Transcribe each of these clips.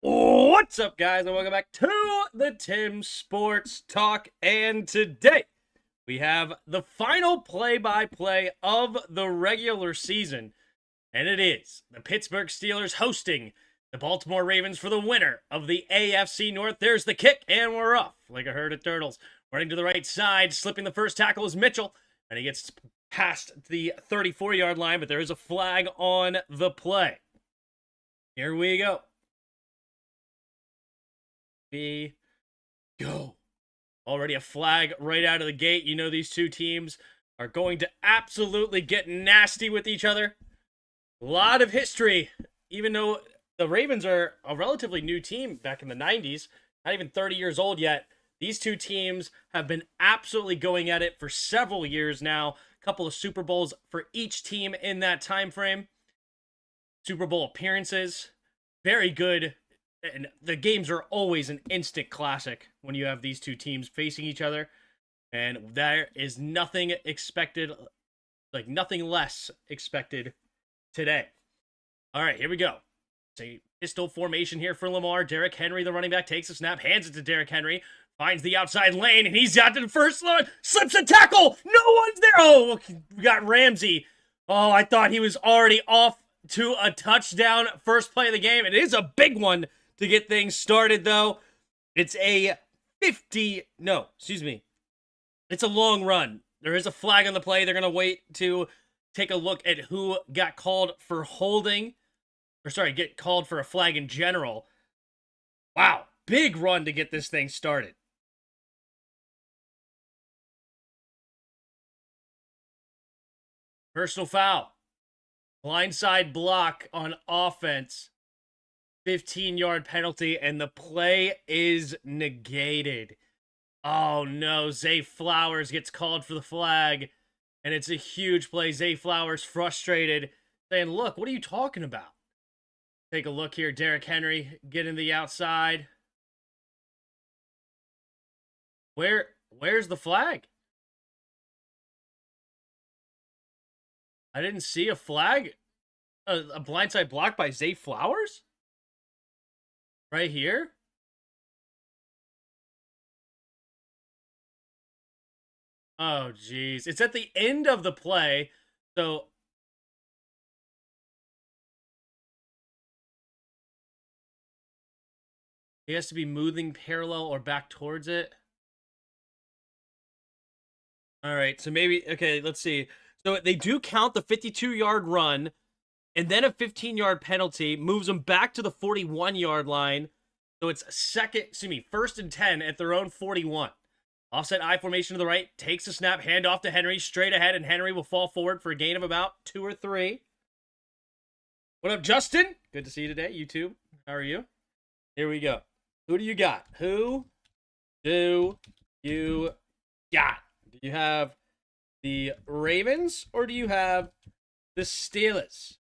What's up, guys, and welcome back to the Tim Sports Talk. And today we have the final play-by-play of the regular season, and it is the Pittsburgh Steelers hosting the Baltimore Ravens for the winner of the AFC North. There's the kick, and we're off like a herd of turtles. Running to the right side, slipping the first tackle is Mitchell, and he gets past the 34-yard line, but there is a flag on the play. Here we go. We go. Already a flag right out of the gate. You know these two teams are going to absolutely get nasty with each other. A lot of history, even though the Ravens are a relatively new team back in the 90s, not even 30 years old yet. These two teams have been absolutely going at it for several years now. A couple of Super Bowls for each team in that time frame. Super Bowl appearances. Very good. And the games are always an instant classic when you have these two teams facing each other. And there is nothing expected, like nothing less expected today. All right, here we go. It's a pistol formation here for Lamar. Derrick Henry, the running back, takes a snap, hands it to Derrick Henry, finds the outside lane, and he's out to the first line, slips a tackle. No one's there. Oh, we got Ramsey. Oh, I thought he was already off to a touchdown. First play of the game. It is a big one to get things started, though. It's a It's a long run. There is a flag on the play. They're going to wait to take a look at who got called for holding. Get called for a flag in general. Wow, big run to get this thing started. Personal foul. Blindside block on offense. 15-yard penalty, and the play is negated. Oh no, Zay Flowers gets called for the flag, and it's a huge play. Zay Flowers frustrated, saying, look, what are you talking about? Take a look here. Derrick Henry getting the outside. Where's the flag? I didn't see a flag. A blindside block by Zay Flowers? Right here? Oh, geez. It's at the end of the play, so he has to be moving parallel or back towards it. All right, so maybe, okay, let's see. So they do count the 52-yard run, and then a 15-yard penalty moves them back to the 41-yard line. So it's first and 10 at their own 41. Offset I formation to the right, takes a snap, hand off to Henry, straight ahead, and Henry will fall forward for a gain of about 2 or 3. What up, Justin? Good to see you today, YouTube. How are you? Here we go. Who do you got? Who do you got? Do you have the Ravens or do you have the Steelers?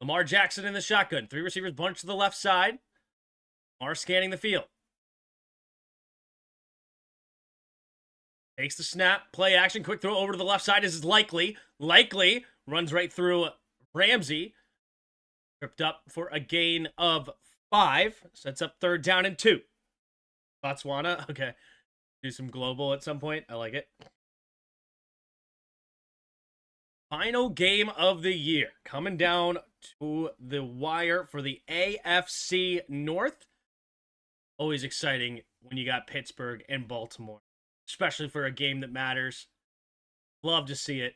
Lamar Jackson in the shotgun. 3 receivers bunched to the left side. Lamar scanning the field. Takes the snap. Play action. Quick throw over to the left side. This is likely. Likely runs right through Ramsey. Tripped up for a gain of 5. Sets up 3rd down and 2. Botswana. Okay. Do some global at some point. I like it. Final game of the year. Coming down to the wire for the AFC North. Always exciting when you got Pittsburgh and Baltimore, especially for a game that matters. Love to see it.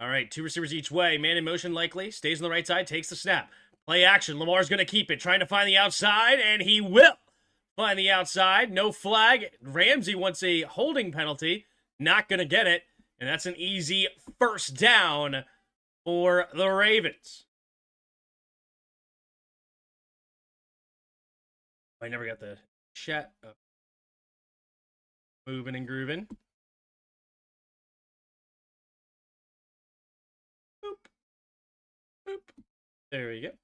All right, 2 receivers each way. Man in motion likely. Stays on the right side, takes the snap. Play action. Lamar's going to keep it. Trying to find the outside, and he will find the outside. No flag. Ramsey wants a holding penalty. Not going to get it. And that's an easy first down for the Ravens. I never got the chat up. Moving and grooving. Boop. Boop. There we go. All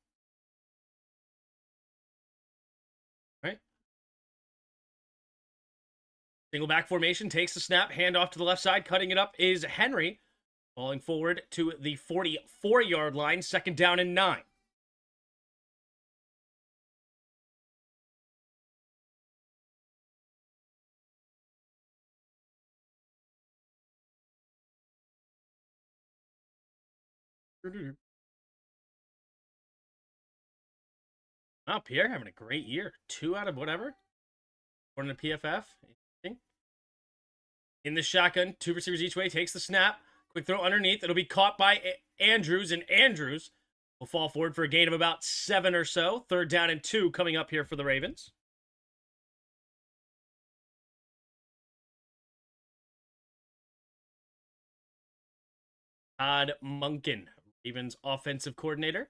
right. Single back formation, takes the snap, hand off to the left side, cutting it up is Henry. Falling forward to the 44-yard line, 2nd down and 9. Oh, Pierre having a great year. 2 out of whatever. According to PFF. In the shotgun, 2 receivers each way, takes the snap. Quick throw underneath. It'll be caught by Andrews, and Andrews will fall forward for a gain of about 7 or so. 3rd down and 2 coming up here for the Ravens. Todd Monken, Ravens offensive coordinator,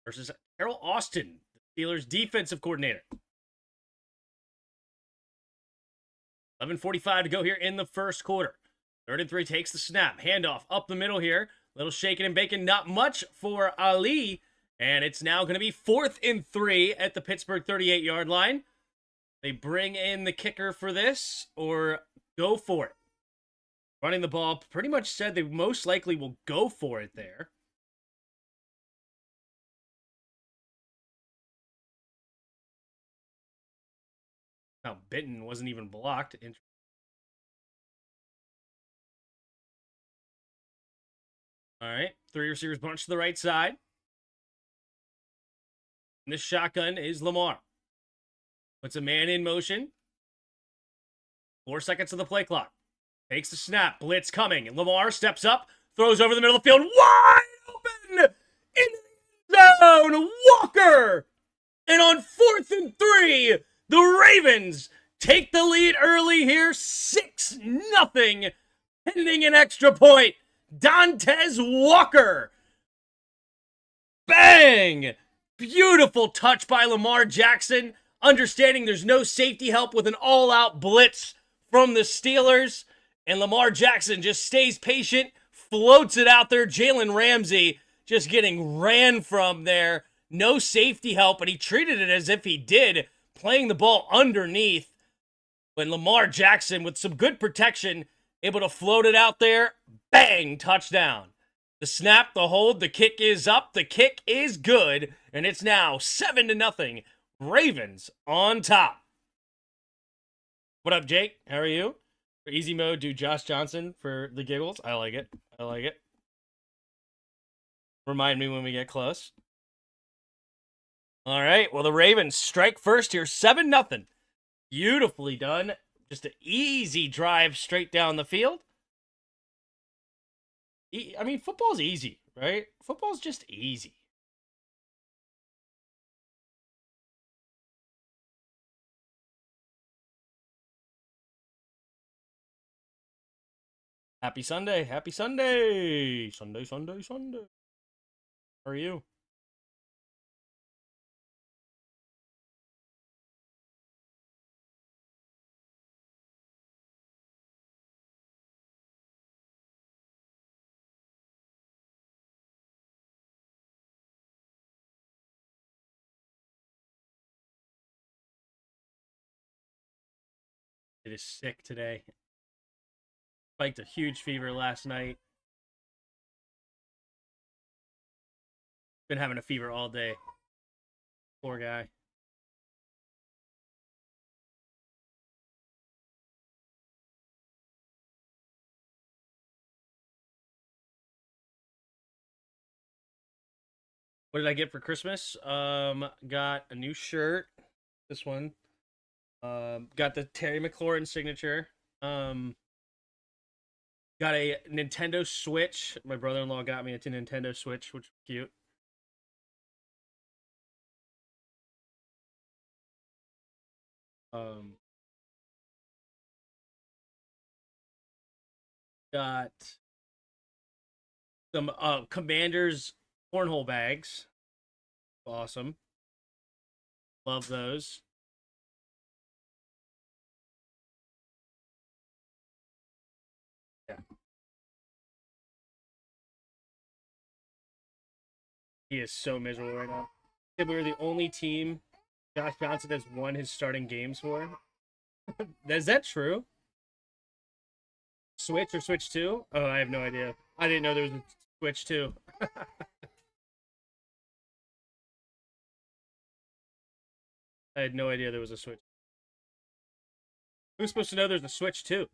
versus Harold Austin, the Steelers defensive coordinator. 11:45 to go here in the first quarter. 3rd and 3 takes the snap. Handoff up the middle here. Little shaking and baking. Not much for Ali. And it's now going to be 4th and 3 at the Pittsburgh 38-yard line. They bring in the kicker for this or go for it. Running the ball, pretty much said they most likely will go for it there. Now, Benton wasn't even blocked. All right, 3 receivers bunch to the right side. And this shotgun is Lamar. Puts a man in motion. 4 seconds of the play clock. Takes the snap. Blitz coming. And Lamar steps up. Throws over the middle of the field. Wide open! In the zone! Walker! And on 4th and 3, the Ravens take the lead early here. 6-0. Pending an extra point. Dontez Walker. Bang! Beautiful touch by Lamar Jackson. Understanding there's no safety help with an all-out blitz from the Steelers. And Lamar Jackson just stays patient, floats it out there. Jalen Ramsey just getting ran from there. No safety help, and he treated it as if he did, playing the ball underneath. When Lamar Jackson, with some good protection, able to float it out there. Bang! Touchdown. The snap, the hold, the kick is up. The kick is good, and it's now 7-0. Ravens on top. What up, Jake? How are you? For easy mode, do Josh Johnson for the giggles. I like it. I like it. Remind me when we get close. All right. Well, the Ravens strike first here. 7-0. Beautifully done. Just an easy drive straight down the field. I mean, football's easy, right? Football's just easy. Happy Sunday. Happy Sunday. Sunday, Sunday, Sunday. How are you? It is sick today. Spiked a huge fever last night. Been having a fever all day. Poor guy. What did I get for Christmas? Got a new shirt. This one. Got the Terry McLaurin signature. Got a Nintendo Switch. My brother-in-law got me a Nintendo Switch, which was cute. Got some Commanders cornhole bags. Awesome. Love those. Yeah. He is so miserable right now. We're the only team Josh Johnson has won his starting games for. Is that true? Switch or Switch 2? Oh, I have no idea. I didn't know there was a Switch 2. I had no idea there was a Switch. Who's supposed to know there's a Switch 2?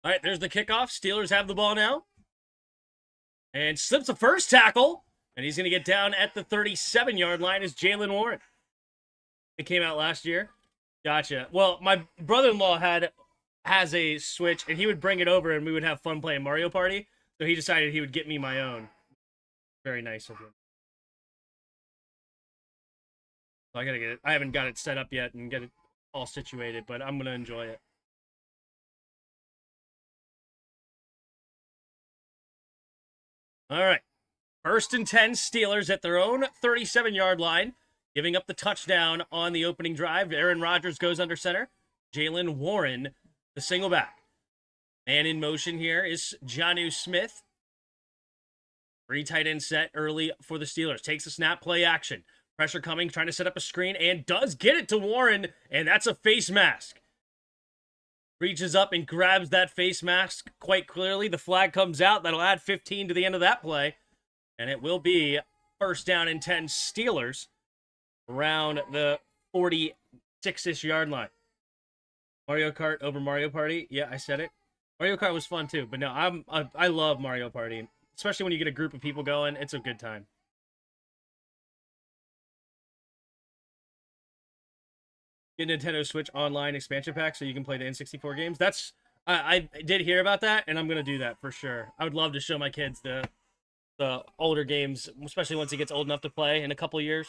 All right, there's the kickoff. Steelers have the ball now. And slips the first tackle. And he's going to get down at the 37-yard line as Jalen Warren. It came out last year. Gotcha. Well, my brother-in-law has a Switch, and he would bring it over, and we would have fun playing Mario Party. So he decided he would get me my own. Very nice of him. So I gotta get it. I haven't got it set up yet and get it all situated, but I'm gonna enjoy it. All right. 1st and 10, Steelers at their own 37-yard line, giving up the touchdown on the opening drive. Aaron Rodgers goes under center. Jalen Warren, the single back. Man in motion here is Jonnu Smith. 3 tight end set early for the Steelers. Takes a snap, play action. Pressure coming, trying to set up a screen, and does get it to Warren, and that's a face mask. Reaches up and grabs that face mask quite clearly. The flag comes out. That'll add 15 to the end of that play. And it will be 1st down and 10 Steelers around the 46-ish yard line. Mario Kart over Mario Party. Yeah, I said it. Mario Kart was fun too, but no, I love Mario Party, especially when you get a group of people going. It's a good time. Get Nintendo Switch Online expansion pack so you can play the N64 games. I did hear about that, and I'm gonna do that for sure. I would love to show my kids the older games, especially once he gets old enough to play in a couple years.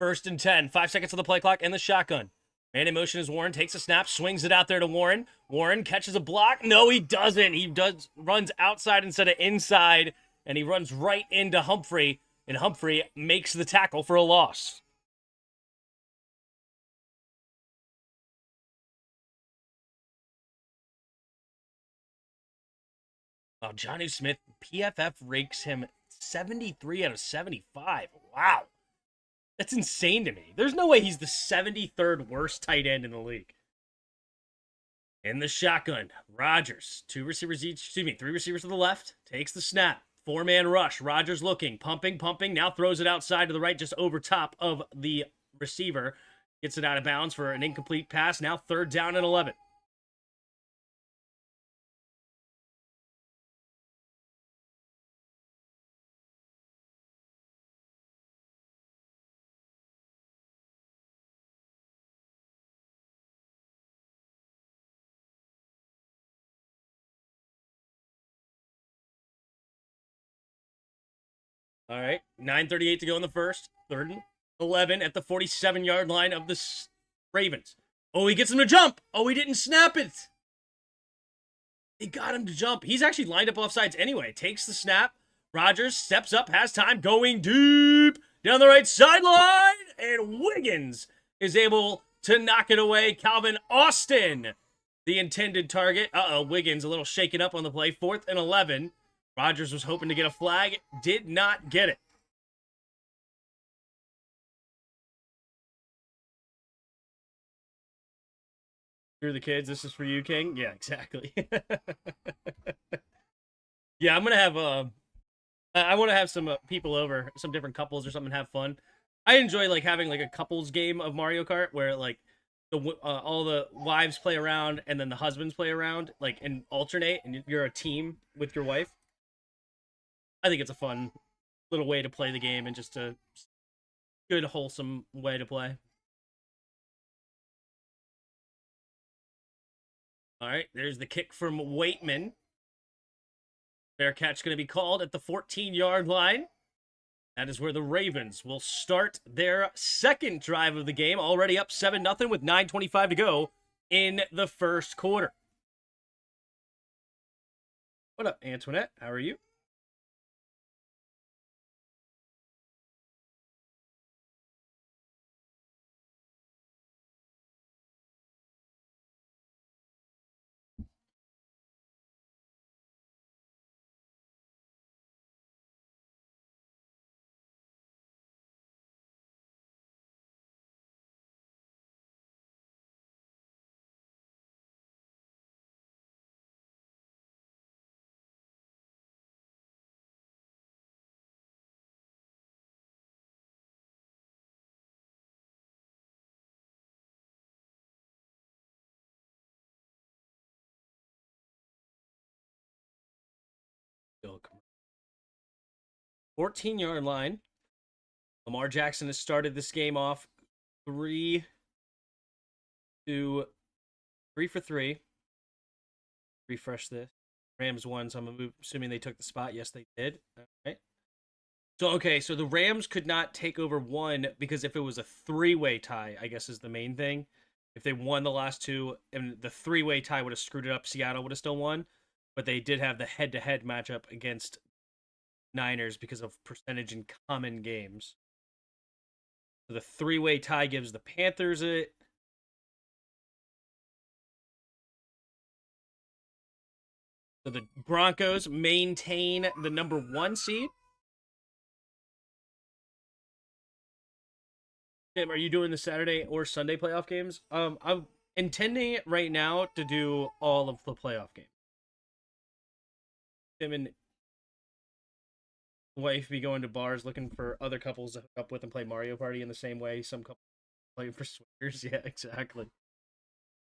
1st and 10, 5 seconds on the play clock, and the shotgun. Man in motion is Warren, takes a snap, swings it out there to Warren. Warren catches a block. No, he doesn't. He runs outside instead of inside, and he runs right into Humphrey, and Humphrey makes the tackle for a loss. Oh, Jonnu Smith, PFF rakes him 73 out of 75. Wow. That's insane to me. There's no way he's the 73rd worst tight end in the league. In the shotgun, Rodgers, 3 receivers to the left, takes the snap. 4-man rush. Rodgers looking, pumping, now throws it outside to the right, just over top of the receiver. Gets it out of bounds for an incomplete pass. Now 3rd down and 11. All right, 9:38 to go in the first. 3rd and 11 at the 47-yard line of the Ravens. Oh, he gets him to jump. Oh, he didn't snap it. He got him to jump. He's actually lined up off sides anyway. Takes the snap. Rodgers steps up, has time, going deep down the right sideline. And Wiggins is able to knock it away. Calvin Austin, the intended target. Wiggins a little shaken up on the play. 4th and 11. Rodgers was hoping to get a flag, did not get it. Screw the kids, this is for you, King. Yeah, exactly. Yeah, I'm gonna have I want to have some people over, some different couples or something, have fun. I enjoy like having like a couples game of Mario Kart where like all the wives play around and then the husbands play around, like, and alternate, and you're a team with your wife. I think it's a fun little way to play the game and just a good, wholesome way to play. All right, there's the kick from Waitman. Fair catch going to be called at the 14-yard line. That is where the Ravens will start their second drive of the game, already up 7-0 with 9:25 to go in the first quarter. What up, Antoinette? How are you? Go, 14-yard line. Lamar Jackson has started this game off 3 for 3. Refresh this. Rams won, so I'm assuming they took the spot. Yes, they did. Okay. So the Rams could not take over one because if it was a 3-way tie, I guess is the main thing. If they won the last two and the 3-way tie would have screwed it up, Seattle would have still won. But they did have the head-to-head matchup against Niners because of percentage in common games. So the 3-way tie gives the Panthers it. So the Broncos maintain the number 1 seed. Tim, are you doing the Saturday or Sunday playoff games? I'm intending right now to do all of the playoff games. Tim and wife be going to bars looking for other couples to hook up with and play Mario Party in the same way some couples play for swingers. Yeah, exactly.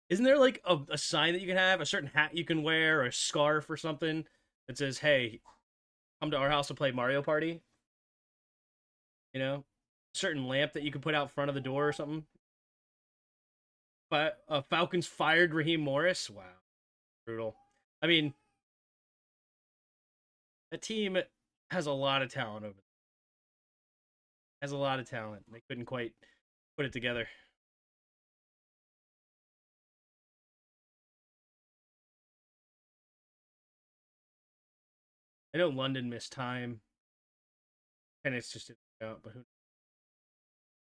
Isn't there like a sign that you can have, a certain hat you can wear, or a scarf or something that says, "Hey, come to our house to play Mario Party"? You know, a certain lamp that you can put out front of the door or something. But Falcons fired Raheem Morris. Wow, brutal. I mean, the team has a lot of talent over there. Has a lot of talent. They couldn't quite put it together. I know London missed time, and it's just out. But who?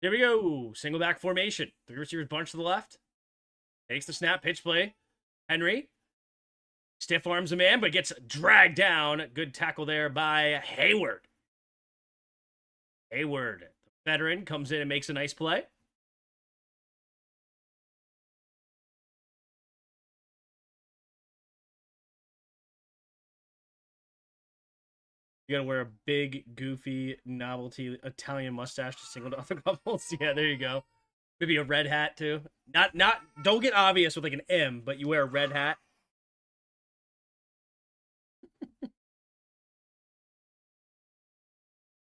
Here we go. Single back formation. 3 receivers bunch to the left. Takes the snap. Pitch play. Henry stiff arms a man, but gets dragged down. Good tackle there by Hayward. Hayward, the veteran, comes in and makes a nice play. You gotta wear a big, goofy, novelty Italian mustache to single off the couples. Yeah, there you go. Maybe a red hat too. Not. Don't get obvious with like an M, but you wear a red hat.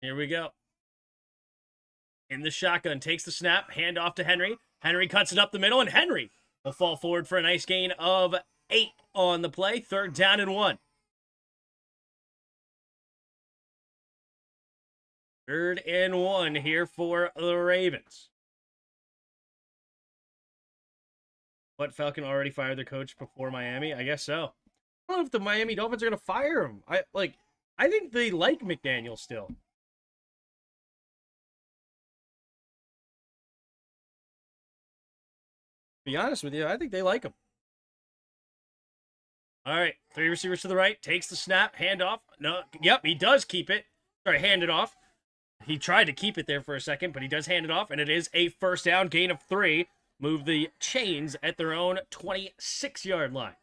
Here we go. In the shotgun, takes the snap, hand off to Henry. Henry cuts it up the middle, and Henry will fall forward for a nice gain of 8 on the play. 3rd down and 1. 3rd and 1 here for the Ravens. What, Falcon already fired their coach before Miami? I guess so. I don't know if the Miami Dolphins are going to fire him. I think they like McDaniel still. Be honest with you, I think they like him. All right, 3 receivers to the right. Takes the snap, handoff. No, yep, he does keep it. Sorry, hand it off. He tried to keep it there for a second, but he does hand it off, and it is a 1st down, gain of 3. Move the chains at their own 26-yard line.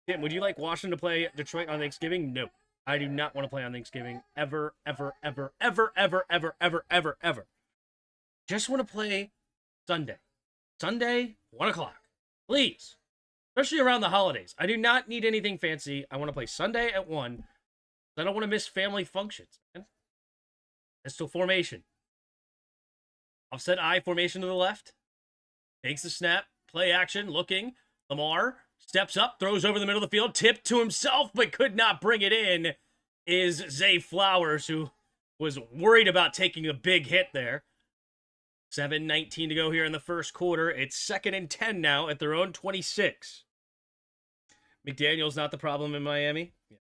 Tim, would you like Washington to play Detroit on Thanksgiving? No. I do not want to play on Thanksgiving. Ever, ever, ever, ever, ever, ever, ever, ever, ever. Just want to play Sunday. Sunday, 1 o'clock. Please. Especially around the holidays. I do not need anything fancy. I want to play Sunday at 1. I don't want to miss family functions, man. Pistol formation. Offset I formation to the left. Takes the snap. Play action. Looking. Lamar steps up. Throws over the middle of the field. Tipped to himself, but could not bring it in. Is Zay Flowers, who was worried about taking a big hit there. 7:19 to go here in the first quarter. It's 2nd and 10 now at their own 26. McDaniel's not the problem in Miami. Yeah.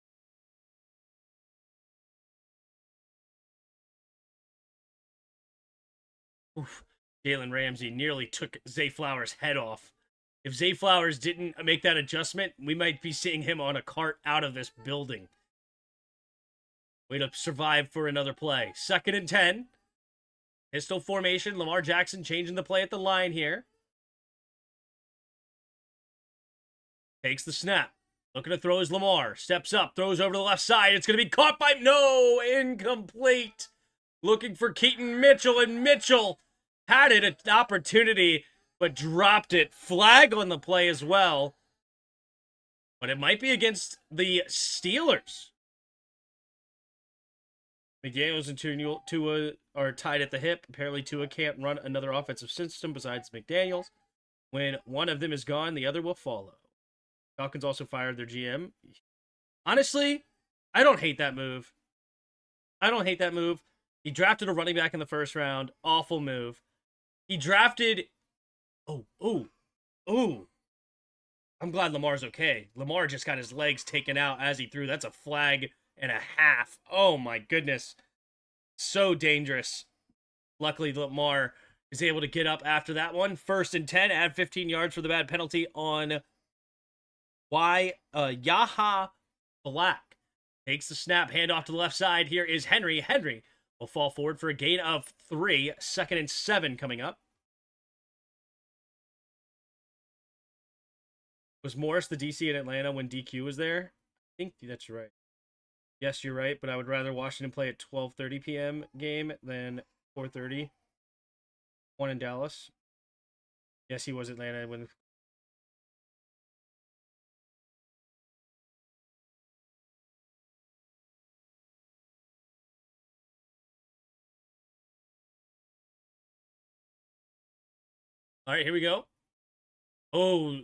Oof. Jalen Ramsey nearly took Zay Flowers' head off. If Zay Flowers didn't make that adjustment, we might be seeing him on a cart out of this building. Way to survive for another play. 2nd and 10. Pistol formation. Lamar Jackson changing the play at the line here. Takes the snap. Looking to throw his Lamar. Steps up. Throws over to the left side. It's going to be caught by... No! Incomplete. Looking for Keaton Mitchell. And Mitchell had it, an opportunity, but dropped it. Flag on the play as well. But it might be against the Steelers. McDaniels and Tua are tied at the hip. Apparently Tua can't run another offensive system besides McDaniels. When one of them is gone, the other will follow. Falcons also fired their GM. Honestly, I don't hate that move. He drafted a running back in the first round. Awful move. He drafted... Oh. I'm glad Lamar's okay. Lamar just got his legs taken out as he threw. That's a flag and a half. Oh my goodness. So dangerous. Luckily, Lamar is able to get up after that one. 1st and 10. Add 15 yards for the bad penalty on Yaha Black. Takes the snap. Hand off to the left side. Here is Henry. Henry will fall forward for a gain of 3. 2nd and 7 coming up. Was Morris the DC in Atlanta when DQ was there? I think that's right. Yes, you're right, but I would rather Washington play at 12:30 p.m. game than 4:30. One in Dallas. Yes, he was Atlanta when... All right, here we go. Oh,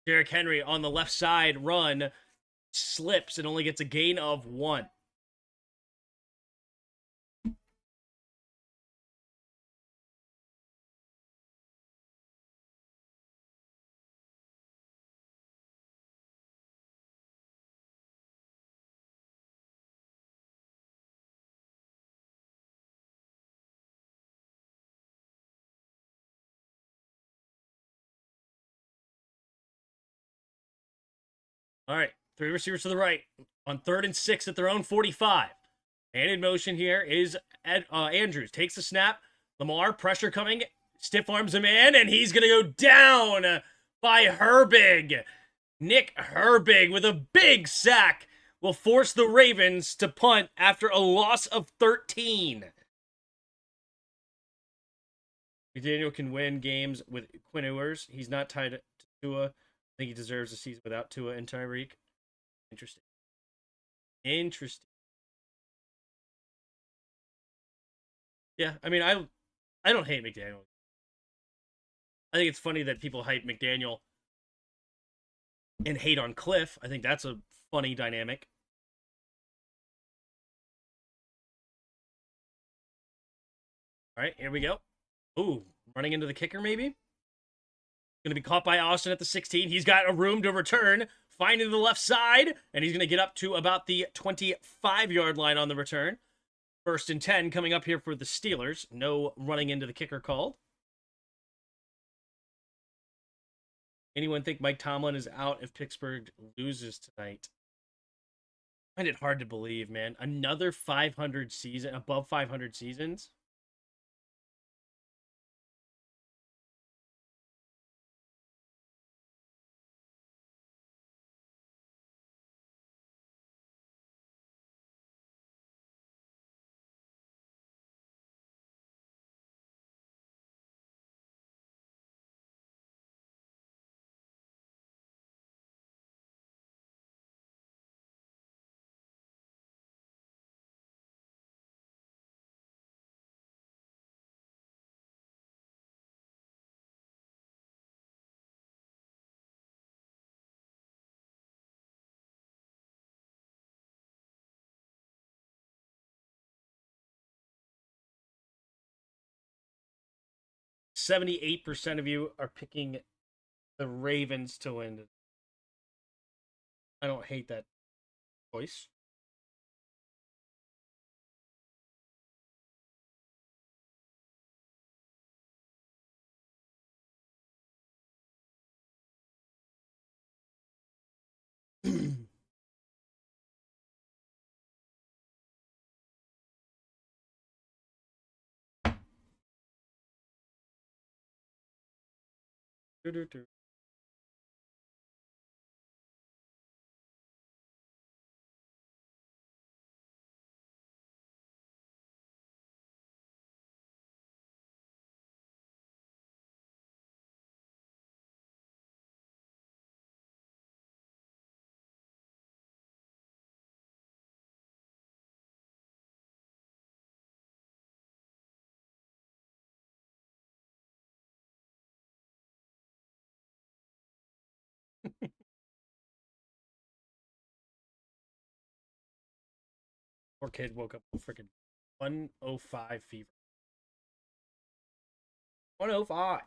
Derrick Henry on the left side run slips and only gets a gain of 1. All right, 3 receivers to the right on 3rd and 6 at their own 45. And in motion here is Andrews. Takes the snap. Lamar, pressure coming. Stiff arms him in, and he's going to go down by Herbig. Nick Herbig with a big sack will force the Ravens to punt after a loss of 13. McDaniel can win games with Quinn Ewers. He's not tied to Tua. I think he deserves a season without Tua and Tyreek. Interesting. Yeah, I mean, I don't hate McDaniel. I think it's funny that people hype McDaniel and hate on Cliff. I think that's a funny dynamic. All right, here we go. Ooh, running into the kicker maybe? Going to be caught by Austin at the 16. He's got a room to return, finding the left side, and he's going to get up to about the 25-yard line on the return. 1st and 10 coming up here for the Steelers. No running into the kicker called. Anyone think Mike Tomlin is out if Pittsburgh loses tonight? I find it hard to believe, man. Another 500 season, above 500 seasons. 78% of you are picking the Ravens to win. I don't hate that choice. Poor kid woke up with freaking 105 fever. 105.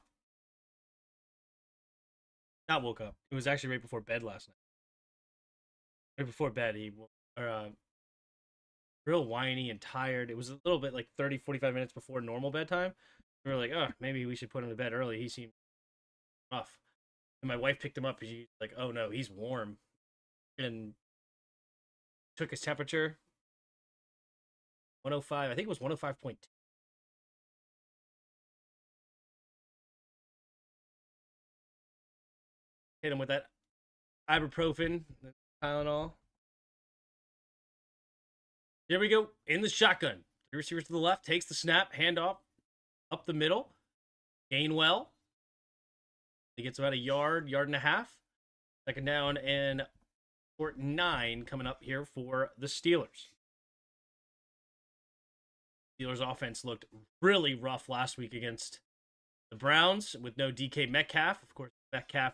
Not woke up. It was actually right before bed last night. Right before bed, he real whiny and tired. It was a little bit like 30, 45 minutes before normal bedtime. We were like, oh, maybe we should put him to bed early. He seemed rough. And my wife picked him up and she's like, oh no, he's warm. And took his temperature. 105. I think it was 105.2. Hit him with that ibuprofen, Tylenol. Here we go. In the shotgun. Three receivers to the left. Takes the snap. Handoff. Up the middle. Gainwell. He gets about a yard, yard and a half. Second down and 9 coming up here for the Steelers. Steelers offense looked really rough last week against the Browns with no DK Metcalf. Of course, Metcalf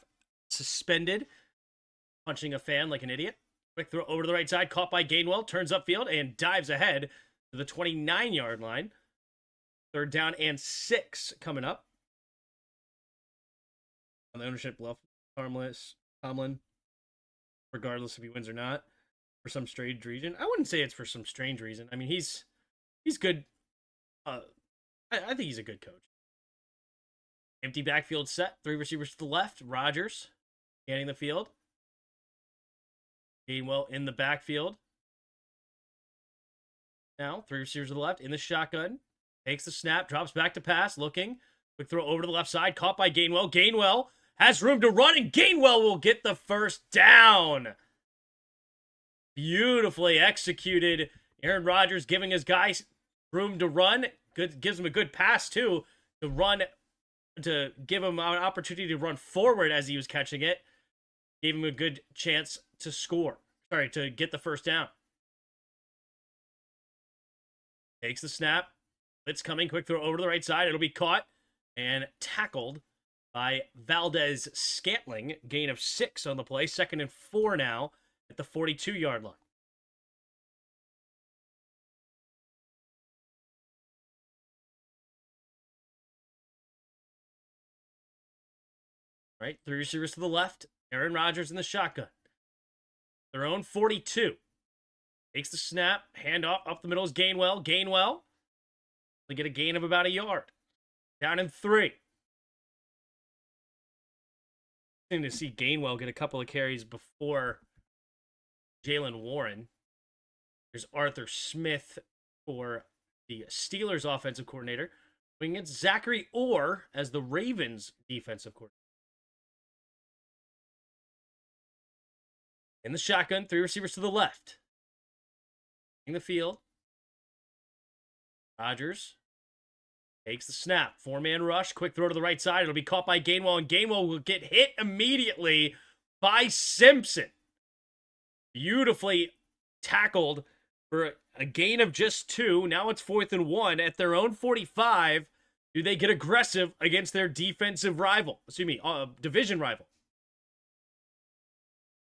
suspended, punching a fan like an idiot. Quick throw over to the right side, caught by Gainwell, turns upfield and dives ahead to the 29-yard line. Third down and 6 coming up. On the ownership bluff, Tomlin, regardless if he wins or not, for some strange reason. I wouldn't say it's for some strange reason. I mean, he's good. I think he's a good coach. Empty backfield set. 3 receivers to the left. Rodgers scanning the field. Gainwell in the backfield. Now, 3 receivers to the left in the shotgun. Takes the snap. Drops back to pass. Looking. Quick throw over to the left side. Caught by Gainwell. Gainwell has room to run, and Gainwell will get the first down. Beautifully executed. Aaron Rodgers giving his guys room to run. Good, gives him a good pass, too, to run, to give him an opportunity to run forward as he was catching it. Gave him a good chance to score. Sorry, to get the first down. Takes the snap. Blitz coming. Quick throw over to the right side. It'll be caught and tackled by Valdez Scantling. Gain of 6 on the play. 2nd and 4 now at the 42-yard line. Right, 3 receivers to the left. Aaron Rodgers in the shotgun. Their own 42. Takes the snap. Handoff up the middle is Gainwell. Gainwell. They get a gain of about a yard. Down in 3. To see Gainwell get a couple of carries before Jalen Warren. There's Arthur Smith for the Steelers offensive coordinator. Going against Zachary Orr as the Ravens defensive coordinator. In the shotgun, 3 receivers to the left. In the field. Rodgers takes the snap. 4-man rush. Quick throw to the right side. It'll be caught by Gainwell, and Gainwell will get hit immediately by Simpson. Beautifully tackled for a gain of just 2. Now it's 4th and 1 at their own 45. Do they get aggressive against their defensive rival? Division rival.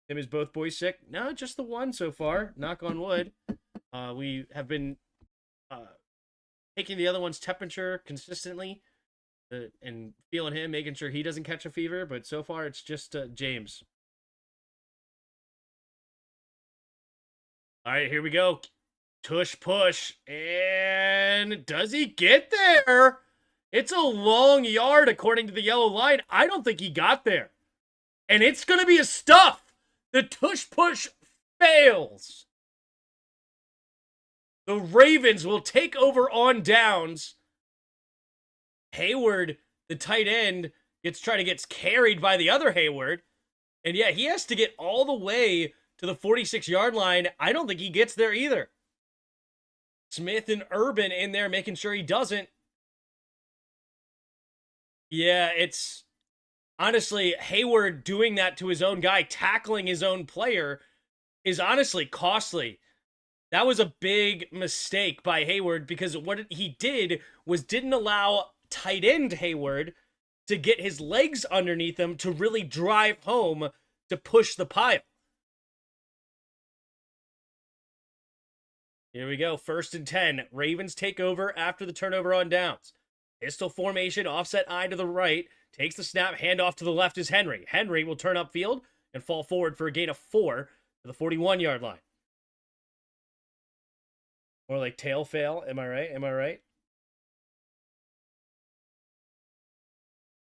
Tim, is both boys sick? No, just the one so far. Knock on wood. We have been taking the other one's temperature consistently. and feeling him, making sure he doesn't catch a fever. But so far, it's just James. All right, here we go. Tush push. And does he get there? It's a long yard according to the yellow line. I don't think he got there. And it's going to be a stuff. The tush push fails. The Ravens will take over on downs. Hayward, the tight end, gets carried by the other Hayward. And yeah, he has to get all the way to the 46-yard line. I don't think he gets there either. Smith and Urban in there making sure he doesn't. Yeah, it's honestly Hayward doing that to his own guy, tackling his own player, is honestly costly. That was a big mistake by Hayward because what he did was didn't allow tight end Hayward to get his legs underneath him to really drive home to push the pile. Here we go. 1st and 10. Ravens take over after the turnover on downs. Pistol formation, offset eye to the right. Takes the snap, handoff to the left is Henry. Henry will turn upfield and fall forward for a gain of 4 to the 41-yard line. More like tail fail. Am I right? Am I right?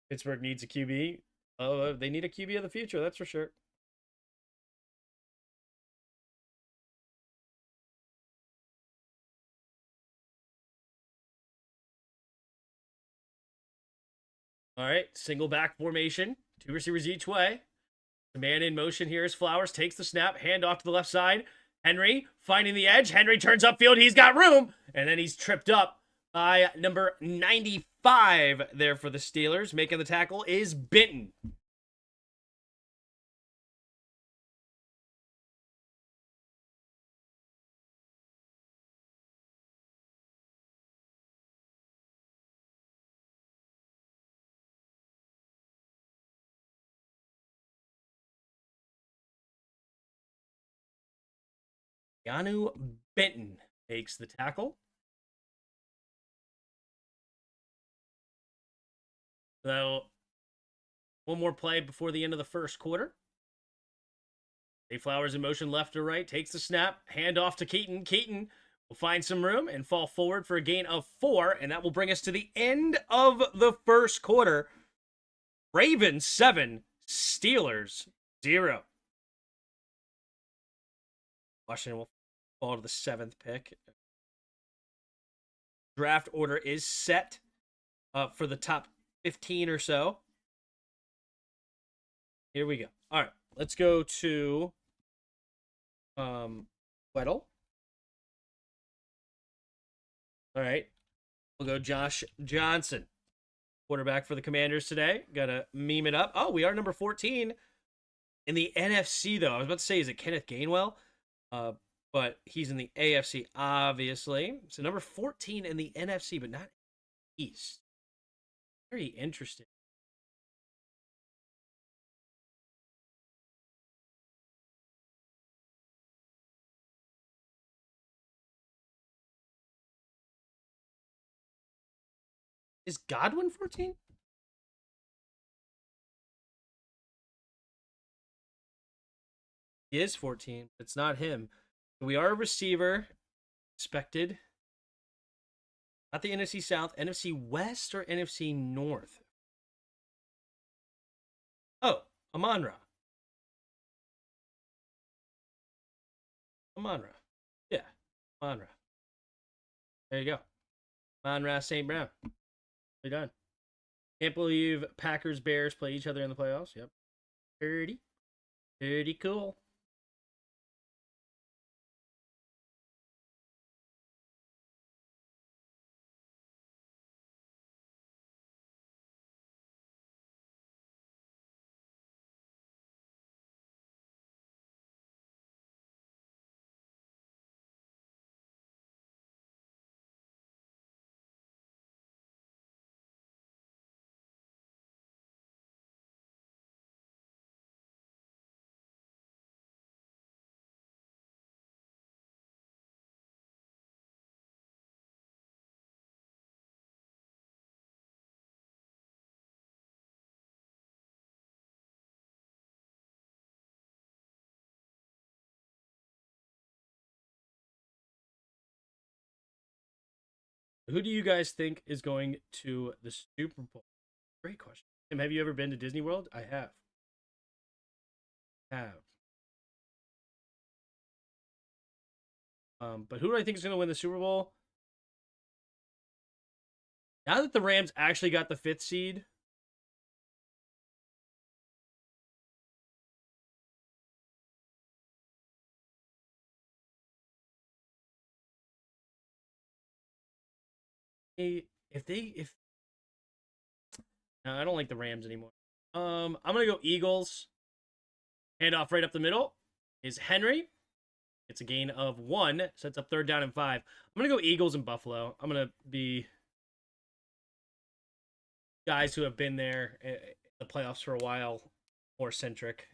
Pittsburgh needs a QB. Oh, they need a QB of the future, that's for sure. All right, single back formation. 2 receivers each way. The man in motion here is Flowers. Takes the snap, hand off to the left side. Henry finding the edge. Henry turns upfield. He's got room. And then he's tripped up by number 95 there for the Steelers. Making the tackle is Benton. Yanu Benton makes the tackle. So, one more play before the end of the first quarter. Zay Flowers in motion left to right. Takes the snap. Hand off to Keaton. Keaton will find some room and fall forward for a gain of 4. And that will bring us to the end of the first quarter. Ravens 7, Steelers 0. Washington will fall to the 7th pick. Draft order is set for the top 15 or so. Here we go. All right, let's go to Weddle. All right, we'll go Josh Johnson, quarterback for the Commanders today. Gotta meme it up. Oh, we are number 14 in the NFC, though. I was about to say, is it Kenneth Gainwell? But he's in the AFC, obviously. So number 14 in the NFC, but not East. Very interesting. Is Godwin 14? He is 14. It's not him. We are a receiver. Expected. Not the NFC South, NFC West, or NFC North? Oh, Amon-Ra. Amon-Ra. Yeah, Amon-Ra. There you go. Amon-Ra St. Brown. We're done. Can't believe Packers Bears play each other in the playoffs. Yep. Pretty cool. Who do you guys think is going to the Super Bowl? Great question. Tim, have you ever been to Disney World? I have. Have. But who do I think is going to win the Super Bowl? Now that the Rams actually got the fifth seed, if no, I don't like the Rams anymore. I'm gonna go Eagles. Handoff right up the middle is Henry. It's a gain of 1. Sets up 3rd down and 5. I'm gonna go Eagles and Buffalo. I'm gonna be guys who have been there in the playoffs for a while, more centric.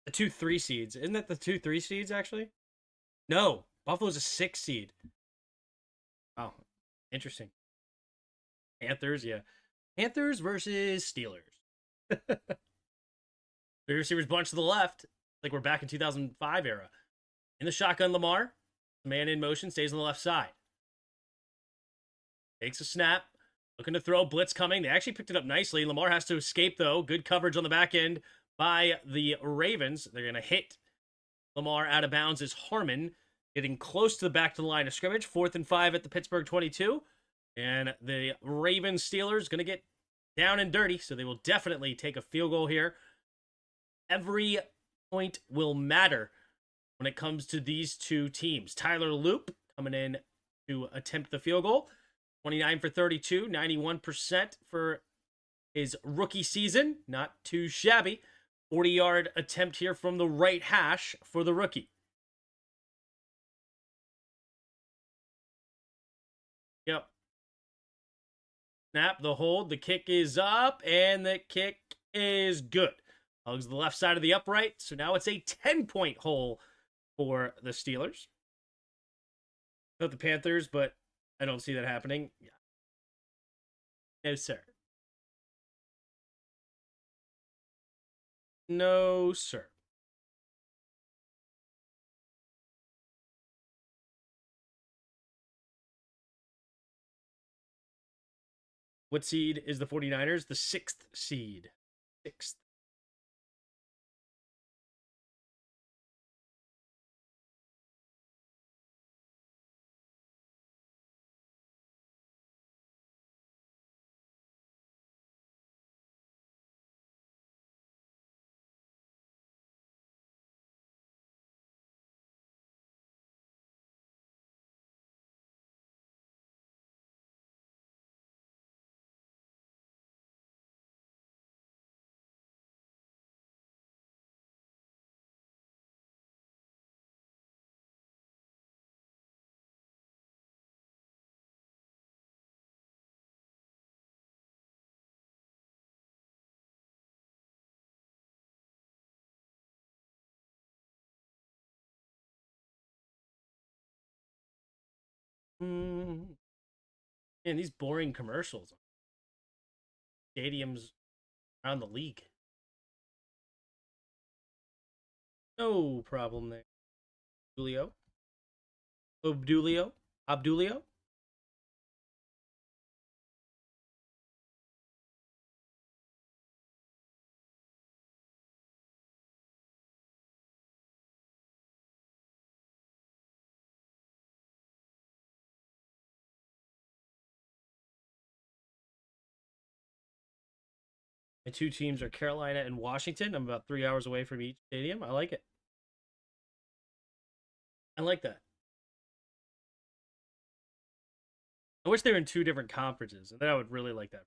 The 2-3 seeds. Isn't that the 2-3 seeds actually? No, Buffalo's a 6 seed. Oh, interesting. Panthers, yeah. Panthers versus Steelers. Big receivers bunch to the left. Like we're back in 2005 era. In the shotgun, Lamar. Man in motion, stays on the left side. Takes a snap. Looking to throw. Blitz coming. They actually picked it up nicely. Lamar has to escape, though. Good coverage on the back end by the Ravens. They're going to hit Lamar out of bounds as Harmon getting close to the back to the line of scrimmage. 4th and 5 at the Pittsburgh 22. And the Ravens Steelers going to get down and dirty, so they will definitely take a field goal here. Every point will matter when it comes to these two teams. Tyler Loop coming in to attempt the field goal. 29 for 32, 91% for his rookie season. Not too shabby. 40-yard attempt here from the right hash for the rookie. Yep. Snap, the hold, the kick is up, and the kick is good. Hugs the left side of the upright, so now it's a 10-point hole for the Steelers. Not the Panthers, but I don't see that happening. Yeah. No, sir. No, sir. What seed is the 49ers? The 6th seed. 6th. Man, these boring commercials. Stadiums around the league. No problem there. Julio. Abdulio. My two teams are Carolina and Washington. I'm about 3 hours away from each stadium. I like it. I like that. I wish they were in 2 different conferences, and then I would really like that.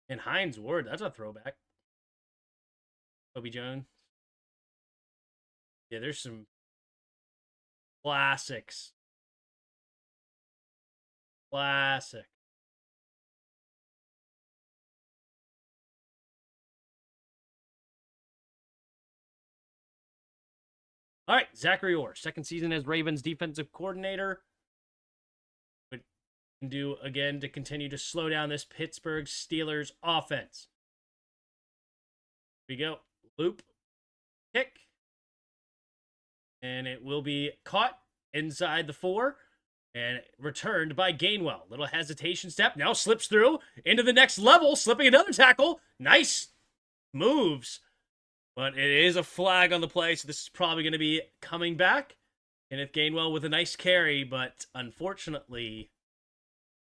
And Heinz Ward, that's a throwback. Kobe Jones. Yeah, there's some classics. Classic. All right, Zachary Orr, second season as Ravens defensive coordinator. What can do again to continue to slow down this Pittsburgh Steelers offense? Here we go. Loop, kick, and it will be caught inside the 4 and returned by Gainwell. Little hesitation step, now slips through into the next level, slipping another tackle. Nice moves, but it is a flag on the play, so this is probably going to be coming back. And if Gainwell with a nice carry, but unfortunately,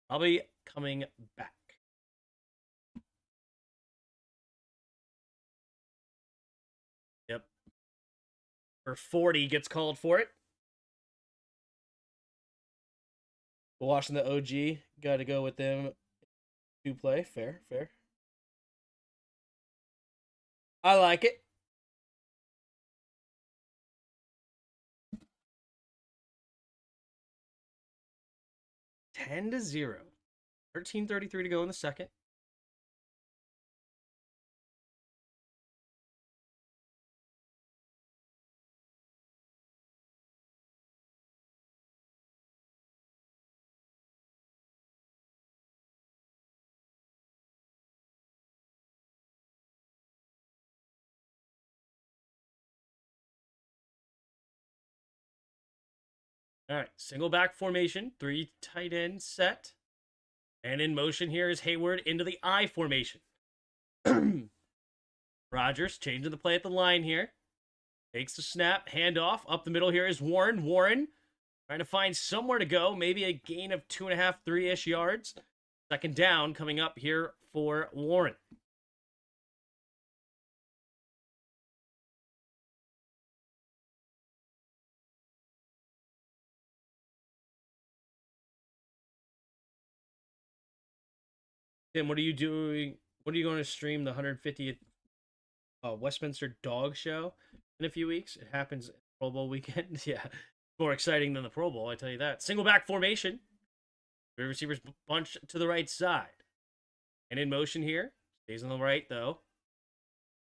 probably coming back. Yep. For 40 gets called for it. Washington the OG, got to go with them to play. Fair, fair. I like it. $10-0. 13:33 to go in the second. All right, single back formation, 3 tight end set. And in motion here is Hayward into the I formation. Rodgers changing the play at the line here. Takes the snap, handoff. Up the middle here is Warren. Warren trying to find somewhere to go. Maybe a gain of 2.5, 3-ish yards. Second down coming up here for Warren. Tim, what are you doing? What are you going to stream the 150th Westminster Dog Show in a few weeks? It happens Pro Bowl weekend. Yeah, more exciting than the Pro Bowl, I tell you that. Single back formation. Three receivers bunch to the right side. And in motion here. Stays on the right, though.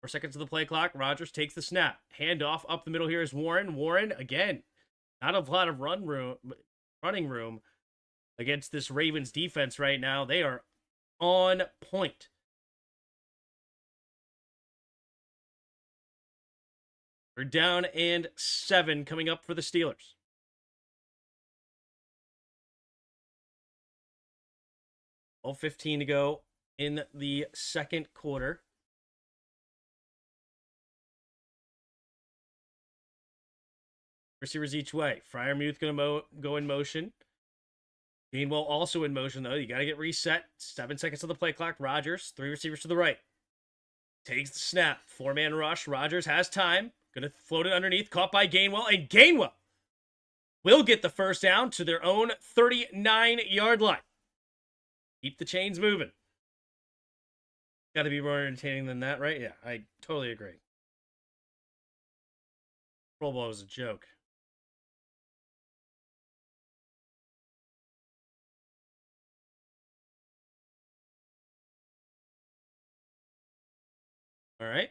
4 seconds of the play clock. Rodgers takes the snap. Handoff up the middle here is Warren. Warren, again, not a lot of running room against this Ravens defense right now. They are on point. We're down and 7 coming up for the Steelers. All 15 to go in the second quarter. Receivers each way. Freiermuth going to go in motion. Gainwell also in motion, though. You got to get reset. 7 seconds of the play clock. Rodgers, 3 receivers to the right. Takes the snap. 4-man rush. Rodgers has time. Going to float it underneath. Caught by Gainwell. And Gainwell will get the first down to their own 39-yard line. Keep the chains moving. Got to be more entertaining than that, right? Yeah, I totally agree. Pro Bowl was a joke. All right.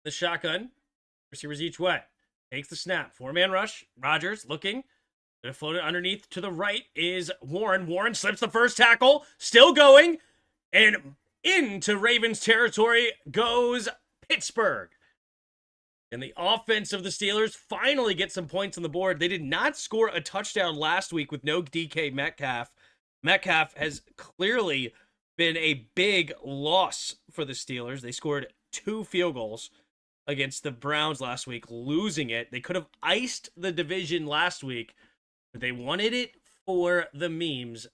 The shotgun. Receivers each way. Takes the snap. 4-man rush. Rodgers looking. Gonna float it underneath to the right is Warren. Warren slips the first tackle. Still going. And into Ravens territory goes Pittsburgh. And the offense of the Steelers finally gets some points on the board. They did not score a touchdown last week with no DK Metcalf. Metcalf has clearly been a big loss for the Steelers. They scored 2 field goals against the Browns last week, losing it. They could have iced the division last week, but they wanted it for the memes,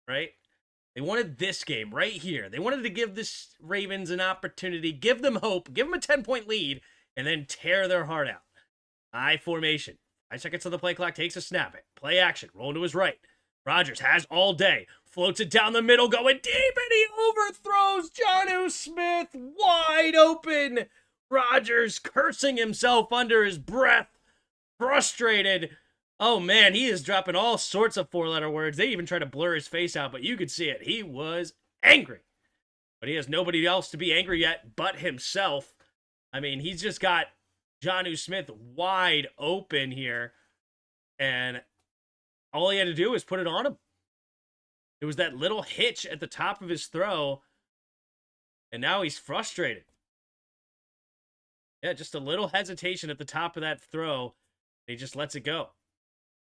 right? They wanted this game right here. They wanted to give this Ravens an opportunity, give them hope, give them a 10-point lead, and then tear their heart out. I formation. 5 seconds of the play clock, takes a snap. It. Play action. Roll to his right. Rodgers has all day. Floats it down the middle, going deep, and he overthrows Jonnu Smith wide open. Rodgers cursing himself under his breath. Frustrated. Oh, man, he is dropping all sorts of 4-letter words. They even try to blur his face out, but you could see it. He was angry. But he has nobody else to be angry at but himself. I mean, he's just got Jonnu Smith wide open here. And all he had to do was put it on him. It was that little hitch at the top of his throw. And now he's frustrated. Yeah, just a little hesitation at the top of that throw. He just lets it go.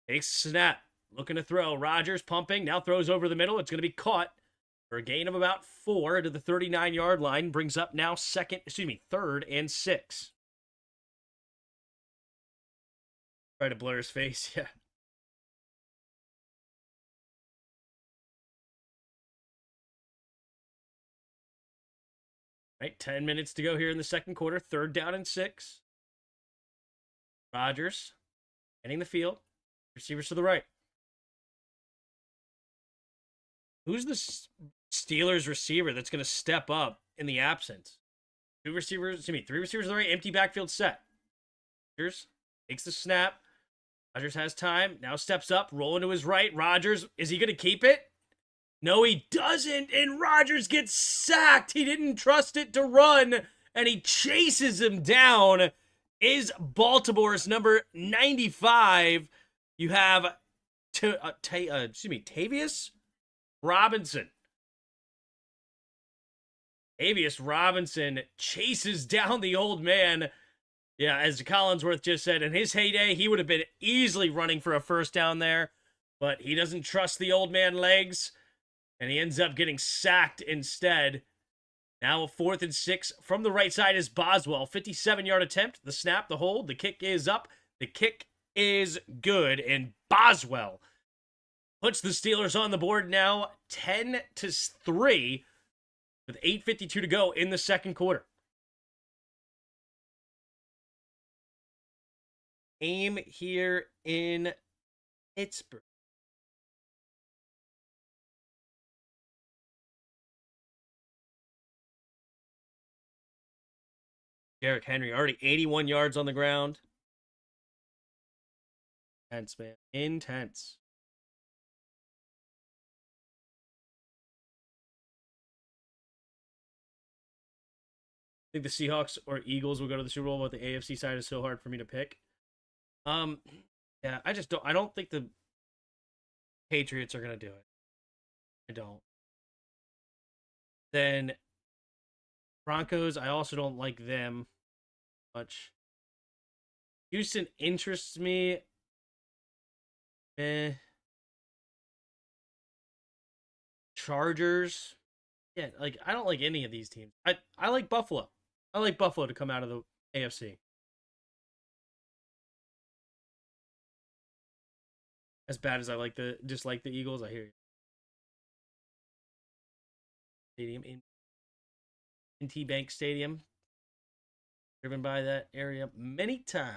Takes a snap. Looking to throw. Rodgers pumping. Now throws over the middle. It's going to be caught for a gain of about 4 to the 39-yard line. Brings up now third and 6. Try to blur his face. Yeah. Right, 10 minutes to go here in the second quarter. 3rd down and 6. Rodgers getting the field. Receivers to the right. Who's the Steelers receiver that's going to step up in the absence? 3 receivers to the right. Empty backfield set. Rodgers takes the snap. Rodgers has time. Now steps up. Rolling to his right. Rodgers, is he going to keep it? No, he doesn't. And Rodgers gets sacked. He didn't trust it to run. And he chases him down. Is Baltimore's number 95. You have Tavius Robinson. Tavius Robinson chases down the old man. Yeah, as Collinsworth just said, in his heyday, he would have been easily running for a first down there. But he doesn't trust the old man legs. And he ends up getting sacked instead. Now a 4th and 6 from the right side is Boswell. 57-yard attempt. The snap, the hold. The kick is up. The kick is good. And Boswell puts the Steelers on the board now 10-3 with 8:52 to go in the second quarter. Aim here in Pittsburgh. Derrick Henry already 81 yards on the ground. Intense, man. Intense. I think the Seahawks or Eagles will go to the Super Bowl, but the AFC side is so hard for me to pick. Yeah, I don't think the Patriots are going to do it. I don't. Then Broncos, I also don't like them much. Houston interests me. Chargers. Yeah, like I don't like any of these teams. I like Buffalo. I like Buffalo to come out of the AFC. As bad as I dislike the Eagles, I hear you. Stadium in T-Bank Stadium. Driven by that area many times.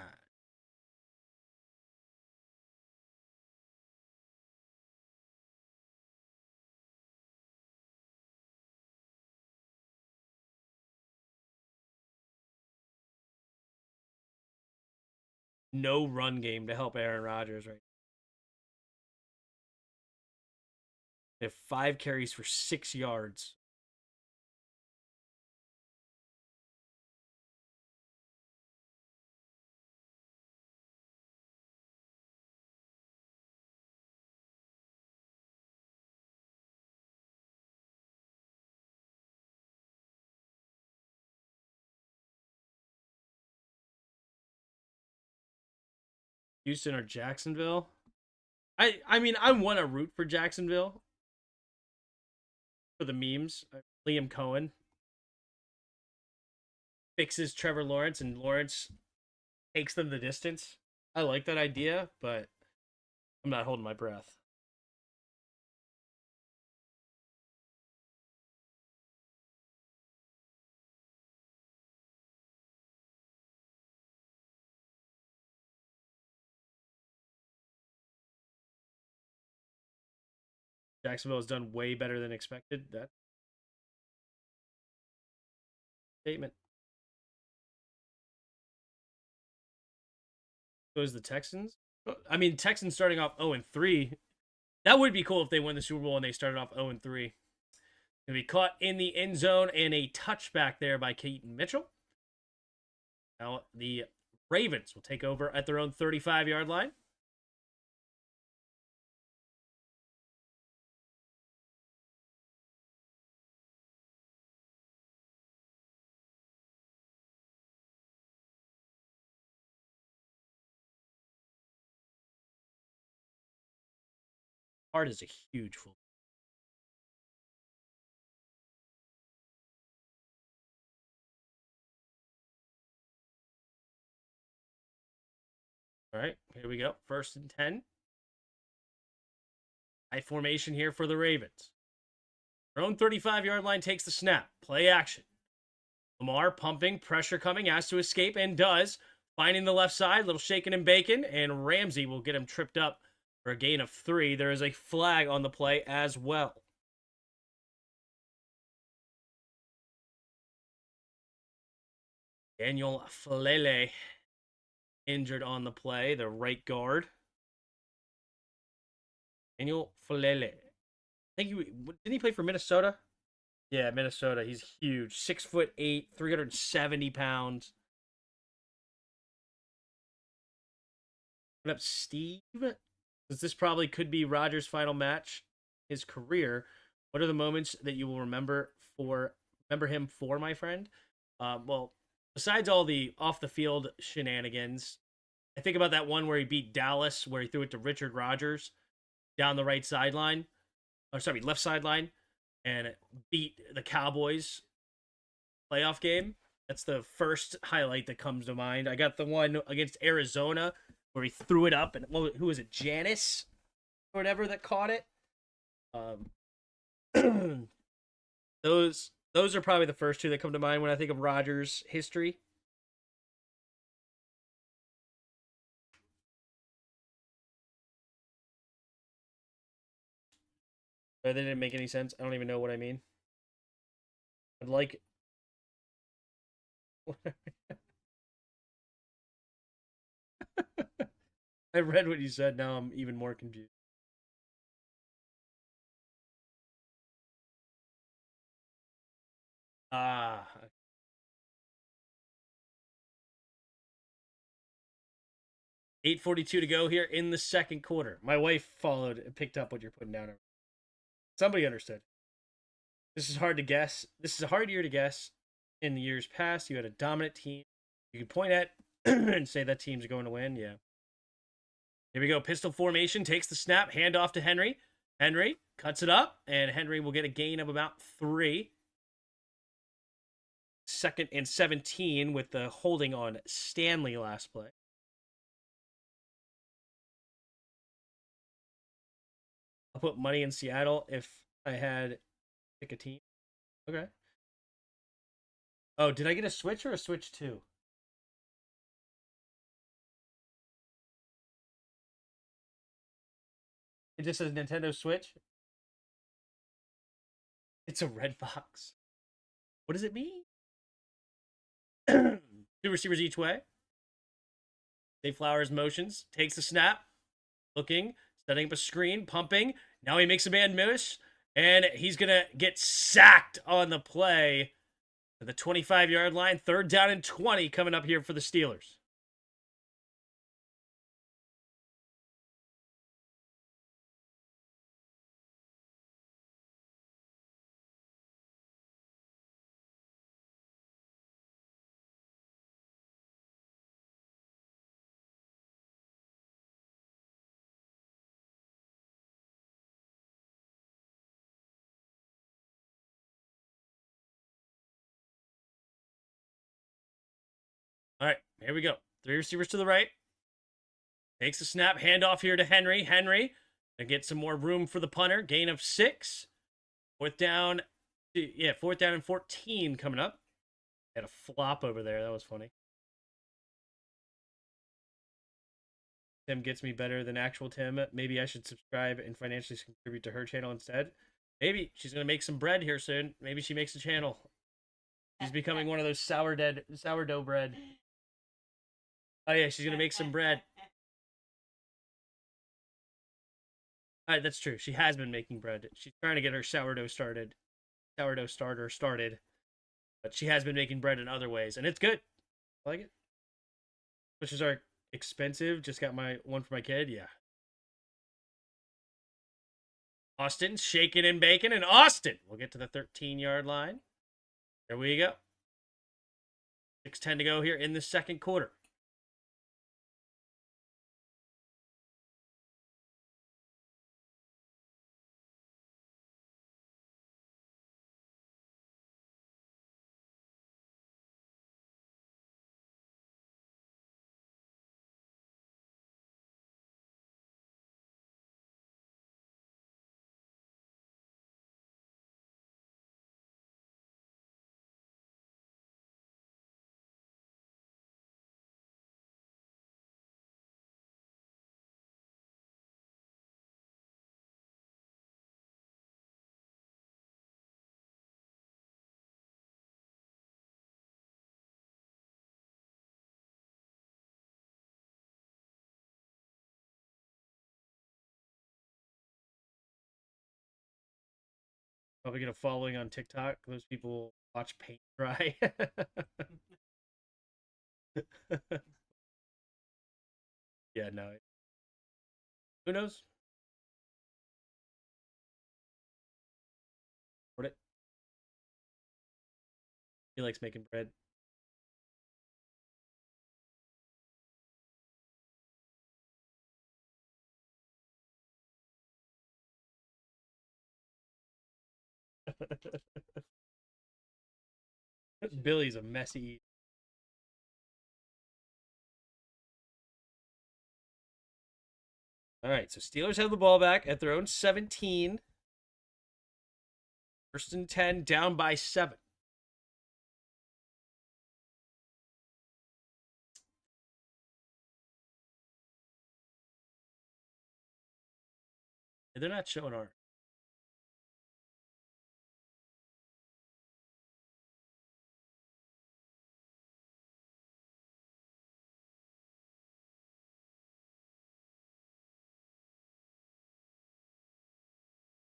No run game to help Aaron Rodgers right now. They have 5 carries for 6 yards. Houston or Jacksonville? I mean, I want to root for Jacksonville for the memes. Liam Cohen fixes Trevor Lawrence and Lawrence takes them the distance. I like that idea, but I'm not holding my breath. Jacksonville has done way better than expected. That statement. So is the Texans. I mean, Texans starting off 0-3. That would be cool if they win the Super Bowl and they started off 0-3. to be caught in the end zone and a touchback there by Keaton Mitchell. Now the Ravens will take over at their own 35-yard line. Hart is a huge fool. All right, here we go. 1st and 10. High formation here for the Ravens. Their own 35-yard line takes the snap. Play action. Lamar pumping, pressure coming, has to escape, and does. Finding the left side, little shaking and bacon, and Ramsey will get him tripped up for a gain of 3. There is a flag on the play as well. Daniel Falele injured on the play, the right guard. Daniel Falele. I think didn't he play for Minnesota? Yeah, Minnesota. He's huge. 6'8", 370 pounds. What up, Steve? Because this probably could be Rodgers' final match, his career. What are the moments that you will remember him for, my friend? Well, besides all the off the field shenanigans, I think about that one where he beat Dallas, where he threw it to Richard Rodgers down the right sideline, left sideline, and beat the Cowboys playoff game. That's the first highlight that comes to mind. I got the one against Arizona where he threw it up, and who was it, Janice or whatever, that caught it. Those are probably the first two that come to mind when I think of Rodgers' history. But they didn't make any sense. I don't even know what I mean. I'd like. I read what you said. Now I'm even more confused. Ah. 8:42 to go here in the second quarter. My wife followed and picked up what you're putting down. Somebody understood. This is hard to guess. This is a hard year to guess. In the years past, you had a dominant team. You could point at and say that team's going to win. Yeah. Here we go. Pistol formation. Takes the snap. Hand off to Henry. Henry cuts it up, and Henry will get a gain of about 3. 2nd and 17 with the holding on Stanley last play. I'll put money in Seattle if I had pick a team. Okay. Oh, did I get a Switch or a Switch 2? It just says Nintendo Switch. It's a red box. What does it mean? 2 receivers each way. Dave Flowers motions, takes the snap, looking, setting up a screen, pumping. Now he makes a man miss, and he's going to get sacked on the play at the 25-yard line. 3rd down and 20 coming up here for the Steelers. All right, here we go. 3 receivers to the right. Takes the snap, handoff here to Henry. Henry to get some more room for the punter. Gain of 6. 4th down. Yeah, 4th down and 14 coming up. Had a flop over there. That was funny. Tim gets me better than actual Tim. Maybe I should subscribe and financially contribute to her channel instead. Maybe she's going to make some bread here soon. Maybe she makes a channel. She's becoming one of those sourdough bread. Oh, yeah, she's going to make some bread. All right, that's true. She has been making bread. She's trying to get her sourdough started. sourdough starter started, but she has been making bread in other ways, and it's good. I like it. Switches are expensive. Just got my one for my kid. Yeah. Austin shaking and baking, and Austin will get to the 13-yard line. There we go. 6:10 to go here in the second quarter. Probably get a following on TikTok. Those people watch paint dry. Yeah, no. Who knows? What it? He likes making bread. Billy's a messy. All right, so Steelers have the ball back at their own 17. 1st and 10, down by 7. They're not showing our.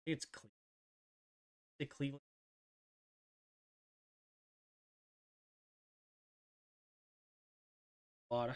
It's Cleveland. Cleveland. Water.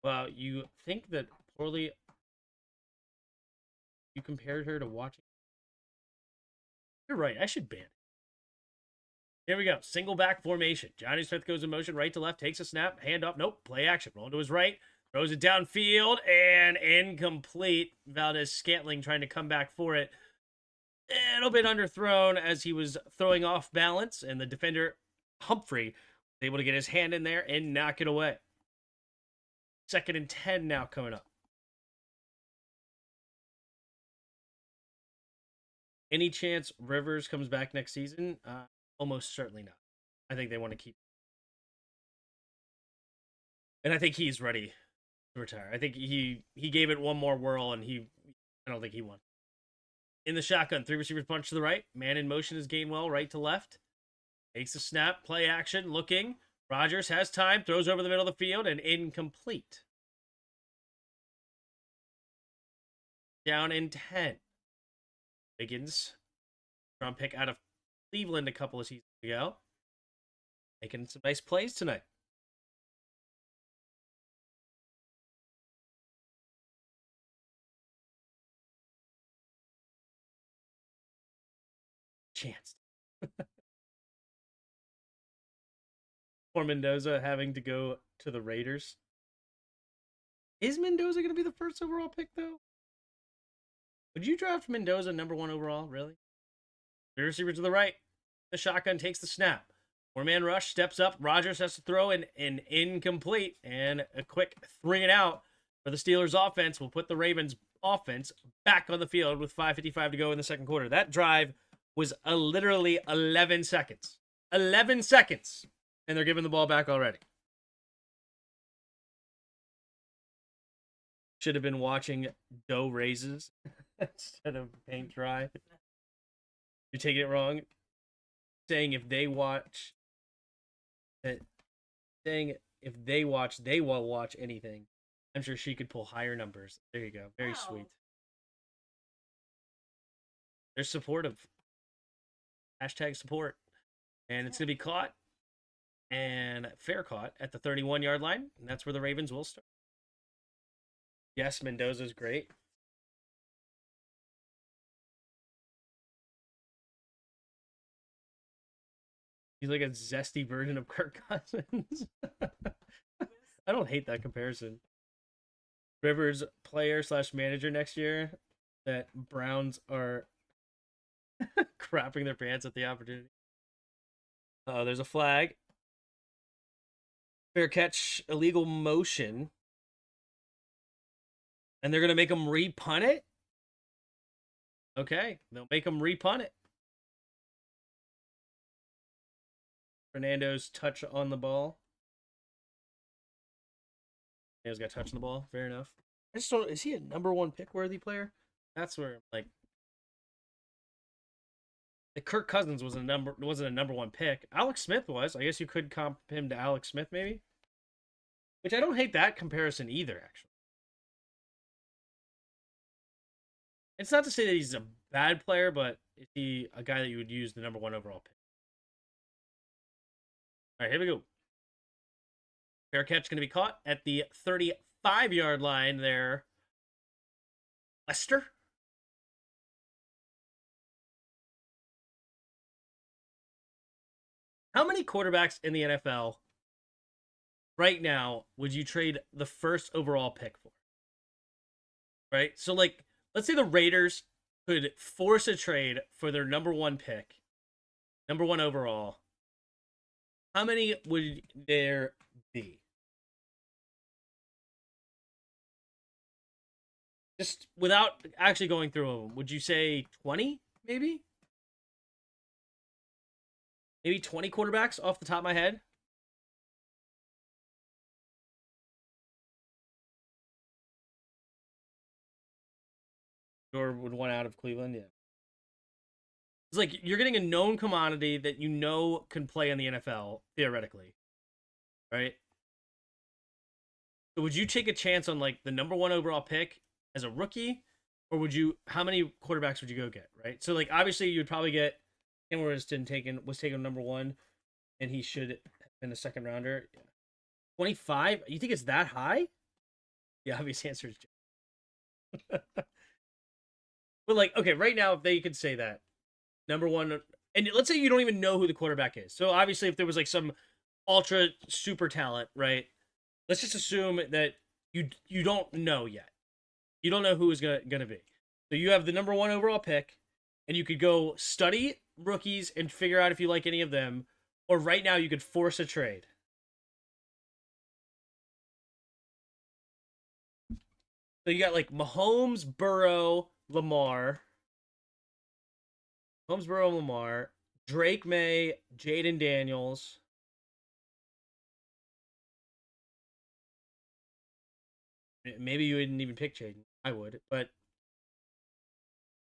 Well, you think that poorly. You compared her to watching. You're right. I should ban it. Here we go. Single back formation. Johnny Smith goes in motion, right to left, takes a snap, handoff. Nope. Play action. Roll to his right. Throws it downfield and incomplete. Valdez Scantling trying to come back for it. A little bit underthrown as he was throwing off balance, and the defender, Humphrey, was able to get his hand in there and knock it away. 2nd and 10 now coming up. Any chance Rivers comes back next season? Almost certainly not. I think they want to keep. And I think he's ready to retire. I think he gave it one more whirl, and I don't think he won. In the shotgun, 3 receivers punch to the right. Man in motion is Gainwell, right to left. Takes the snap, play action, looking. Rodgers has time, throws over the middle of the field, and incomplete. Down in 10. Wiggins, round pick out of Cleveland a couple of seasons ago. Making some nice plays tonight. Chance. Poor Mendoza having to go to the Raiders. Is Mendoza going to be the 1st overall pick, though? Would you draft Mendoza number 1 overall, really? The receiver to the right. The shotgun takes the snap. 4-man rush, steps up. Rodgers has to throw an incomplete. And a quick 3 and out for the Steelers offense will put the Ravens offense back on the field with 5:55 to go in the second quarter. That drive was literally 11 seconds. 11 seconds. And they're giving the ball back already. should have been watching dough raises instead of paint dry. You're taking it wrong. Saying if they watch, saying if they watch, they will watch anything. I'm sure she could pull higher numbers. There you go. Very sweet. They're supportive. Hashtag support. And it's going to be caught. And fair caught at the 31-yard line. And that's where the Ravens will start. Yes, Mendoza's great. He's like a zesty version of Kirk Cousins. I don't hate that comparison. Rivers player / manager next year. That Browns are crapping their pants at the opportunity. There's a flag. Fair catch, illegal motion. And they're going to make him re-punt it? Okay, they'll make him re-punt it. Fernando's touch on the ball. Fernando's got touch on the ball. Fair enough. I just don't. Is he a number 1 pick worthy player? That's where like Kirk Cousins wasn't a number 1 pick. Alex Smith was. I guess you could comp him to Alex Smith maybe. Which I don't hate that comparison either. Actually, it's not to say that he's a bad player, but is he a guy that you would use the number 1 overall pick? All right, here we go. Fair catch going to be caught at the 35-yard line there. Lester. How many quarterbacks in the NFL right now would you trade the first overall pick for? Right? So, like, let's say the Raiders could force a trade for their number 1 pick, number 1 overall. How many would there be? Just without actually going through them, would you say 20, maybe? Maybe 20 quarterbacks off the top of my head? Or would one out of Cleveland? Yeah. It's like you're getting a known commodity that you know can play in the NFL, theoretically. Right? So would you take a chance on like the number 1 overall pick as a rookie? Or would you, how many quarterbacks would you go get? Right? So like obviously you would probably get Cameron was taken number 1, and he should have been a second rounder. 25? You think it's that high? The obvious answer is but like, okay, right now, if they could say that, number 1, and let's say you don't even know who the quarterback is. So obviously, if there was like some ultra super talent, right? Let's just assume that you don't know yet. You don't know who is gonna be. So you have the number 1 overall pick, and you could go study rookies and figure out if you like any of them, or right now you could force a trade. So you got like Mahomes, Burrow, Lamar, Drake May, Jaden Daniels. Maybe you wouldn't even pick Jaden. I would, but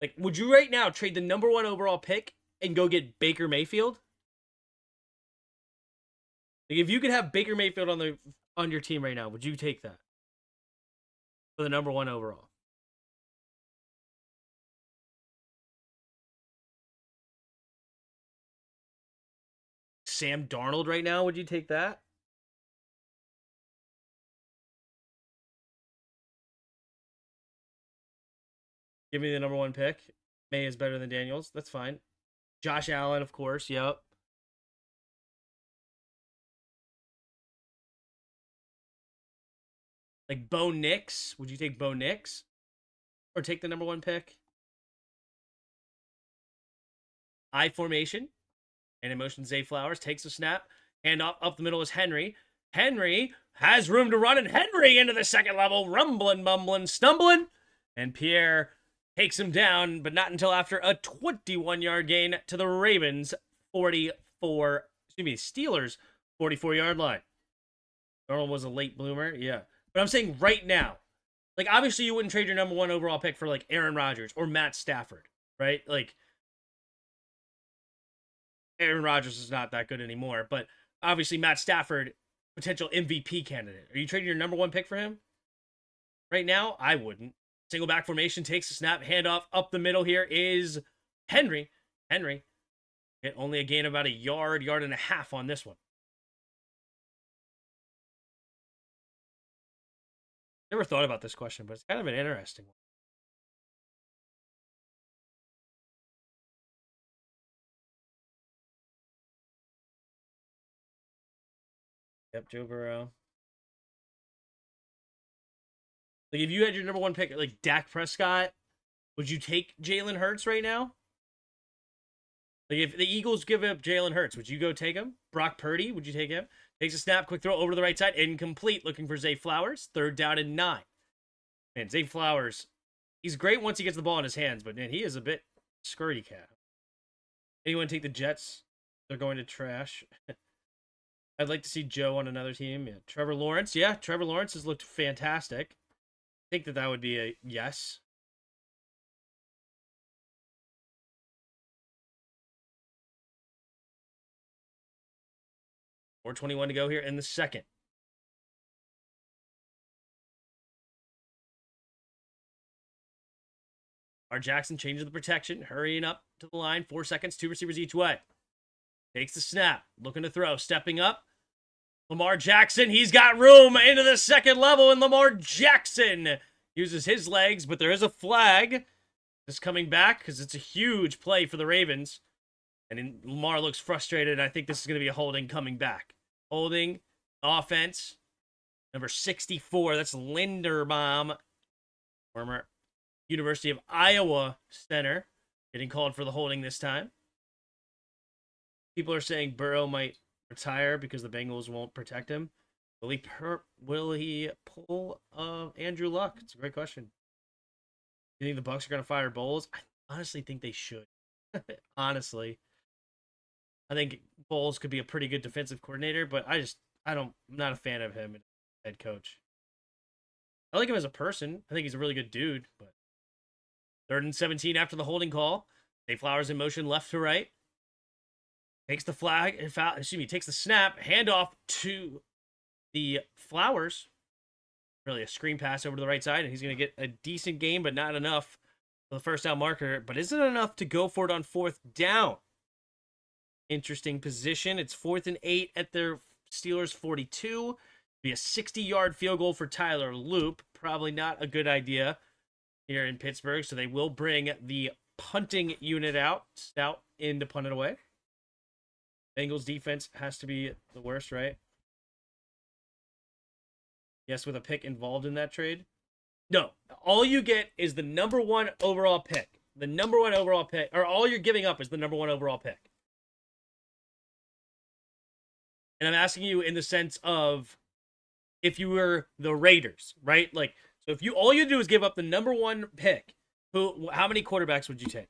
like, would you right now trade the number 1 overall pick and go get Baker Mayfield? Like, if you could have Baker Mayfield on your team right now, would you take that for the number 1 overall? Sam Darnold right now, would you take that? Give me the number 1 pick. May is better than Daniels. That's fine. Josh Allen, of course. Yep. Like Bo Nix. Would you take Bo Nix? Or take the number 1 pick? I formation. And in motion, Zay Flowers takes a snap. And up the middle is Henry. Henry has room to run, and Henry into the second level. Rumbling, bumbling, stumbling. And Pierre takes him down, but not until after a 21-yard gain to the Ravens' Steelers' 44-yard line. Darnold was a late bloomer, yeah. But I'm saying right now, Like, obviously, you wouldn't trade your number 1 overall pick for, like, Aaron Rodgers or Matt Stafford, right? Like, Aaron Rodgers is not that good anymore, but obviously, Matt Stafford, potential MVP candidate. Are you trading your number 1 pick for him? Right now, I wouldn't. Single back formation, takes a snap, handoff up the middle here is Henry. Henry get only a gain of about a yard and a half on this one. Never thought about this question, but it's kind of an interesting one. Yep, Joe Burrow. Like, if you had your number 1 pick, like Dak Prescott, would you take Jalen Hurts right now? Like, if the Eagles give up Jalen Hurts, would you go take him? Brock Purdy, would you take him? Takes a snap, quick throw over to the right side, incomplete. Looking for Zay Flowers, 3rd down and 9. Man, Zay Flowers, he's great once he gets the ball in his hands, but man, he is a bit skirty cat. Anyone take the Jets? They're going to trash. I'd like to see Joe on another team. Yeah, Trevor Lawrence. Yeah, Trevor Lawrence has looked fantastic. I think that would be a yes. 4:21 to go here in the second. Lamar Jackson changes the protection, hurrying up to the line. 4 seconds, 2 receivers each way. Takes the snap, looking to throw, stepping up. Lamar Jackson, he's got room into the second level, and Lamar Jackson uses his legs, but there is a flag just coming back because it's a huge play for the Ravens. And Lamar looks frustrated. I think this is going to be a holding coming back. Holding, offense, number 64. That's Linderbaum, former University of Iowa center, getting called for the holding this time. People are saying Burrow might retire because the Bengals won't protect him. Will he pull Andrew Luck? It's a great question. You think the Bucs are going to fire Bowles? I honestly think they should. Honestly. I think Bowles could be a pretty good defensive coordinator, but I'm not a fan of him as head coach. I like him as a person. I think he's a really good dude, but 3rd and 17 after the holding call. Zay Flowers in motion left to right. Takes the flag, takes the snap, handoff to the Flowers. Really a screen pass over to the right side, and he's going to get a decent gain, but not enough for the first down marker. But isn't enough to go for it on 4th down. Interesting position. It's 4th and 8 at their Steelers 42. Be a 60-yard field goal for Tyler Loop. Probably not a good idea here in Pittsburgh, so they will bring the punting unit out. Stout in to punt it away. Bengals defense has to be the worst, right? Yes, with a pick involved in that trade. No, all you get is the number 1 overall pick. The number 1 overall pick, or all you're giving up is the number 1 overall pick. And I'm asking you in the sense of if you were the Raiders, right? Like, so if all you do is give up the number 1 pick, how many quarterbacks would you take?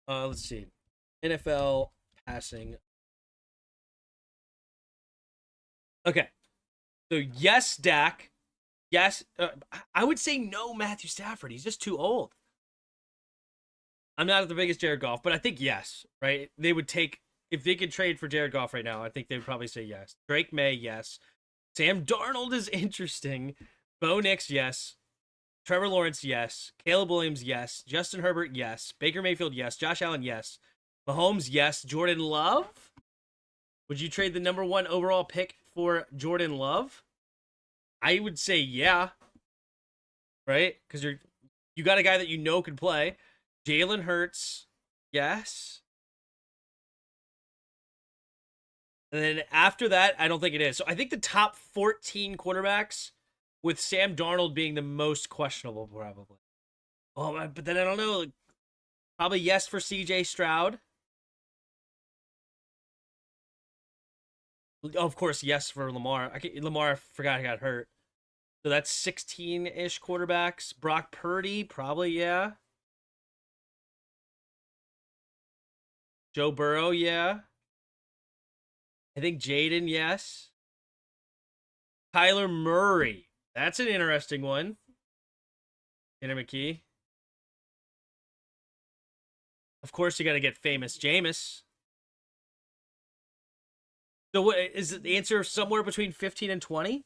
Let's see. NFL passing. Okay. So yes, Dak. Yes. I would say no, Matthew Stafford. He's just too old. I'm not the biggest Jared Goff, but I think yes, right? They would take, if they could trade for Jared Goff right now, I think they would probably say yes. Drake May, yes. Sam Darnold is interesting. Bo Nix, yes. Trevor Lawrence, yes. Caleb Williams, yes. Justin Herbert, yes. Baker Mayfield, yes. Josh Allen, yes. Mahomes, yes. Jordan Love? Would you trade the number 1 overall pick for Jordan Love? I would say yeah. Right? Because you got a guy that you know could play. Jalen Hurts, yes. And then after that, I don't think it is. So I think the top 14 quarterbacks, with Sam Darnold being the most questionable, probably. Oh, but then I don't know. Probably yes for CJ Stroud. Of course, yes for Lamar. Lamar, I forgot he got hurt. So that's 16-ish quarterbacks. Brock Purdy, probably, yeah. Joe Burrow, yeah. I think Jaden, yes. Kyler Murray. That's an interesting one. Tanner McKee. Of course, you got to get famous Jameis. So, what is the answer? Somewhere between 15 and 20?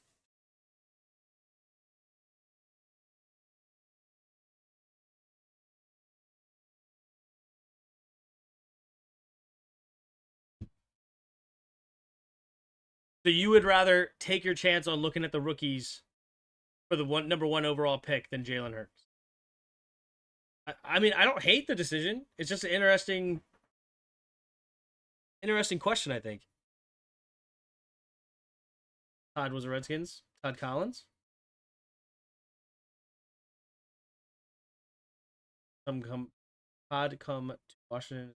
So, you would rather take your chance on looking at the rookies for the number one overall pick than Jalen Hurts? I mean, I don't hate the decision. It's just an interesting question. I think Todd was a Redskins. Todd Collins. Come, Todd come to Washington.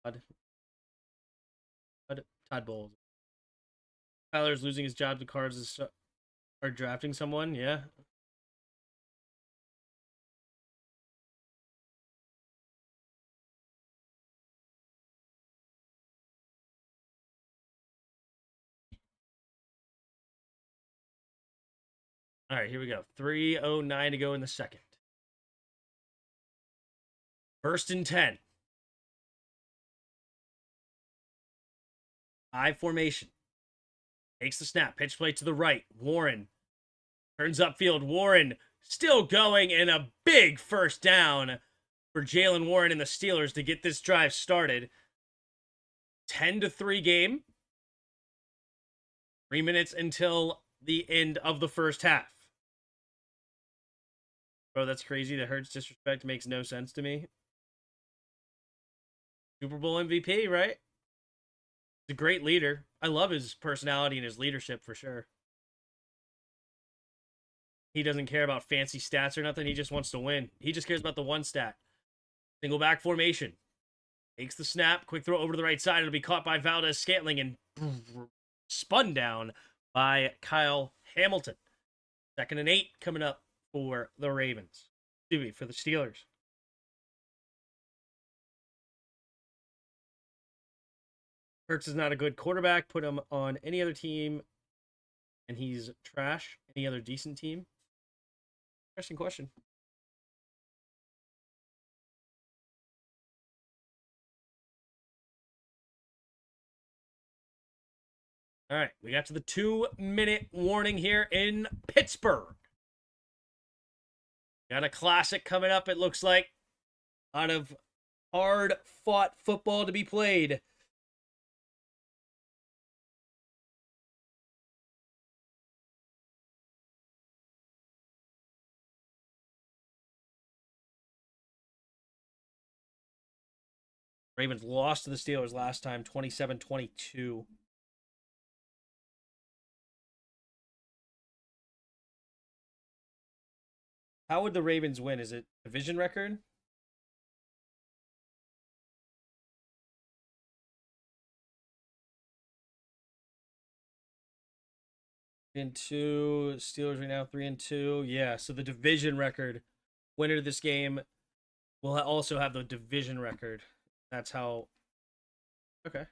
Todd, Todd Bowles. Tyler's losing his job. The Cards are drafting someone. Yeah. All right, here we go. 3:09 to go in the second. First and 10. I formation. Takes the snap. Pitch play to the right. Warren turns upfield. Warren still going, and a big first down for Jalen Warren and the Steelers to get this drive started. 10-3 game. 3 minutes until the end of the first half. Bro, that's crazy. The Hurts disrespect makes no sense to me. Super Bowl MVP, right? He's a great leader. I love his personality and his leadership for sure. He doesn't care about fancy stats or nothing. He just wants to win. He just cares about the one stat. Single back formation. Takes the snap. Quick throw over to the right side. It'll be caught by Valdez-Scantling and spun down by Kyle Hamilton. 2nd and 8 coming up for the Ravens. Excuse me, for the Steelers. Hurts is not a good quarterback. Put him on any other team, and he's trash. Any other decent team? Interesting question. All right, we got to the 2-minute warning here in Pittsburgh. Got a classic coming up, it looks like. A lot of hard-fought football to be played. Ravens lost to the Steelers last time, 27-22. How would the Ravens win? Is it division record? 3-2. Steelers right now 3-2. Yeah, so the division record. Winner of this game will also have the division record. That's how. Okay.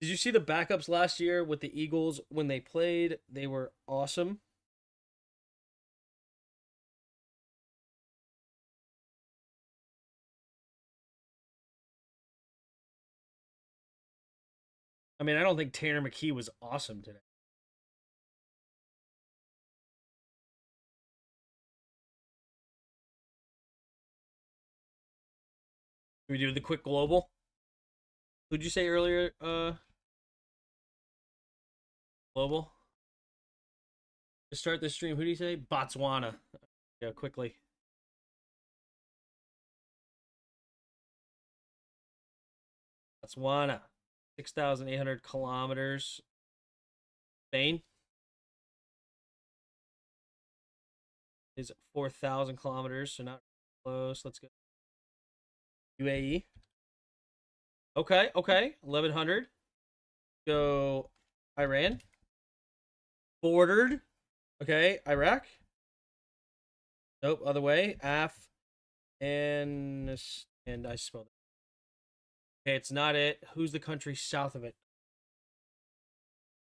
Did you see the backups last year with the Eagles when they played? They were awesome. I mean, I don't think Tanner McKee was awesome today. We do the quick global. Who'd you say earlier? Global. To start the stream, who do you say? Botswana. Yeah, quickly. Botswana. 6,800 kilometers. Spain is 4,000 kilometers, so not close. Let's go. UAE. Okay, okay. 1,100. Go Iran. Bordered. Okay, Iraq. Nope, other way. And I spelled it. Okay, it's not it. Who's the country south of it?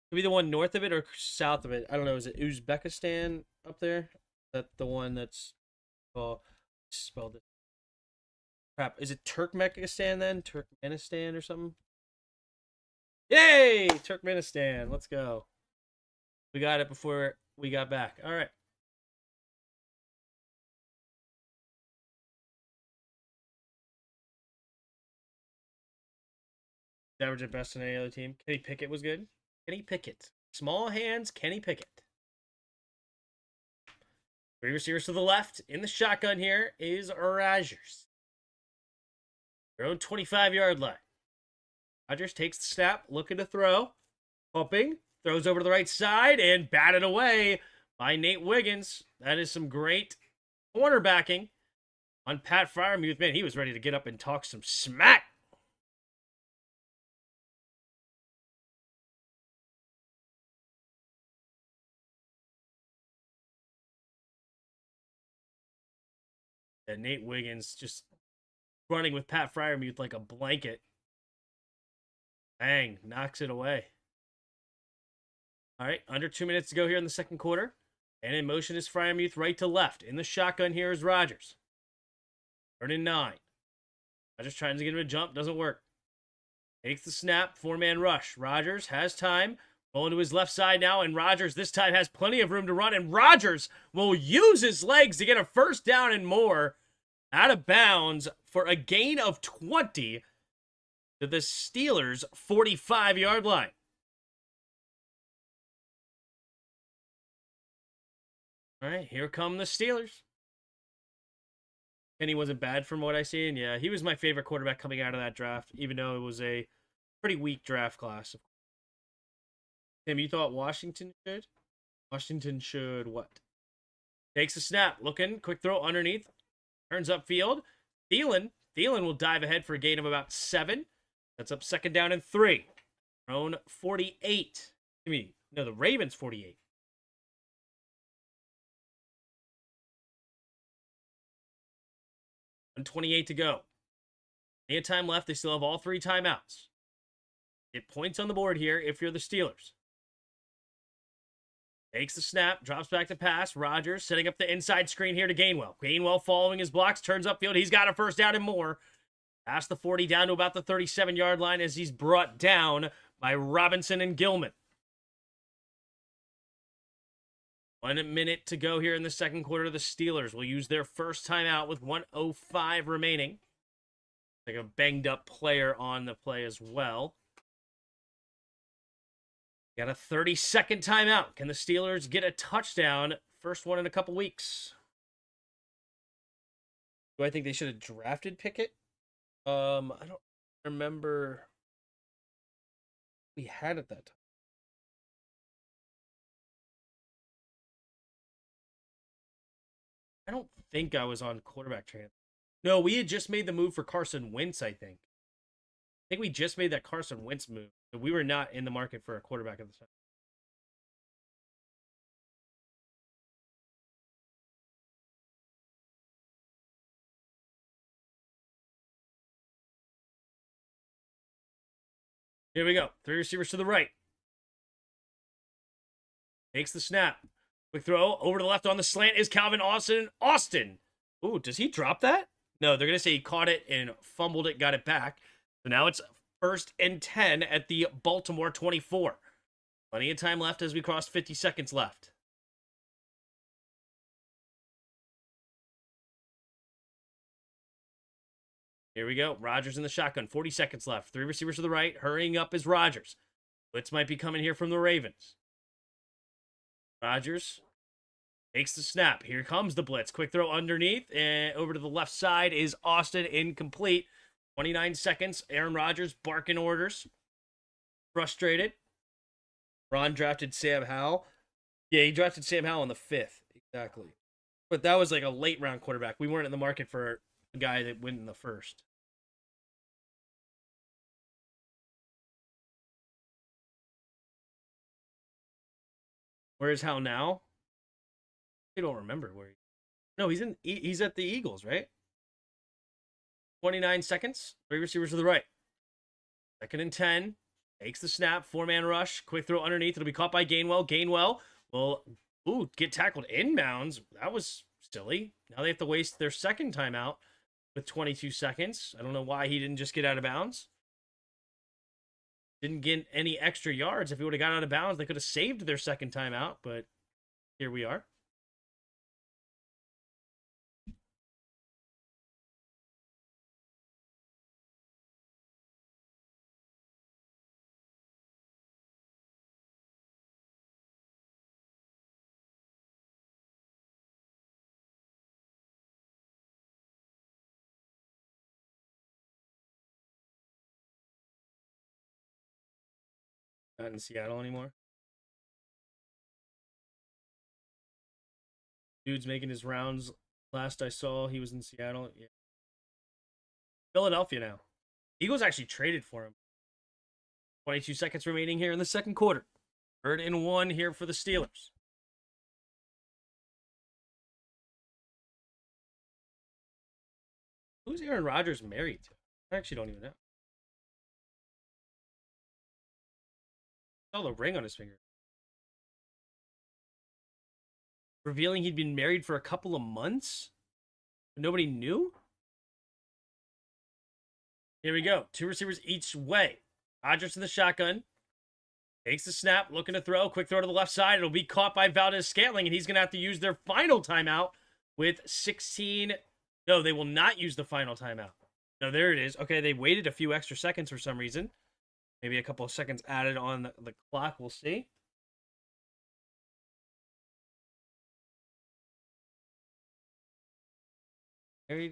Could be the one north of it or south of it. I don't know. Is it Uzbekistan up there? That the one that's spelled it. Crap. Is it Turkmenistan then? Turkmenistan or something? Yay! Turkmenistan. Let's go. We got it before we got back. All right. Average at best in any other team. Kenny Pickett was good. Kenny Pickett. Small hands, Kenny Pickett. 3 receivers to the left. In the shotgun here is Rodgers. Their own 25-yard line. Rodgers takes the snap, looking to throw. Pumping. Throws over to the right side and batted away by Nate Wiggins. That is some great cornerbacking on Pat Freiermuth. Man, he was ready to get up and talk some smack. And Nate Wiggins just running with Pat Freiermuth like a blanket. Bang, knocks it away. All right, under 2 minutes to go here in the second quarter. And in motion is Freiermuth right to left. In the shotgun here is Rodgers. 3rd and 9. Rodgers trying to get him a jump, doesn't work. Takes the snap, 4-man rush. Rodgers has time. Going to his left side now, and Rodgers this time has plenty of room to run, and Rodgers will use his legs to get a first down and more out of bounds for a gain of 20 to the Steelers' 45-yard line. All right, here come the Steelers. Kenny wasn't bad from what I seen. Yeah, he was my favorite quarterback coming out of that draft, even though it was a pretty weak draft class. Tim, you thought Washington should? Washington should what? Takes a snap. Looking. Quick throw underneath. Turns upfield. Thielen will dive ahead for a gain of about 7. That's up 2nd down and 3. Own 48. No, the Ravens 48. And 28 to go. Plenty of time left. They still have all 3 timeouts. Get points on the board here if you're the Steelers. Takes the snap, drops back to pass. Rodgers setting up the inside screen here to Gainwell. Gainwell following his blocks, turns upfield. He's got a first down and more. Past the 40 down to about the 37-yard line as he's brought down by Robinson and Gilman. 1 minute to go here in the second quarter. The Steelers will use their first timeout with 1:05 remaining. Like a banged up player on the play as well. Got a 30-second timeout. Can the Steelers get a touchdown? First one in a couple weeks. Do I think they should have drafted Pickett? I don't remember we had at that time. I don't think I was on quarterback transfer. No, we had just made the move for Carson Wentz, I think. I think we just made that Carson Wentz move. We were not in the market for a quarterback at the time. Here we go. 3 receivers to the right. Takes the snap. Quick throw over to the left on the slant is Calvin Austin. Ooh, does he drop that? No, they're going to say he caught it and fumbled it, got it back. So now it's 1st and 10 at the Baltimore 24. Plenty of time left as we cross 50 seconds left. Here we go. Rodgers in the shotgun. 40 seconds left. 3 receivers to the right. Hurrying up is Rodgers. Blitz might be coming here from the Ravens. Rodgers takes the snap. Here comes the blitz. Quick throw underneath. And over to the left side is Austin. Incomplete. 29 seconds. Aaron Rodgers barking orders. Frustrated. Ron drafted Sam Howell. Yeah, he drafted Sam Howell in the 5th. Exactly. But that was like a late round quarterback. We weren't in the market for a guy that went in the 1st. Where is Howell now? I don't remember where he... No, he's at the Eagles, right? 29 seconds. 3 receivers to the right. 2nd and 10. Takes the snap. 4-man rush. Quick throw underneath. It'll be caught by Gainwell. Gainwell will get tackled inbounds. That was silly. Now they have to waste their second timeout with 22 seconds. I don't know why he didn't just get out of bounds. Didn't get any extra yards. If he would have got out of bounds, they could have saved their second timeout, but here we are. Not in Seattle anymore. Dude's making his rounds. Last I saw, he was in Seattle. Yeah. Philadelphia now. Eagles actually traded for him. 22 seconds remaining here in the second quarter. 3rd and 1 here for the Steelers. Who's Aaron Rodgers married to? I actually don't even know. I saw the ring on his finger. Revealing he'd been married for a couple of months? But nobody knew? Here we go. 2 receivers each way. Rodgers to the shotgun. Takes the snap, looking to throw. Quick throw to the left side. It'll be caught by Valdez-Scantling, and he's going to have to use their final timeout with 16. No, they will not use the final timeout. No, there it is. Okay, they waited a few extra seconds for some reason. Maybe a couple of seconds added on the clock. We'll see.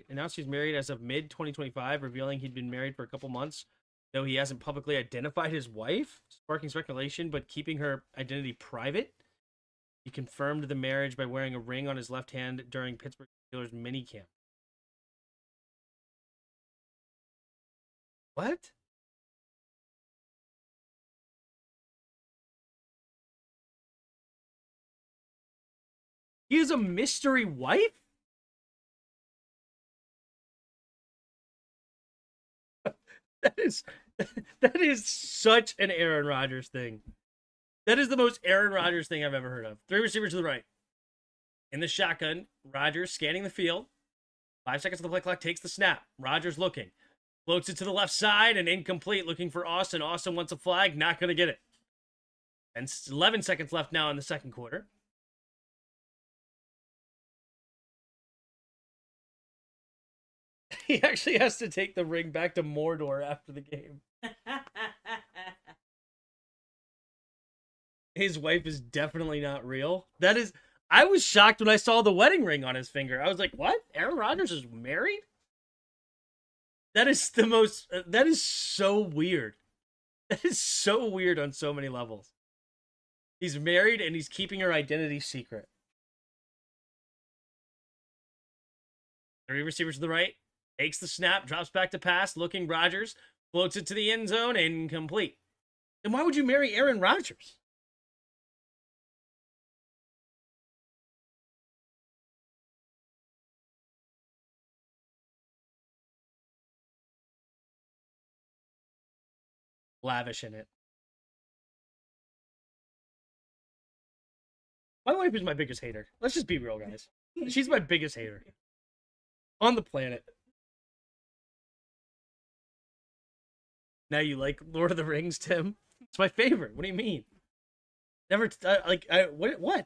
Announced he's married as of mid-2025, revealing he'd been married for a couple months, though he hasn't publicly identified his wife, sparking speculation, but keeping her identity private. He confirmed the marriage by wearing a ring on his left hand during Pittsburgh Steelers minicamp. What? He is a mystery wife? That is such an Aaron Rodgers thing. That is the most Aaron Rodgers thing I've ever heard of. 3 receivers to the right. In the shotgun, Rodgers scanning the field. 5 seconds of the play clock, takes the snap. Rodgers looking. Floats it to the left side and incomplete, looking for Austin. Austin wants a flag, not going to get it. And 11 seconds left now in the second quarter. He actually has to take the ring back to Mordor after the game. His wife is definitely not real. I was shocked when I saw the wedding ring on his finger. I was like, what? Aaron Rodgers is married? That is so weird. That is so weird on so many levels. He's married and he's keeping her identity secret. 3 receivers to the right. Takes the snap, drops back to pass, looking Rodgers, floats it to the end zone, incomplete. Then why would you marry Aaron Rodgers? Lavish in it. My wife is my biggest hater. Let's just be real, guys. She's my biggest hater on the planet. Now you like Lord of the Rings, Tim? It's my favorite. What do you mean? Never what?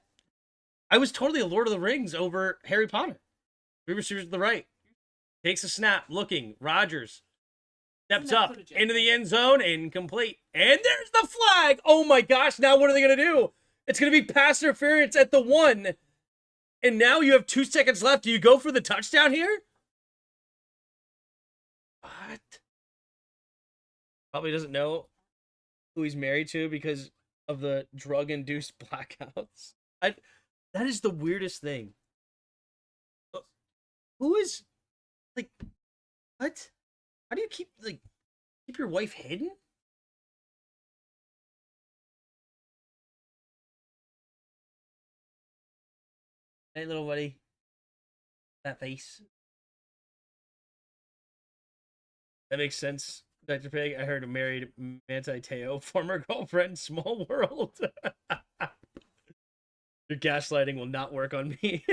I was totally a Lord of the Rings over Harry Potter. 3 receivers to the right. Takes a snap, looking. Rodgers steps up into the end zone, incomplete. And there's the flag. Oh my gosh, now what are they going to do? It's going to be pass interference at the 1. And now you have 2 seconds left. Do you go for the touchdown here? What? Probably doesn't know who he's married to because of the drug-induced blackouts. That is the weirdest thing. Who is, like, what? How do you keep your wife hidden? Hey, little buddy. That face. That makes sense. Dr. Pig, I heard a married Manti Teo, former girlfriend, small world. Your gaslighting will not work on me.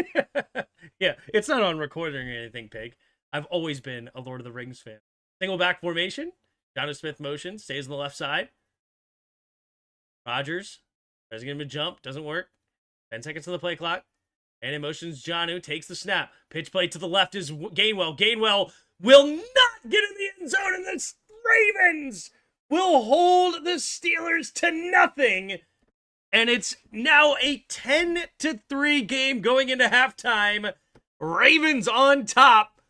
Yeah, it's not on recording or anything, Pig. I've always been a Lord of the Rings fan. Single back formation. Jonathan Smith motion. Stays on the left side. Rogers tries to get him to jump. Doesn't work. 10 seconds to the play clock. And in motions, Jonnu takes the snap. Pitch play to the left is Gainwell. Gainwell will not get in the end zone, and the Ravens will hold the Steelers to nothing. And it's now a 10-3 game going into halftime. Ravens on top.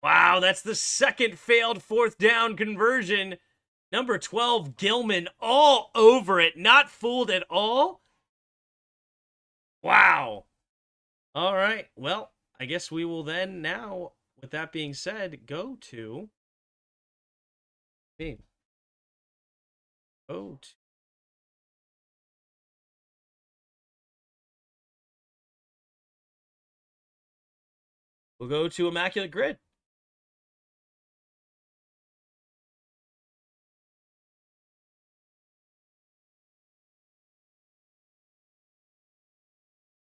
Wow, that's the second failed fourth down conversion. Number 12, Gilman, all over it. Not fooled at all. Wow. All right. Well, I guess we will then now, with that being said, go to... Go to... We'll go to Immaculate Grid.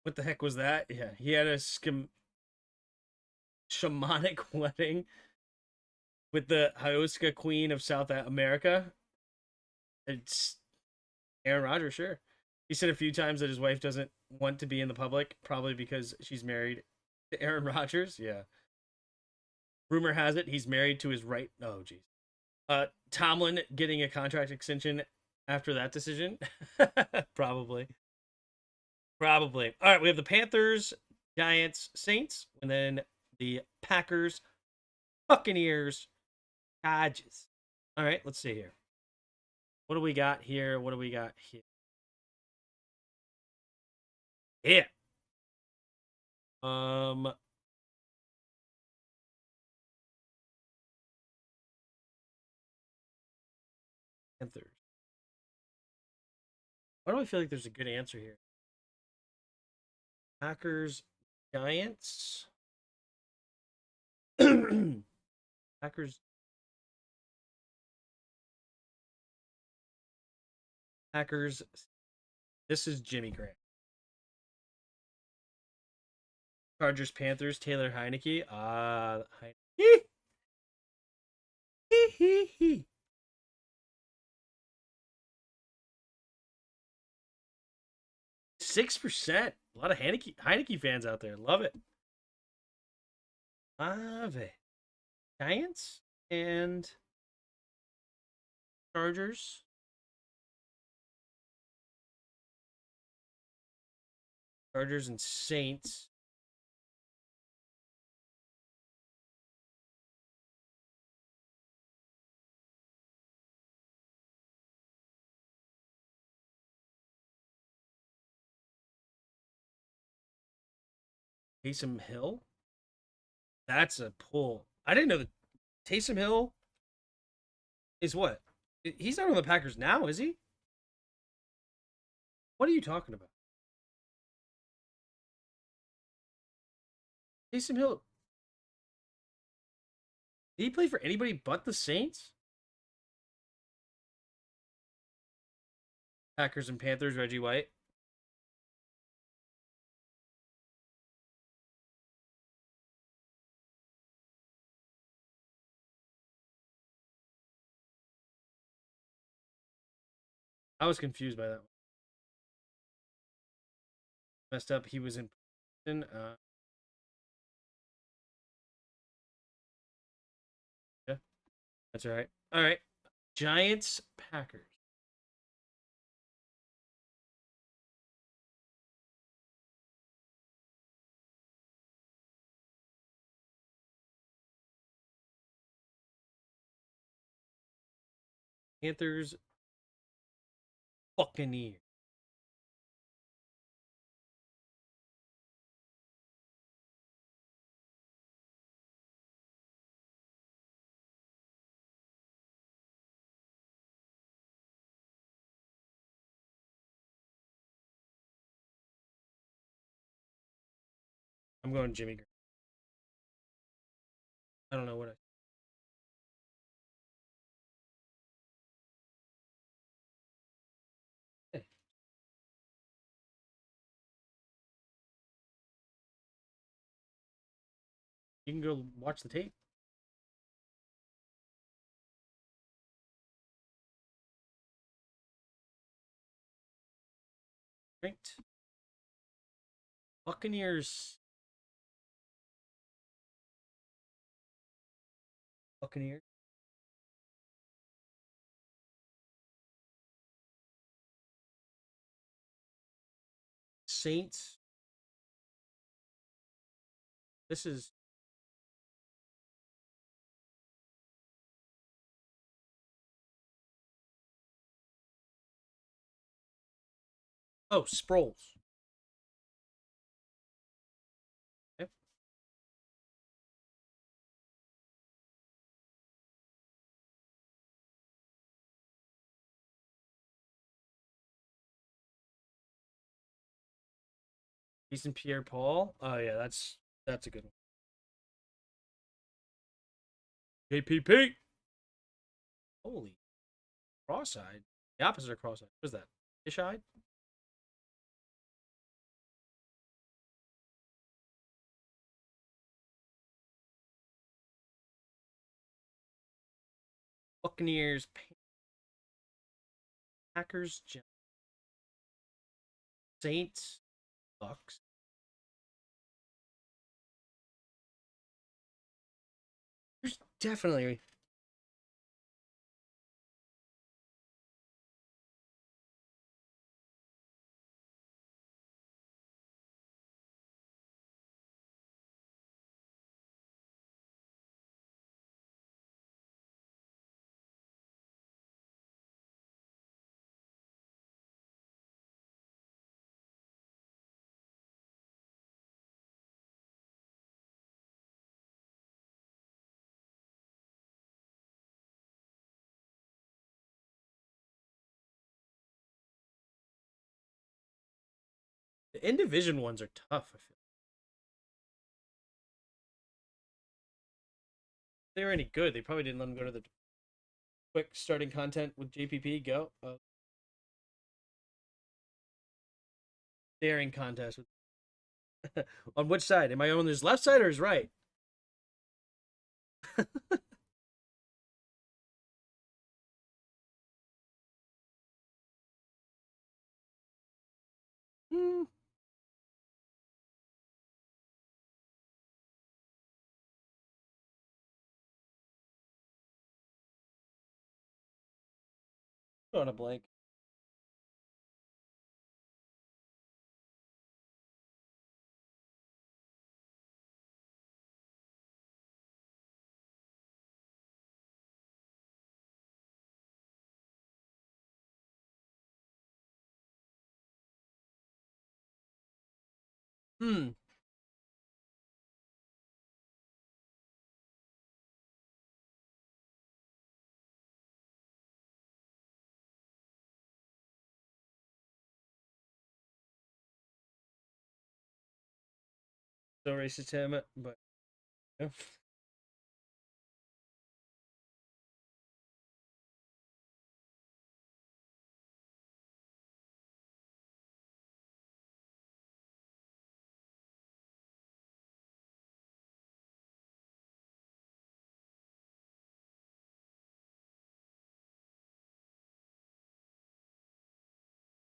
What the heck was that? Yeah, he had a shamanic wedding with the Hyoska Queen of South America. It's Aaron Rodgers, sure. He said a few times that his wife doesn't want to be in the public, probably because she's married to Aaron Rodgers. Yeah. Rumor has it he's married to his right. Oh, geez. Tomlin getting a contract extension after that decision. Probably. Probably. All right, we have the Panthers, Giants, Saints, and then the Packers, Buccaneers, Chargers. All right, let's see here. What do we got here? What do we got here? Yeah. Panthers. Why do I feel like there's a good answer here? Packers, Giants. Packers. Packers. This is Jimmy Graham. Chargers, Panthers, Taylor Heineke. Heineke. 6%. A lot of Heineke fans out there. Love it. Love it. Giants and Chargers. Chargers and Saints. Taysom Hill. That's a pull. I didn't know that Taysom Hill is what? He's not on the Packers now, is he? What are you talking about? Taysom Hill. Did he play for anybody but the Saints? Packers and Panthers, Reggie White. I was confused by that one. Messed up. He was in. Yeah, that's all right. All right. Giants, Packers. Panthers, Buccaneers. I'm going Jimmy. I don't know what You can go watch the tape. Right. Buccaneers. Buccaneers. Saints. This is Sproles. Okay. Jason Pierre-Paul. Oh yeah, that's a good one. JPP. Holy cross-eyed. The opposite of cross-eyed. What is that? Fish-eyed? Buccaneers. Packers. Saints. Bucks. There's definitely the in division ones are tough. I feel if they were any good, they probably didn't let them go to the quick starting content with JPP. Go daring contest with on which side? Am I on his left side or his right? Hmm. On a blank. Hmm. So racist him, but yeah.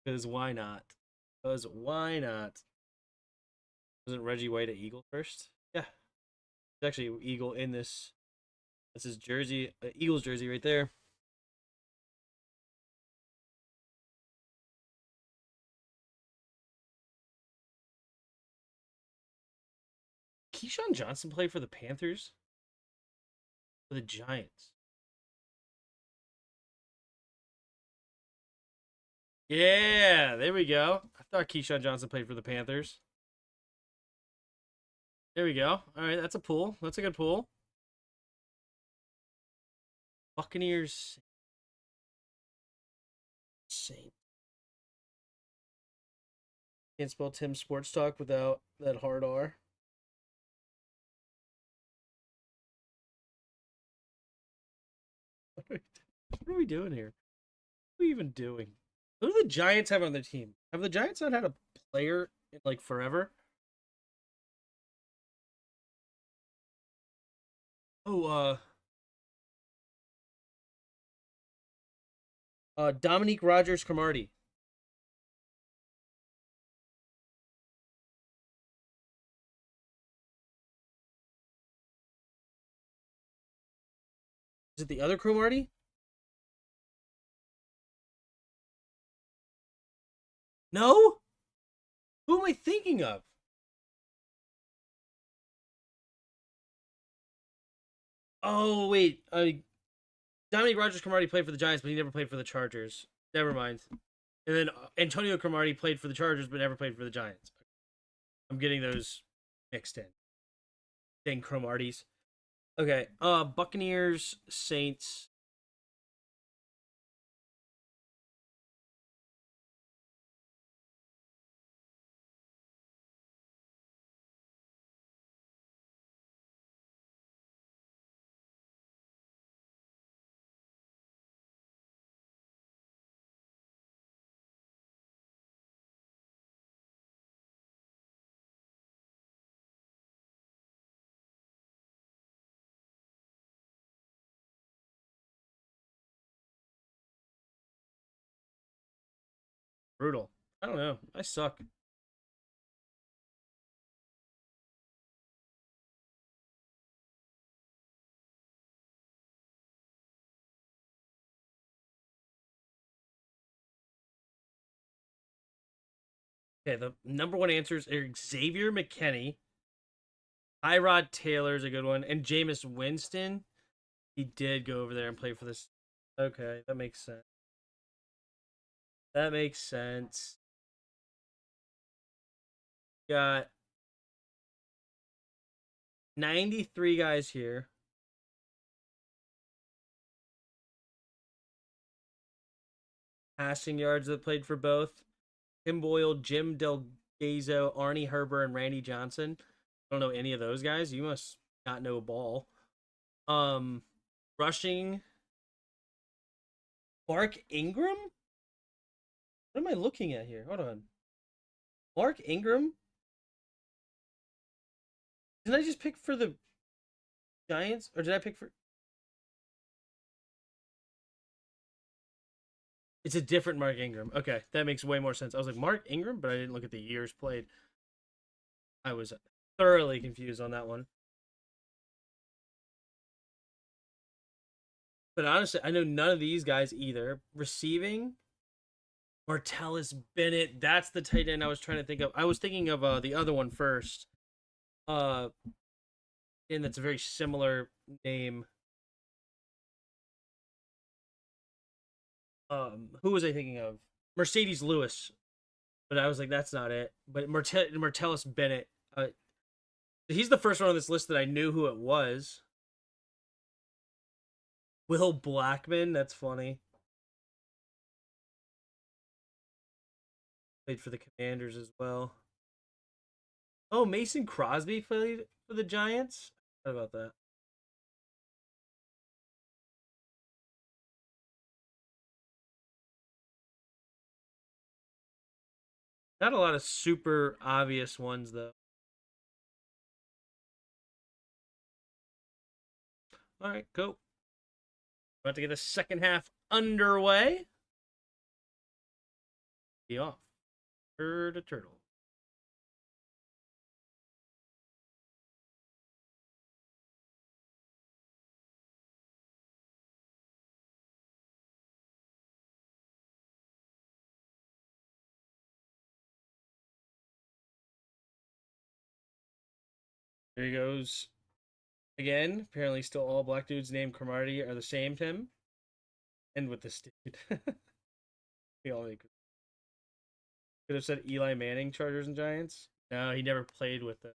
Because why not? Because why not? Wasn't Reggie White an Eagle first? Yeah, it's actually Eagle in this. This is jersey, Eagles jersey right there. Keyshawn Johnson played for the Panthers? For the Giants? Yeah, there we go. I thought Keyshawn Johnson played for the Panthers. There we go. All right, that's a pull. That's a good pull. Buccaneers. Saint. Can't spell Tim Sports Talk without that hard R. What are we doing here? What are we even doing? Who do the Giants have on their team? Have the Giants not had a player in like forever? Oh, Dominique Rogers Cromartie. Is it the other Cromartie? No? Who am I thinking of? Oh, wait. Dominique Rogers Cromartie played for the Giants, but he never played for the Chargers. Never mind. And then Antonio Cromartie played for the Chargers, but never played for the Giants. I'm getting those mixed in. Dang Cromarties. Okay. Buccaneers, Saints. Brutal. I don't know. I suck. Okay, the number one answers are Xavier McKinney, Tyrod Taylor's a good one, and Jameis Winston. He did go over there and play for this. Okay, that makes sense. That makes sense. Got 93 guys here. Passing yards that played for both. Tim Boyle, Jim Del Gazo, Arnie Herber, and Randy Johnson. I don't know any of those guys. You must not know ball. Um, Rushing, Mark Ingram. What am I looking at here? Hold on. Mark Ingram. Did I just pick for the Giants, or did I pick for? It's a different Mark Ingram. Okay, that makes way more sense. I was like Mark Ingram, but I didn't look at the years played. I was thoroughly confused on that one. But honestly, I know none of these guys either. Receiving, Martellus Bennett. That's the tight end I was trying to think of. I was thinking of the other one first. Uh, and that's a very similar name. Who was I thinking of? Mercedes Lewis. But I was like, that's not it. But Martellus Bennett. He's the first one on this list that I knew who it was. Will Blackman. That's funny. Played for the Commanders as well. Oh, Mason Crosby played for the Giants. How about that? Not a lot of super obvious ones though. All right, cool. About to get the second half underway. Be off. Turd a turtle. There he goes. Again, apparently still all black dudes named Cromartie are the same, Tim. End with this dude. We all could have said Eli Manning, Chargers and Giants. No, he never played with the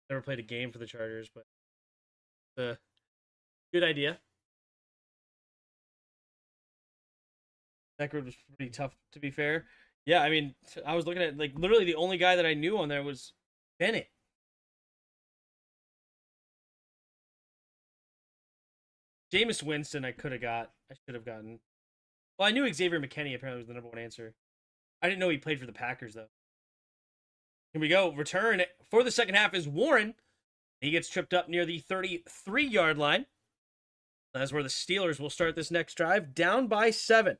never played a game for the Chargers, but the good idea. That group was pretty tough to be fair. Yeah, I mean, I was looking at like literally the only guy that I knew on there was Bennett. Jameis Winston, I could have got. I should have gotten. Well, I knew Xavier McKinney apparently was the number one answer. I didn't know he played for the Packers though. Here we go. Return for the second half is Warren. He gets tripped up near the 33-yard line. That's where the Steelers will start this next drive, down by 7.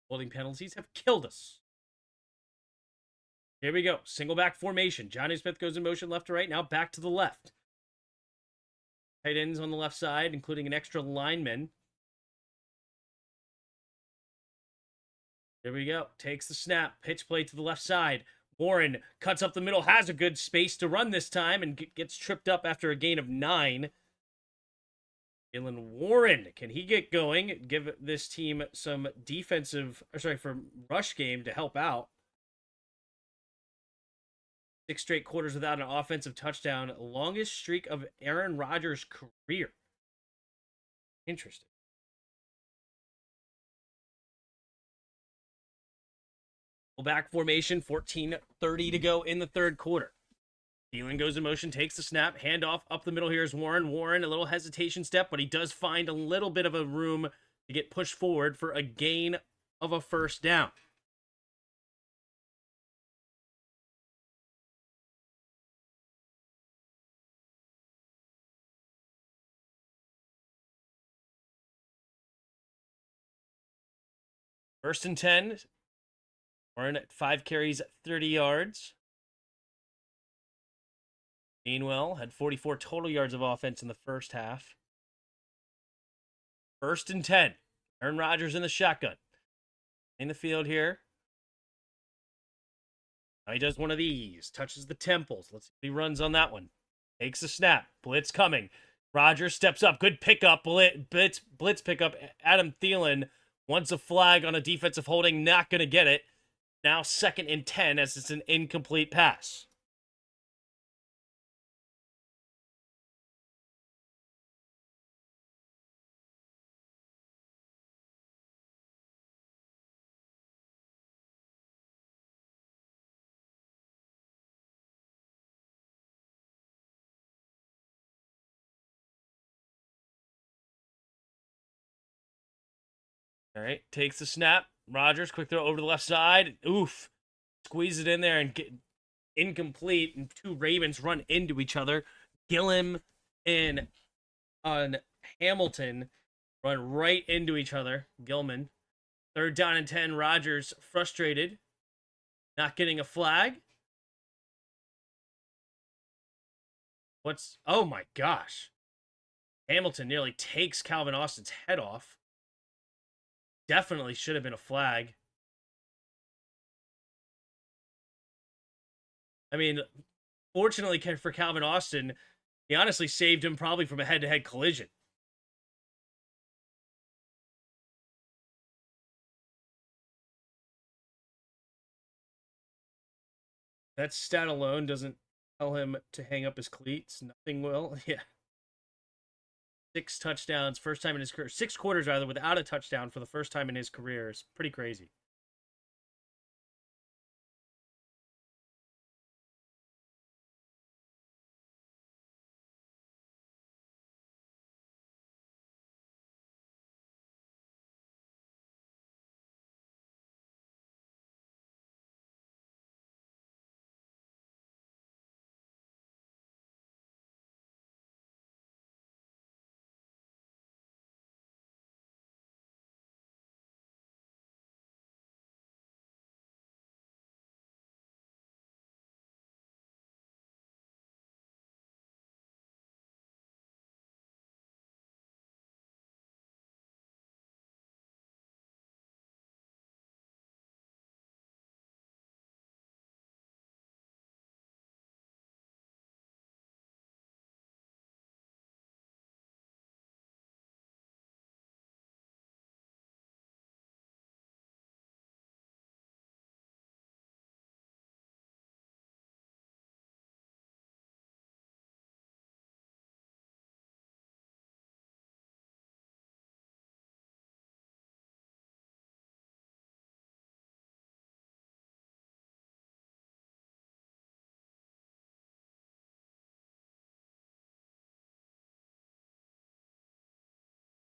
Holding penalties have killed us. Here we go. Single back formation. Johnny Smith goes in motion left to right. Now back to the left. Tight ends on the left side, including an extra lineman. Here we go. Takes the snap. Pitch play to the left side. Warren cuts up the middle. Has a good space to run this time and gets tripped up after a gain of 9. Jalen Warren, can he get going? Give this team some rush game to help out. 6 straight quarters without an offensive touchdown. Longest streak of Aaron Rodgers' career. Interesting. Back formation, 14:30 to go in the third quarter. Thielen goes in motion, takes the snap, handoff up the middle. Here's Warren. Warren, a little hesitation step, but he does find a little bit of a room to get pushed forward for a gain of a first down. First and 10. Warren at 5 carries, 30 yards. Gainwell had 44 total yards of offense in the first half. First and 10. Aaron Rodgers in the shotgun. In the field here. Now he does one of these. Touches the temples. Let's see if he runs on that one. Takes the snap. Blitz coming. Rodgers steps up. Good pickup. Blitz pickup. Adam Thielen wants a flag on a defensive holding. Not going to get it. Now 2nd and 10 as it's an incomplete pass. All right, takes the snap. Rodgers, quick throw over to the left side. Oof. Squeeze it in there and get incomplete. And 2 Ravens run into each other. Gillum and on Hamilton run right into each other. Gilman. 3rd down and 10. Rodgers frustrated. Not getting a flag. Oh my gosh. Hamilton nearly takes Calvin Austin's head off. Definitely should have been a flag. I mean, fortunately for Calvin Austin, he honestly saved him probably from a head-to-head collision. That stat alone doesn't tell him to hang up his cleats. Nothing will. Yeah. 6 touchdowns, first time in his career. 6 quarters, rather, without a touchdown for the first time in his career is pretty crazy.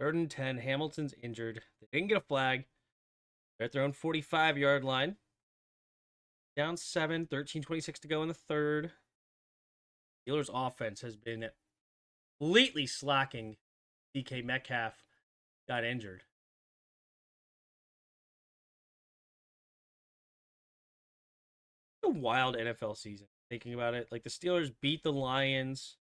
3rd and 10. Hamilton's injured. They didn't get a flag. They're at their own 45-yard line. Down 7, 13:26 to go in the third. Steelers' offense has been completely slacking. DK Metcalf got injured. A wild NFL season. Thinking about it, like the Steelers beat the Lions,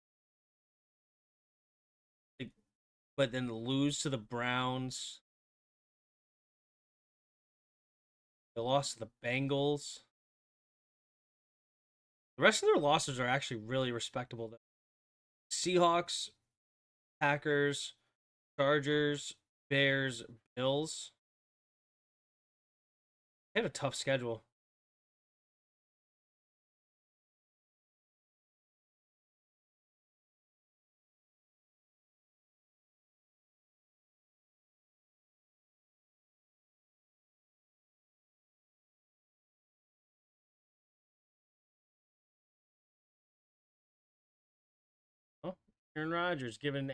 but then lose to the Browns. They lost to the Bengals. The rest of their losses are actually really respectable, though. Seahawks, Packers, Chargers, Bears, Bills. They have a tough schedule. Oh, Aaron Rodgers giving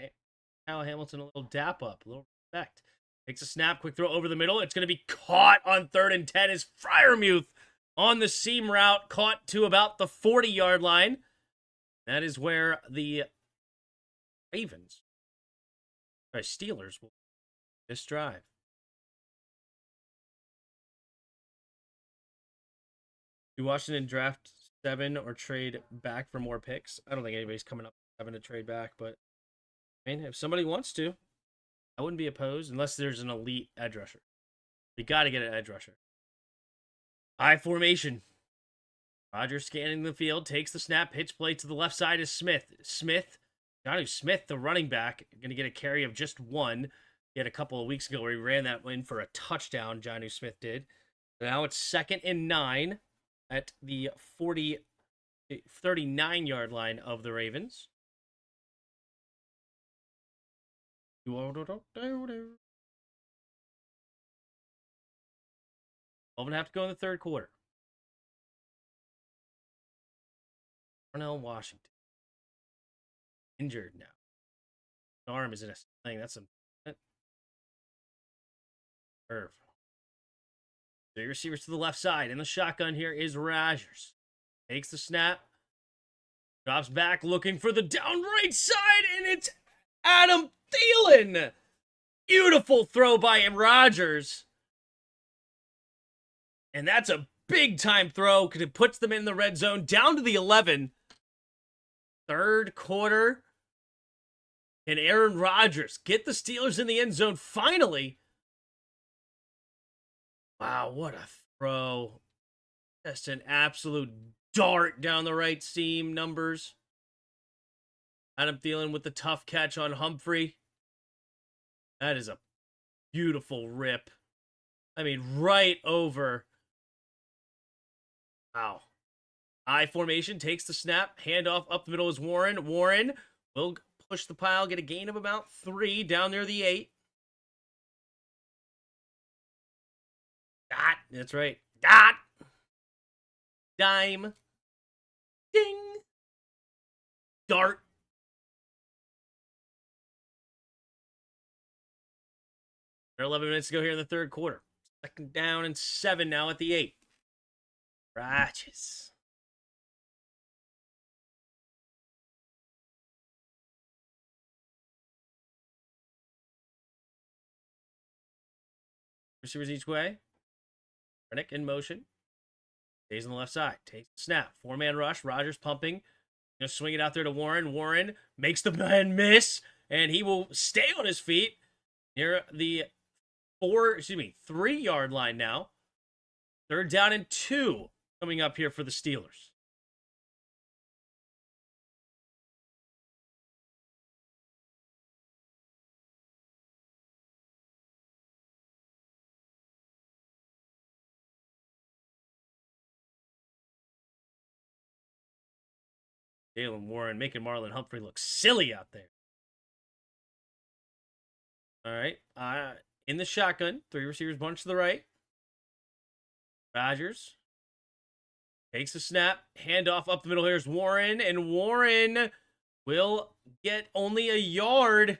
Kyle Hamilton a little dap up, a little respect. Takes a snap, quick throw over the middle. It's going to be caught on 3rd and 10 as Freiermuth on the seam route, caught to about the 40-yard line. That is where the Steelers will this drive. Do Washington draft 7 or trade back for more picks? I don't think anybody's coming up 7 to trade back, but I mean, if somebody wants to, I wouldn't be opposed unless there's an elite edge rusher. We got to get an edge rusher. I formation. Rodgers scanning the field, takes the snap, pitch play to the left side is Smith. Jonnu Smith, the running back, going to get a carry of just 1. He had a couple of weeks ago where he ran that in for a touchdown, Jonnu Smith did. Now it's 2nd and 9 at the 39-yard line of the Ravens. Over have to go in the third quarter. Darnell Washington. Injured now. His arm is in a sling. That's a curve. 3 receivers to the left side. In the shotgun here is Rodgers. Takes the snap. Drops back looking for the down right side. And it's Adam Thielen. Beautiful throw by Rodgers. And that's a big time throw because it puts them in the red zone down to the 11. Third quarter. And Aaron Rodgers get the Steelers in the end zone finally. Wow, what a throw. Just an absolute dart down the right seam numbers. Adam Thielen with the tough catch on Humphrey. That is a beautiful rip. I mean, right over. Wow. I formation, takes the snap. Handoff up the middle is Warren. Warren will push the pile, get a gain of about 3 down near the 8. Dot. That's right. Dot. Dime. Ding. Dart. There are 11 minutes to go here in the third quarter. 2nd down and 7 now at the 8. Righteous. Receivers each way. Rennick in motion. Stays on the left side. Takes the snap. 4-man rush. Rodgers pumping. Gonna swing it out there to Warren. Warren makes the man miss. And he will stay on his feet near the 3-yard line now. 3rd down and 2 coming up here for the Steelers. Jalen Warren making Marlon Humphrey look silly out there. All right. In the shotgun, 3 receivers bunch to the right. Rodgers takes a snap. Handoff up the middle. Here's Warren. And Warren will get only a yard.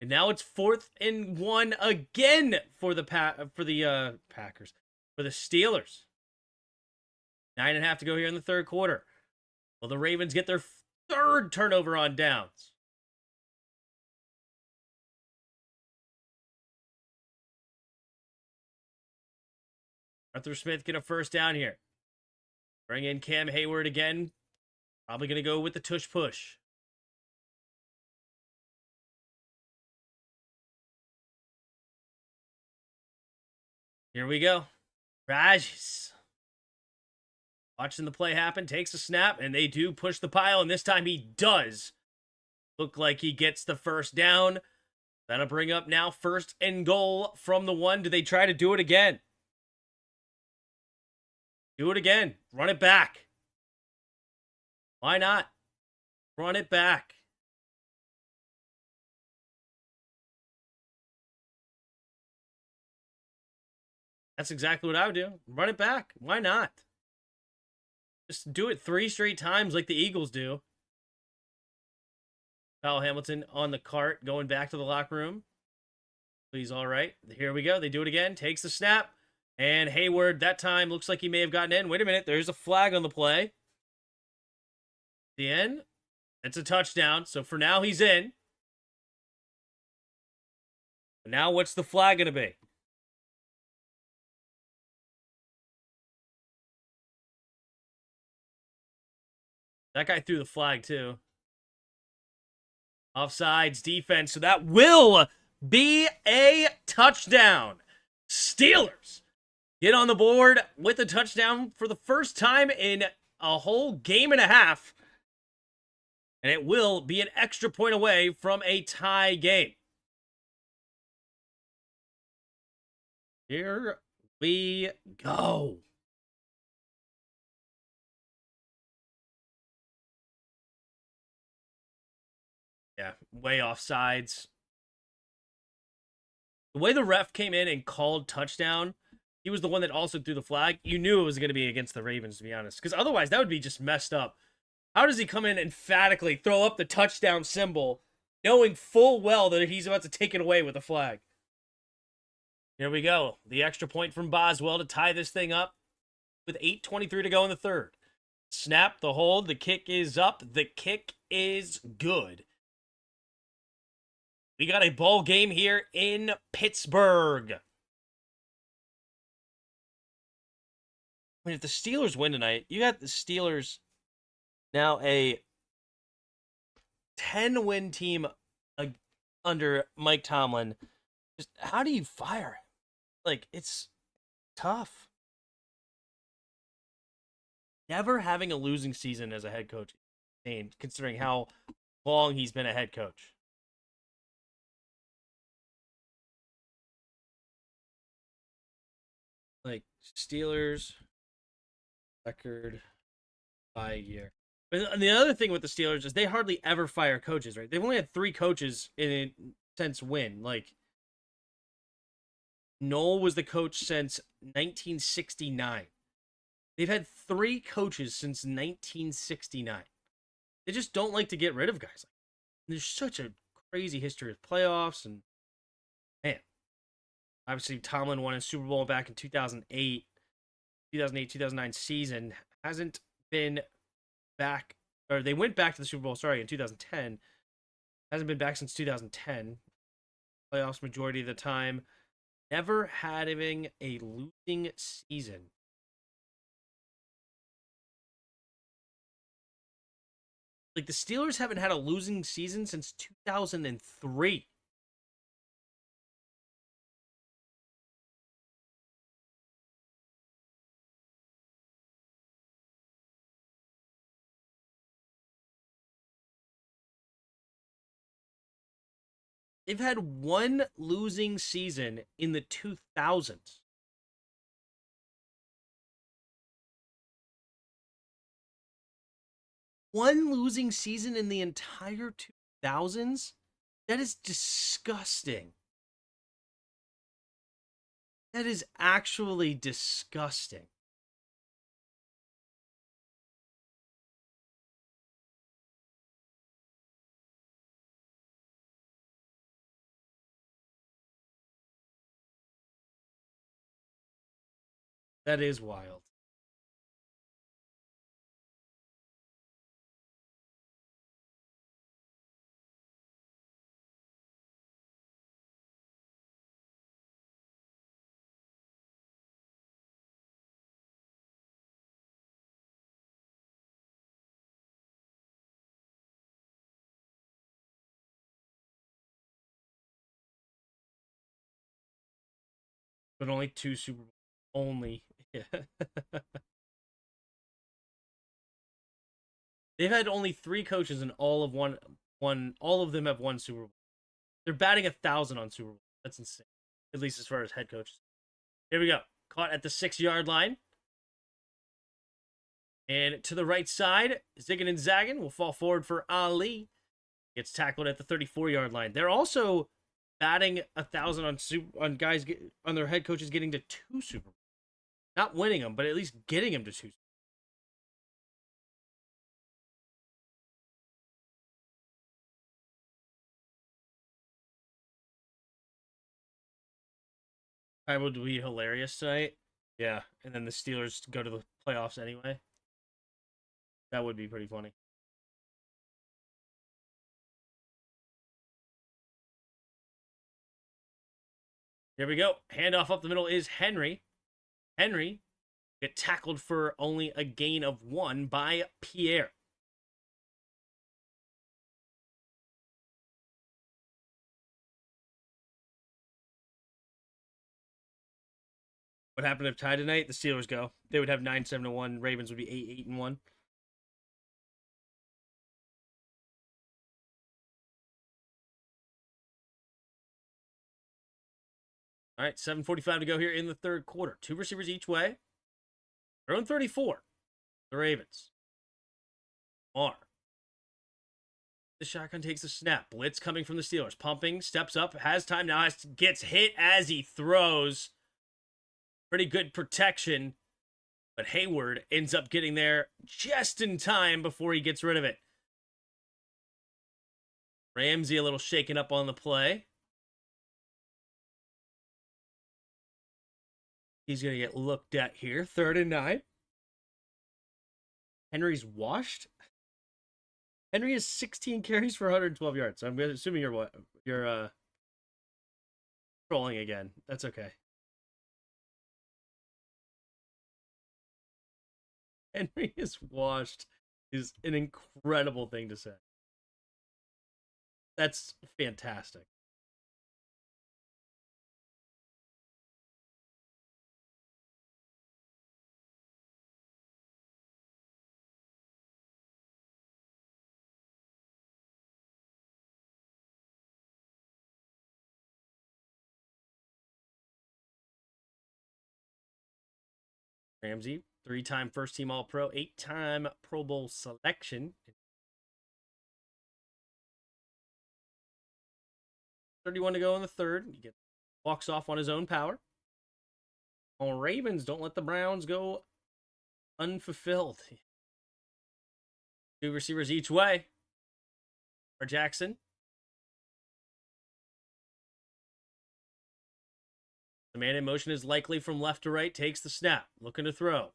And now it's 4th and 1 again for the Packers, for the Steelers. 9.5 to go here in the third quarter. Will the Ravens get their third turnover on downs? Arthur Smith get a first down here. Bring in Cam Hayward again. Probably going to go with the tush push. Here we go. Rajes. Watching the play happen, takes a snap, and they do push the pile, and this time he does look like he gets the first down. That'll bring up now 1st and goal from the 1. Do they try to do it again? Do it again. Run it back. Why not? Run it back. That's exactly what I would do. Run it back. Why not? Just do it 3 straight times like the Eagles do. Kyle Hamilton on the cart, going back to the locker room. He's all right. Here we go. They do it again. Takes the snap. And Hayward, that time, looks like he may have gotten in. Wait a minute. There's a flag on the play. The end. It's a touchdown. So for now, he's in. But now what's the flag going to be? That guy threw the flag, too. Offsides defense. So that will be a touchdown. Steelers get on the board with a touchdown for the first time in a whole game and a half. And it will be an extra point away from a tie game. Here we go. Yeah, way off sides. The way the ref came in and called touchdown, he was the one that also threw the flag. You knew it was going to be against the Ravens, to be honest. Because otherwise, that would be just messed up. How does he come in and emphatically throw up the touchdown symbol, knowing full well that he's about to take it away with a flag? Here we go. The extra point from Boswell to tie this thing up with 8:23 to go in the third. Snap, the hold, the kick is up. The kick is good. We got a ball game here in Pittsburgh. I mean, if the Steelers win tonight, you got the Steelers now a 10-win team under Mike Tomlin. Just how do you fire him? Like, it's tough. Never having a losing season as a head coach, considering how long he's been a head coach. Like, Steelers record by year. But the other thing with the Steelers is they hardly ever fire coaches, right? They've only had 3 coaches since when? Like, Noel was the coach since 1969. They've had 3 coaches since 1969. They just don't like to get rid of guys. There's such a crazy history of playoffs, and man, obviously Tomlin won a Super Bowl back in 2008, 2009 season. Hasn't been back, or they went back to the Super Bowl, in 2010. Hasn't been back since 2010. Playoffs majority of the time. Never having a losing season. Like, the Steelers haven't had a losing season since 2003. They've had 1 losing season in the 2000s. One losing season in the entire 2000s? That is disgusting. That is actually disgusting. That is wild. But only 2 Super Bowls. Only. Yeah. They've had only 3 coaches and all of them have won Super Bowl. They're batting 1,000 on Super Bowl. That's insane. At least as far as head coaches. Here we go. Caught at the 6-yard line. And to the right side, zigging and zagging will fall forward for Ali. Gets tackled at the 34-yard line. They're also batting 1,000 on guys on their head coaches getting to 2 Super Bowls. Not winning them, but at least getting them to 2. That would be hilarious tonight. Yeah, and then the Steelers go to the playoffs anyway. That would be pretty funny. Here we go. Handoff up the middle is Henry. Henry get tackled for only a gain of 1 by Pierre. What happened if tie tonight? The Steelers go. They would have 9-7-1. Ravens would be 8-8-1. All right, 7:45 to go here in the third quarter. 2 receivers each way. They're on 34. The Ravens. Are. The shotgun takes a snap. Blitz coming from the Steelers. Pumping, steps up, has time now, gets hit as he throws. Pretty good protection. But Hayward ends up getting there just in time before he gets rid of it. Ramsey a little shaken up on the play. He's going to get looked at here. 3rd and 9. Henry's washed. Henry has 16 carries for 112 yards. So I'm assuming you're trolling again. That's okay. Henry is washed is an incredible thing to say. That's fantastic. Ramsey, 3-time first team All Pro, 8-time Pro Bowl selection. 31 to go in the third. He walks off on his own power. Oh, Ravens, don't let the Browns go unfulfilled. 2 receivers each way. Or Jackson. The man in motion is likely from left to right. Takes the snap. Looking to throw.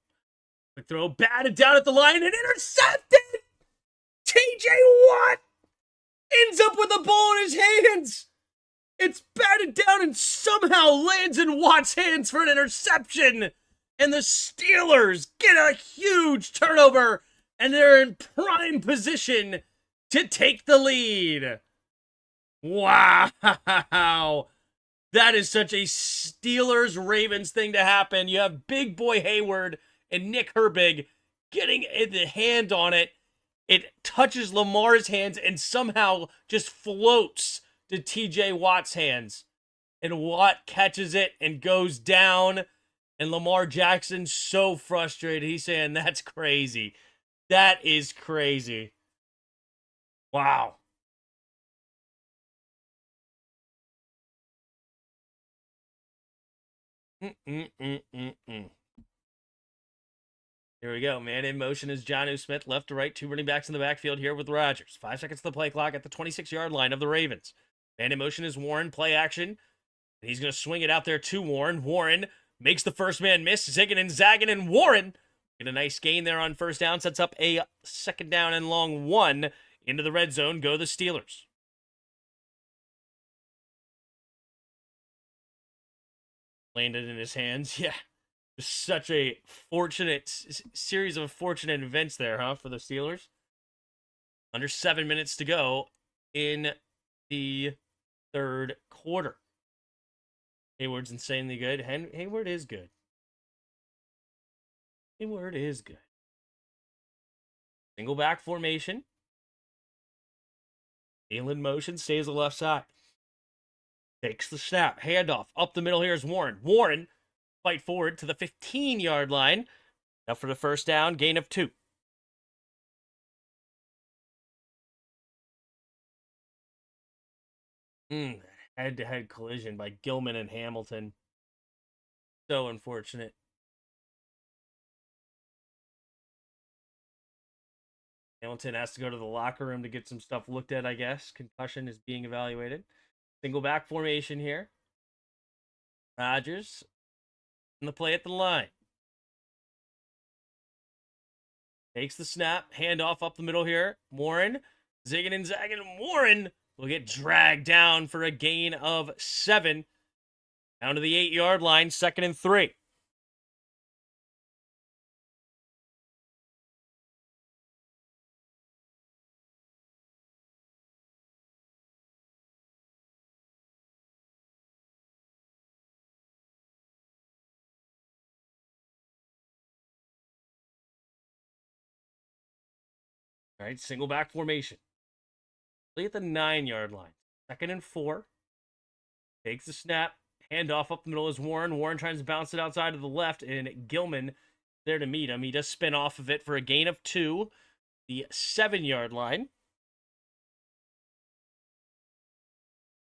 Quick throw. Batted down at the line and intercepted! TJ Watt ends up with the ball in his hands. It's batted down and somehow lands in Watt's hands for an interception. And the Steelers get a huge turnover. And they're in prime position to take the lead. Wow. That is such a Steelers-Ravens thing to happen. You have big boy Hayward and Nick Herbig getting the hand on it. It touches Lamar's hands and somehow just floats to TJ Watt's hands. And Watt catches it and goes down. And Lamar Jackson's so frustrated. He's saying, that's crazy. That is crazy. Wow. Here we go. Man in motion is Jonnu Smith. Left to right. 2 running backs in the backfield here with Rodgers. 5 seconds to the play clock at the 26-yard line of the Ravens. Man in motion is Warren. Play action. And he's going to swing it out there to Warren. Warren makes the first man miss. Zigging and zagging, and Warren get a nice gain there on first down. Sets up a second down and long 1 into the red zone. Go the Steelers. Landed in his hands. Yeah. Just such a fortunate series of fortunate events there, huh, for the Steelers? Under 7 minutes to go in the third quarter. Hayward's insanely good. Hayward is good. Hayward is good. Single back formation. Alien motion, stays the left side. Takes the snap. Handoff. Up the middle here is Warren. Warren, fight forward to the 15-yard line. Now for the first down, gain of 2. Head-to-head collision by Gilman and Hamilton. So unfortunate. Hamilton has to go to the locker room to get some stuff looked at, I guess. Concussion is being evaluated. Single back formation here. Rodgers in the play at the line. Takes the snap. Handoff up the middle here. Warren. Zigging and zagging. Warren will get dragged down for a gain of 7. Down to the 8-yard line. 2nd and 3. All right, single back formation. Play at the 9-yard line. 2nd and 4. Takes the snap. Handoff up the middle is Warren. Warren tries to bounce it outside to the left, and Gilman there to meet him. He does spin off of it for a gain of 2. The 7-yard line.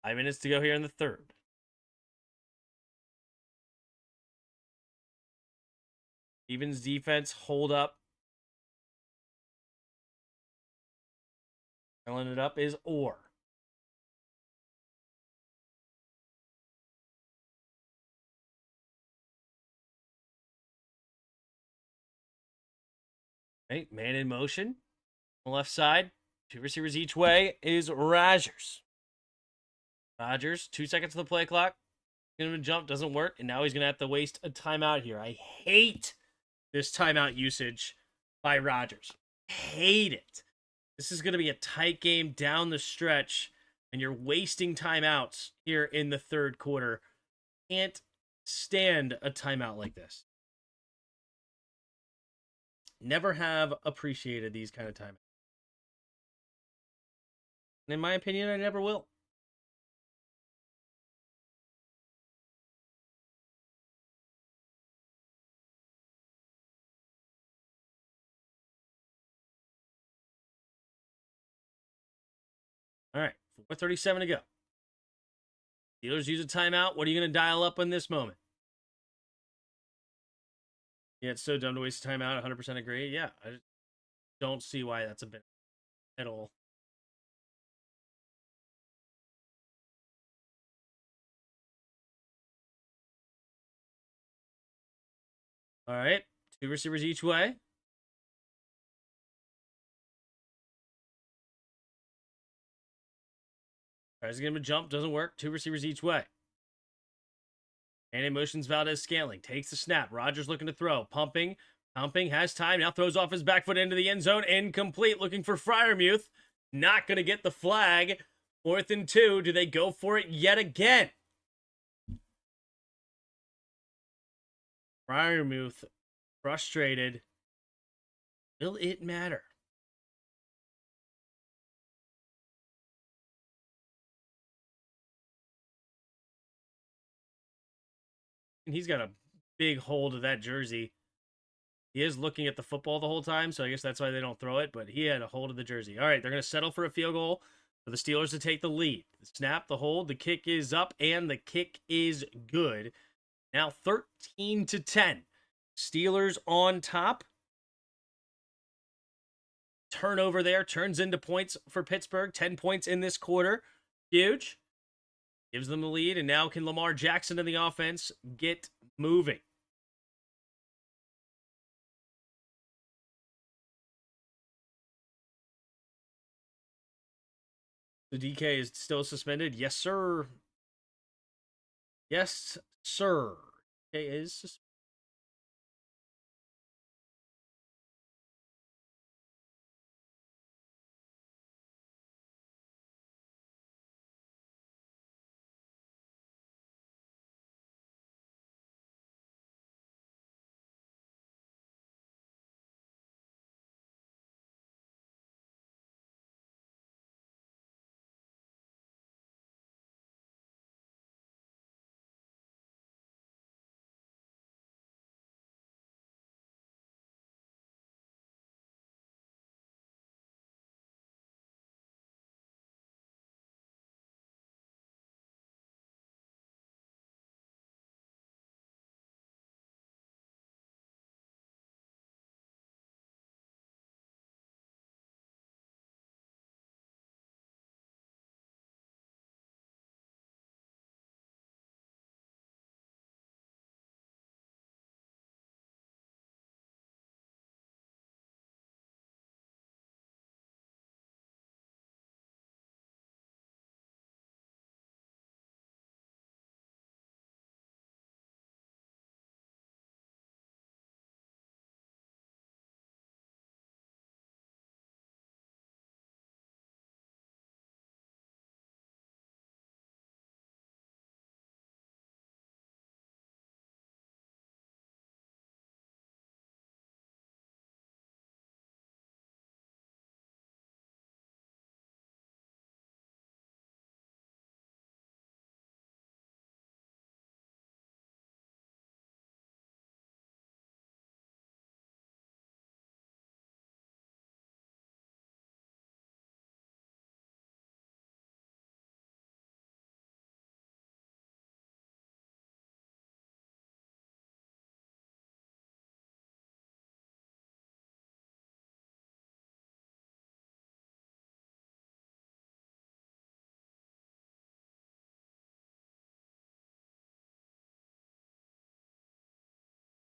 5 minutes to go here in the third. Stevens defense hold up. Filling it up is Orr. Right, man in motion. On the left side, 2 receivers each way is Rodgers. Rodgers, 2 seconds to the play clock. Gonna jump, doesn't work, and now he's gonna have to waste a timeout here. I hate this timeout usage by Rodgers. Hate it. This is gonna be a tight game down the stretch, and you're wasting timeouts here in the third quarter. Can't stand a timeout like this. Never have appreciated these kind of timeouts. And in my opinion, I never will. All right, 4:37 to go. Steelers use a timeout. What are you going to dial up in this moment? Yeah, it's so dumb to waste timeout. 100% agree. Yeah, I just don't see why that's a bit at all. All right, 2 receivers each way. Tries to get him a jump, doesn't work. 2 receivers each way. And in motions Valdez Scantling. Takes the snap. Rodgers looking to throw. Pumping, has time. Now throws off his back foot into the end zone. Incomplete. Looking for Freiermuth. Not going to get the flag. 4th and 2. Do they go for it yet again? Freiermuth, frustrated. Will it matter? And he's got a big hold of that jersey. He is looking at the football the whole time, so I guess that's why they don't throw it, but he had a hold of the jersey. All right, they're going to settle for a field goal for the Steelers to take the lead. The snap, the hold, the kick is up, and the kick is good. Now 13-10. Steelers on top. Turnover there turns into points for Pittsburgh. 10 points in this quarter. Huge. Gives them the lead, and now can Lamar Jackson in the offense get moving. The DK is still suspended. Yes, sir. Yes, sir. DK is suspended.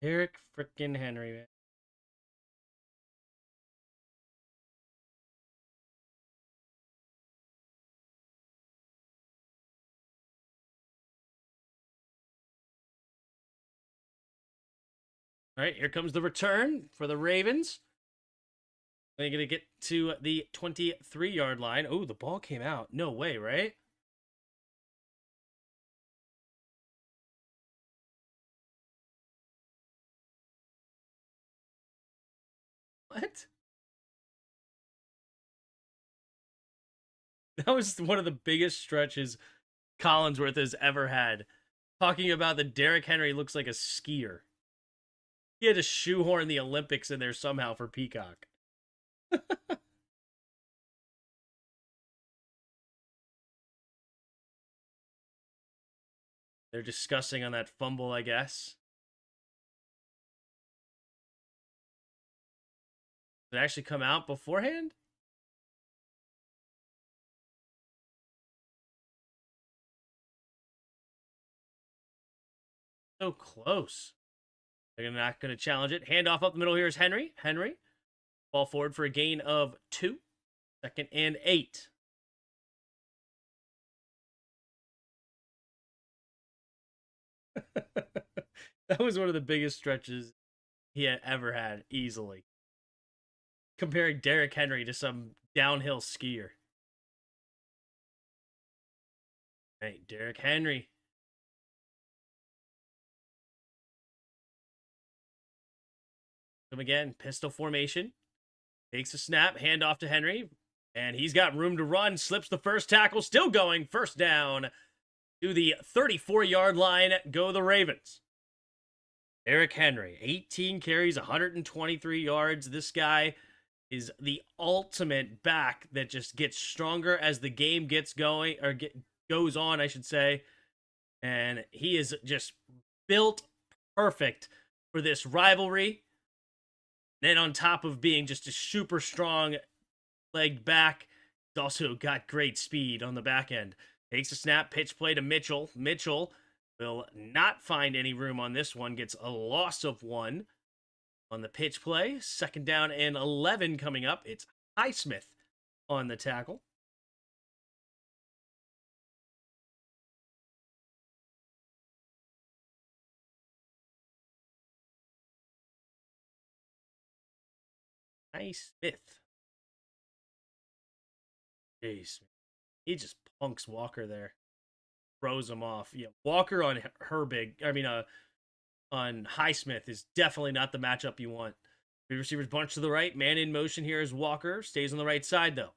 Eric frickin' Henry, man. All right, here comes the return for the Ravens. They're going to get to the 23-yard line. Oh, the ball came out. No way, right? What? That was one of the biggest stretches Collinsworth has ever had. Talking about that Derrick Henry looks like a skier. He had to shoehorn the Olympics in there somehow for Peacock. They're discussing on that fumble, I guess. Did it actually come out beforehand? So close. They're not going to challenge it. Handoff up the middle here is Henry. Henry. Ball forward for a gain of 2. 2nd and 8. That was one of the biggest stretches he had ever had, easily. Comparing Derrick Henry to some downhill skier. Hey, Derrick Henry. Come again, pistol formation. Takes a snap, handoff to Henry. And he's got room to run. Slips the first tackle, still going. First down to the 34-yard line. Go the Ravens. Derrick Henry, 18 carries, 123 yards. This guy is the ultimate back that just gets stronger as the game gets going, or goes on, I should say. And he is just built perfect for this rivalry. Then on top of being just a super strong legged back, he's also got great speed on the back end. Takes a snap, pitch play to Mitchell. Mitchell will not find any room on this one. Gets a loss of 1 on the pitch play. 2nd down and 11 coming up. It's Highsmith on the tackle. Highsmith. Jeez. He just punks Walker there. Throws him off. Yeah, Walker on on Highsmith is definitely not the matchup you want. Three receivers bunch to the right. Man in motion here is Walker. Stays on the right side, though.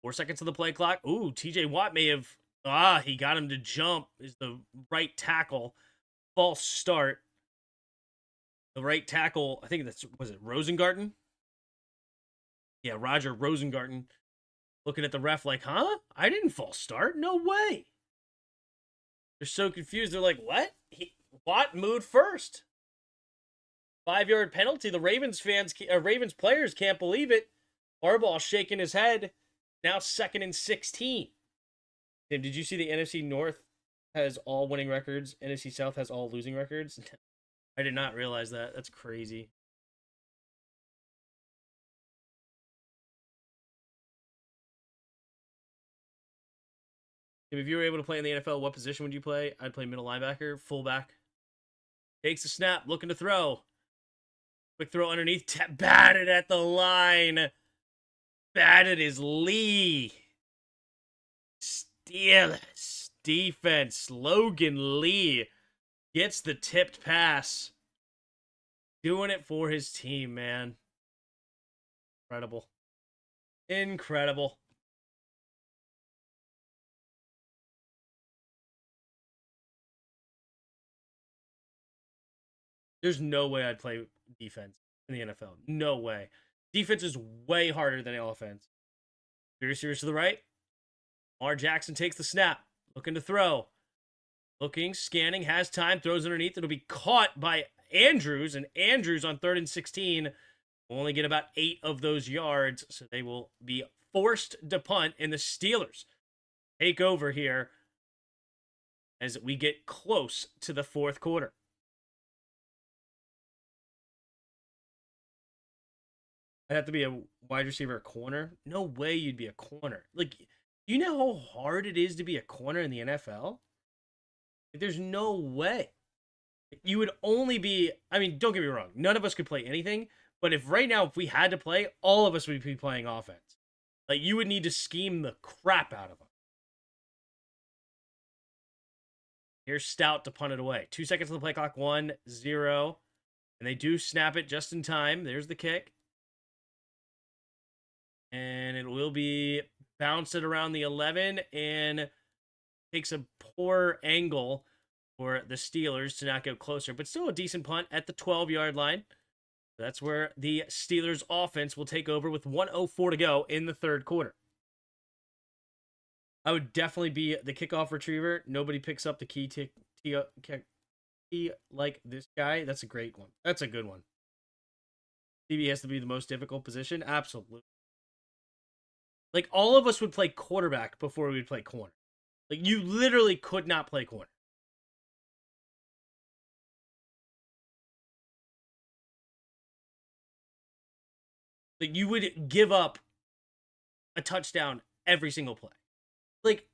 4 seconds to the play clock. Ooh, TJ Watt may have... he got him to jump. Is the right tackle. False start. The right tackle, I think was it Rosengarten? Yeah, Roger Rosengarten. Looking at the ref like, huh? I didn't false start. No way. They're so confused. They're like, what? Watt moved first. 5-yard penalty. The Ravens players can't believe it. Harbaugh shaking his head. Now 2nd and 16. Tim, did you see the NFC North has all winning records? NFC South has all losing records? I did not realize that. That's crazy. If you were able to play in the NFL, what position would you play? I'd play middle linebacker, fullback. Takes a snap, looking to throw. Quick throw underneath, batted at the line. Batted is Lee. Steelers defense. Logan Lee gets the tipped pass. Doing it for his team, man. Incredible. Incredible. There's no way I'd play defense in the NFL. No way. Defense is way harder than offense. Three receivers to the right. Lamar Jackson takes the snap. Looking to throw. Looking, scanning, has time, throws underneath. It'll be caught by Andrews, and Andrews on 3rd and 16 will only get about 8 of those yards, so they will be forced to punt, and the Steelers take over here as we get close to the 4th quarter. I'd have to be a wide receiver, a corner. No way you'd be a corner. Like, you know how hard it is to be a corner in the NFL? Like, there's no way. You would only be, I mean, don't get me wrong. None of us could play anything. But if right now, if we had to play, all of us would be playing offense. Like, you would need to scheme the crap out of them. Here's Stout to punt it away. 2 seconds on the play clock. 1-0. And they do snap it just in time. There's the kick. And it will be bounced it around the 11 and takes a poor angle for the Steelers to not go closer. But still a decent punt at the 12-yard line. That's where the Steelers offense will take over with 1:04 to go in the 3rd quarter. I would definitely be the kickoff retriever. Nobody picks up the key like this guy. That's a great one. That's a good one. CB has to be the most difficult position. Absolutely. Like, all of us would play quarterback before we would play corner. Like, you literally could not play corner. Like, you would give up a touchdown every single play. Like,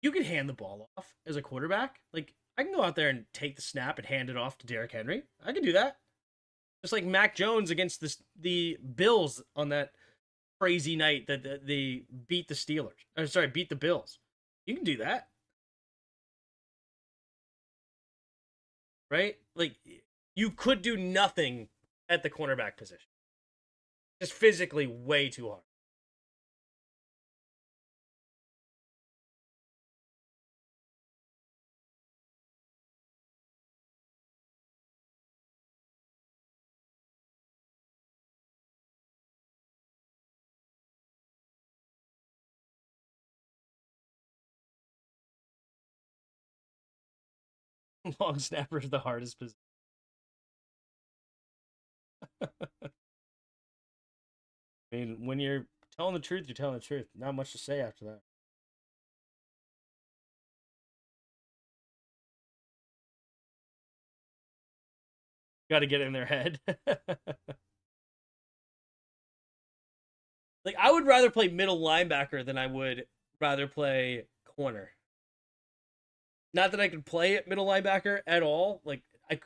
you can hand the ball off as a quarterback. Like, I can go out there and take the snap and hand it off to Derrick Henry. I can do that. Just like Mac Jones against the Bills on that crazy night that they beat the Steelers. Beat the Bills. You can do that. Right? Like, you could do nothing at the cornerback position. Just physically way too hard. Long snapper is the hardest position. I mean, when you're telling the truth, you're telling the truth. Not much to say after that. Got to get in their head. Like, I would rather play middle linebacker than I would rather play corner. Not that I could play at middle linebacker at all. Like, I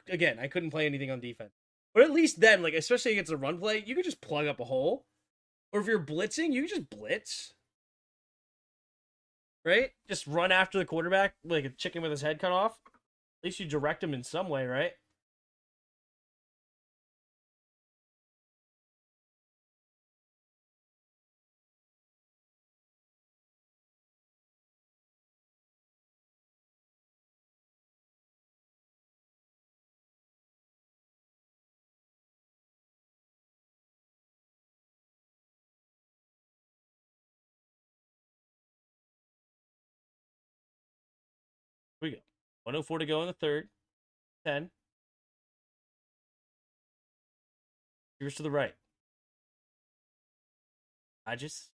couldn't play anything on defense. But at least then, like, especially against a run play, you could just plug up a hole. Or if you're blitzing, you can just blitz. Right? Just run after the quarterback like a chicken with his head cut off. At least you direct him in some way, right? Here we go. 104 to go in the third. 10. Here's to the right. Hodges.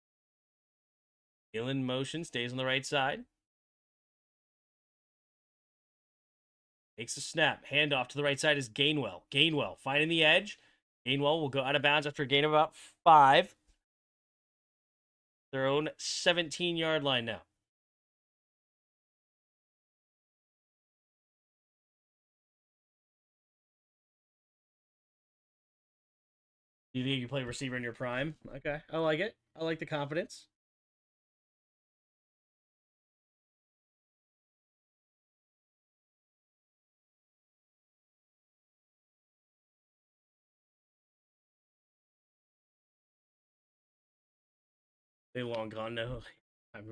Still in motion. Stays on the right side. Takes a snap. Handoff to the right side is Gainwell. Gainwell finding the edge. Gainwell will go out of bounds after a gain of about 5. Their own 17-yard line now. Do you think you play receiver in your prime? Okay, I like it. I like the confidence. They long gone now. I'm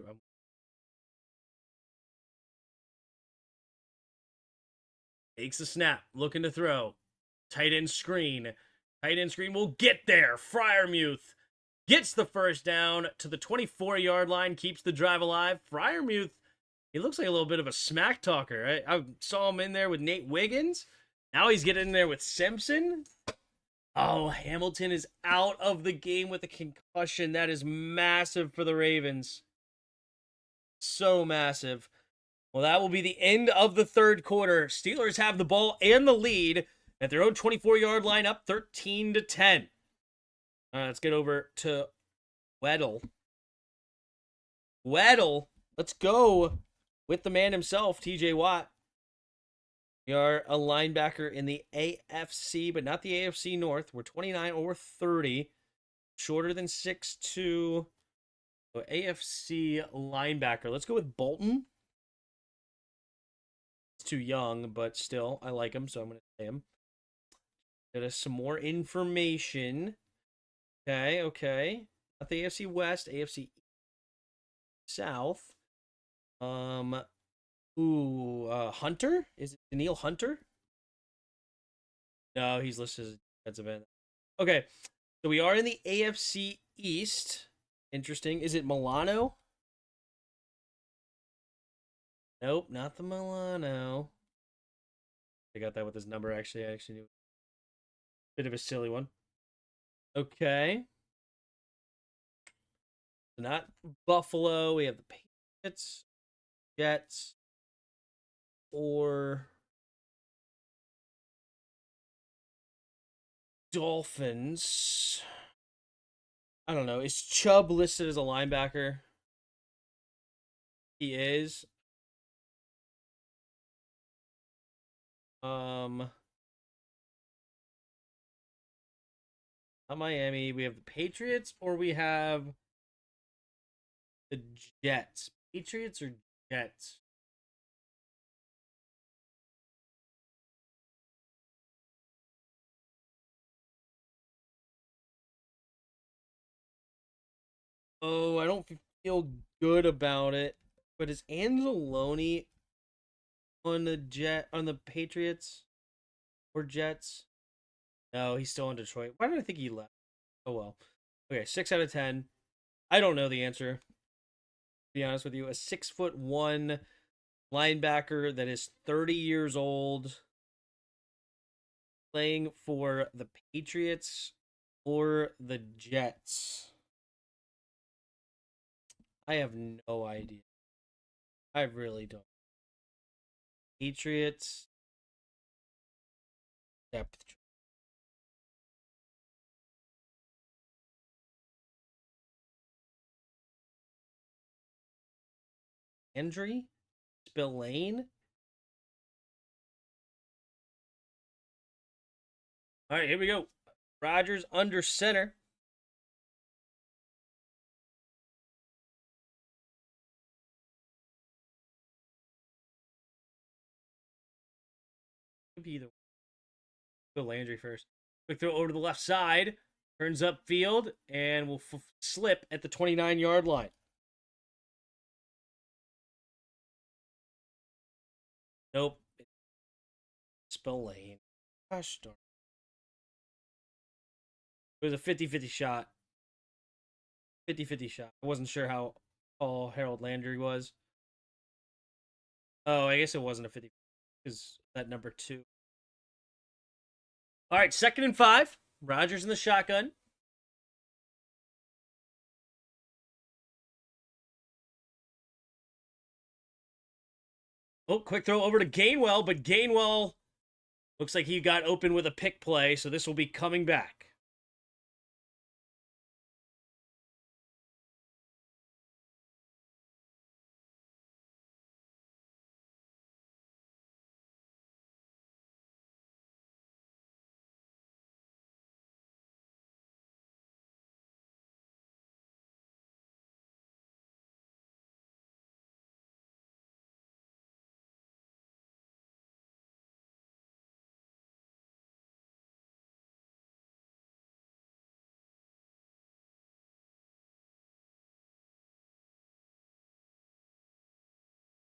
Takes a snap, looking to throw. Tight end screen. Tight end screen will get there. Fryermuth gets the first down to the 24-yard line, keeps the drive alive. Fryermuth, he looks like a little bit of a smack talker. Right? I saw him in there with Nate Wiggins. Now he's getting in there with Simpson. Oh, Hamilton is out of the game with a concussion. That is massive for the Ravens. So massive. Well, that will be the end of the third quarter. Steelers have the ball and the lead at their own 24-yard line, up 13-10. Let's get over to Weddle. Weddle, let's go with the man himself, TJ Watt. We are a linebacker in the AFC, but not the AFC North. We're 29 or 30, shorter than 6'2". So AFC linebacker. Let's go with Bolton. He's too young, but still, I like him, so I'm going to say him. Get us some more information. Okay. Not the AFC West, AFC South. Hunter? Is it Daniil Hunter? No, he's listed as defensive end. Okay, so we are in the AFC East. Interesting. Is it Milano? Nope, not the Milano. I got that with his number, actually. I actually knew. Bit of a silly one. Okay. So not Buffalo. We have the Patriots, Jets, or Dolphins. I don't know. Is Chubb listed as a linebacker? He is. Not Miami. We have the Patriots, or we have the Jets. Patriots or Jets? Oh, I don't feel good about it. But is Anzalone on the Patriots or Jets? No, he's still in Detroit. Why did I think he left? Oh well. Okay, 6 out of 10. I don't know the answer. To be honest with you, a 6'1" linebacker that is 30 years old, playing for the Patriots or the Jets. I have no idea. I really don't. Patriots depth. Landry? Spillane? All right, here we go. Rodgers under center. Could be either. Go Landry first. Quick throw over to the left side. Turns up field and will slip at the 29-yard line. Nope. Spillane. Gosh darn. It was a 50-50 shot. 50-50 shot. I wasn't sure how tall Harold Landry was. Oh, I guess it wasn't a 50 because that number 2. All right, 2nd and 5. Rodgers in the shotgun. Oh, quick throw over to Gainwell, but Gainwell looks like he got open with a pick play, so this will be coming back.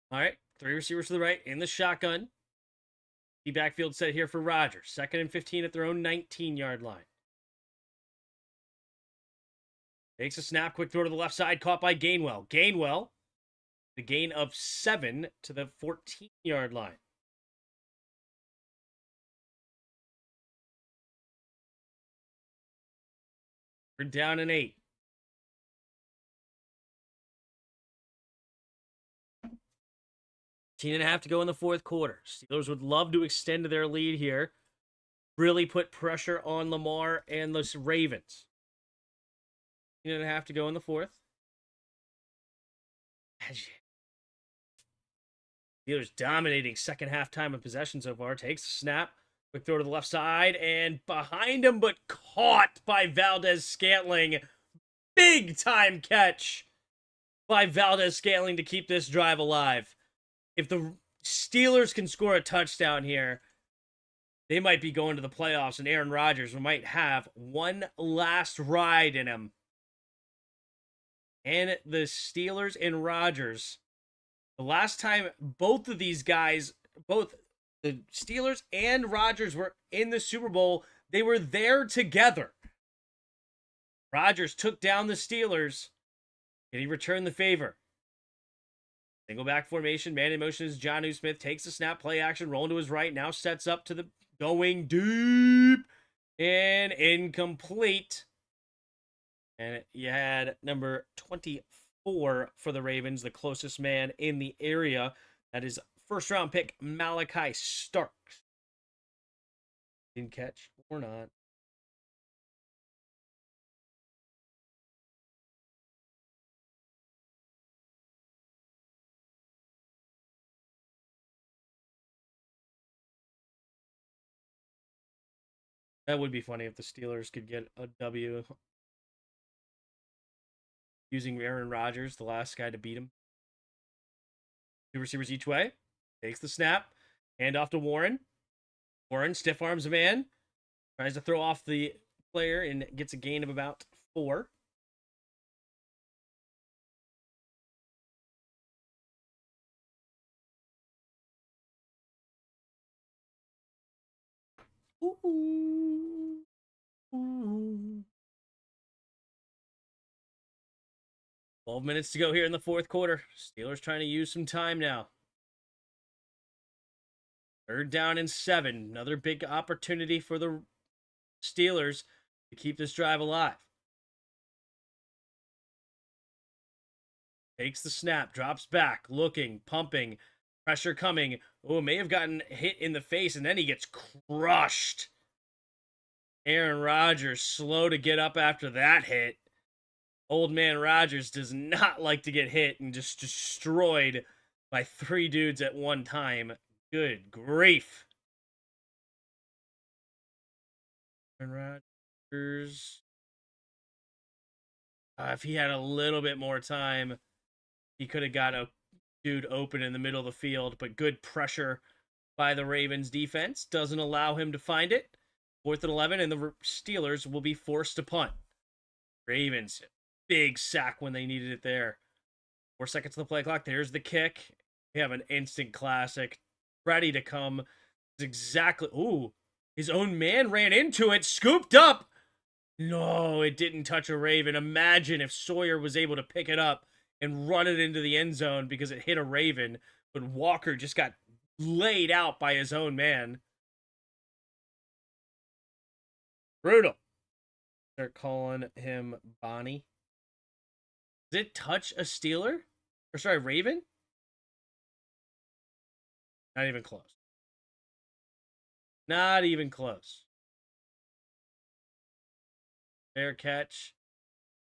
All right, 3 receivers to the right in the shotgun. The backfield set here for Rodgers. 2nd and 15 at their own 19-yard line. Takes a snap, quick throw to the left side, caught by Gainwell. Gainwell, the gain of 7 to the 14-yard line. We're down an 8. 10.5 to go in the 4th quarter. Steelers would love to extend their lead here. Really put pressure on Lamar and the Ravens. 10.5 to go in the 4th. Steelers dominating second half time of possession so far. Takes the snap. Quick throw to the left side and behind him, but caught by Valdez-Scantling. Big time catch by Valdez-Scantling to keep this drive alive. If the Steelers can score a touchdown here, they might be going to the playoffs, and Aaron Rodgers might have one last ride in him. And the Steelers and Rodgers, the last time both of these guys, both the Steelers and Rodgers were in the Super Bowl, they were there together. Rodgers took down the Steelers, and he returned the favor. Single back formation, man in motion is Jonnu Smith. Takes the snap, play action, rolling to his right. Now sets up to the going deep and incomplete. And you had number 24 for the Ravens, the closest man in the area. That is first round pick Malachi Starks. Didn't catch or not. That would be funny if the Steelers could get a W using Aaron Rodgers, the last guy to beat him. 2 receivers each way. Takes the snap. Hand off to Warren. Warren stiff arms a man. Tries to throw off the player and gets a gain of about 4. Ooh. Ooh. 12 minutes to go here in the 4th quarter. Steelers trying to use some time now. 3rd down and 7. Another big opportunity for the Steelers to keep this drive alive. Takes the snap, drops back, looking, pumping, pressure coming. Oh, may have gotten hit in the face, and then he gets crushed. Aaron Rodgers slow to get up after that hit. Old man Rogers does not like to get hit and just destroyed by 3 dudes at one time. Good grief. Aaron Rodgers. If he had a little bit more time, he could have got a dude open in the middle of the field, but good pressure by the Ravens defense doesn't allow him to find it. 4th and 11, and the Steelers will be forced to punt. Ravens, big sack when they needed it there. 4 seconds to the play clock. There's the kick. We have an instant classic ready to come. It's exactly. Ooh, his own man ran into it, scooped up. No, it didn't touch a Raven. Imagine if Sawyer was able to pick it up and run it into the end zone because it hit a Raven, but Walker just got laid out by his own man. Brutal. Start calling him Bonnie. Did it touch a Steeler? Or sorry, Raven? Not even close. Not even close. Fair catch.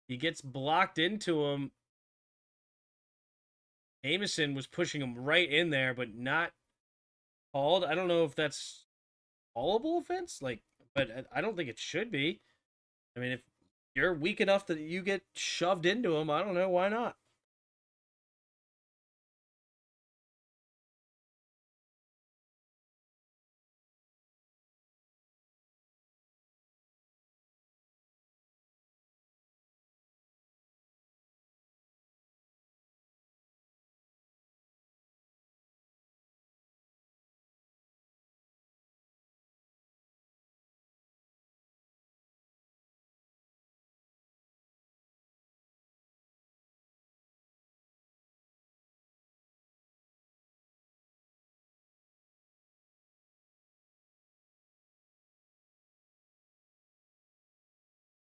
He gets blocked into him. Jameson was pushing him right in there, but not called. I don't know if that's callable offense, but I don't think it should be. I mean, if you're weak enough that you get shoved into him, I don't know why not.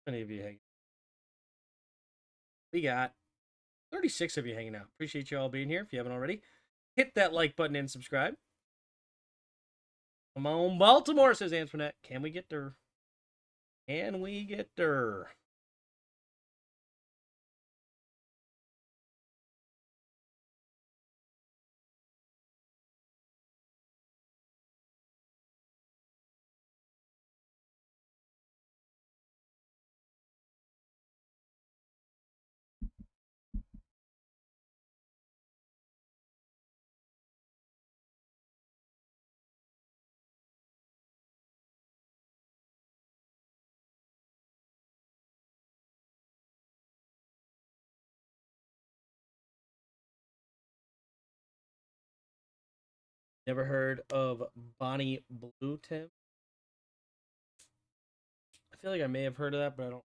How many of you hanging? We got 36 of you hanging out. Appreciate you all being here. If you haven't already, hit that like button and subscribe. Come on, Baltimore, says Antoinette. Can we get there? Can we get there? Never heard of Bonnie Blue, Tim? I feel like I may have heard of that, but I don't.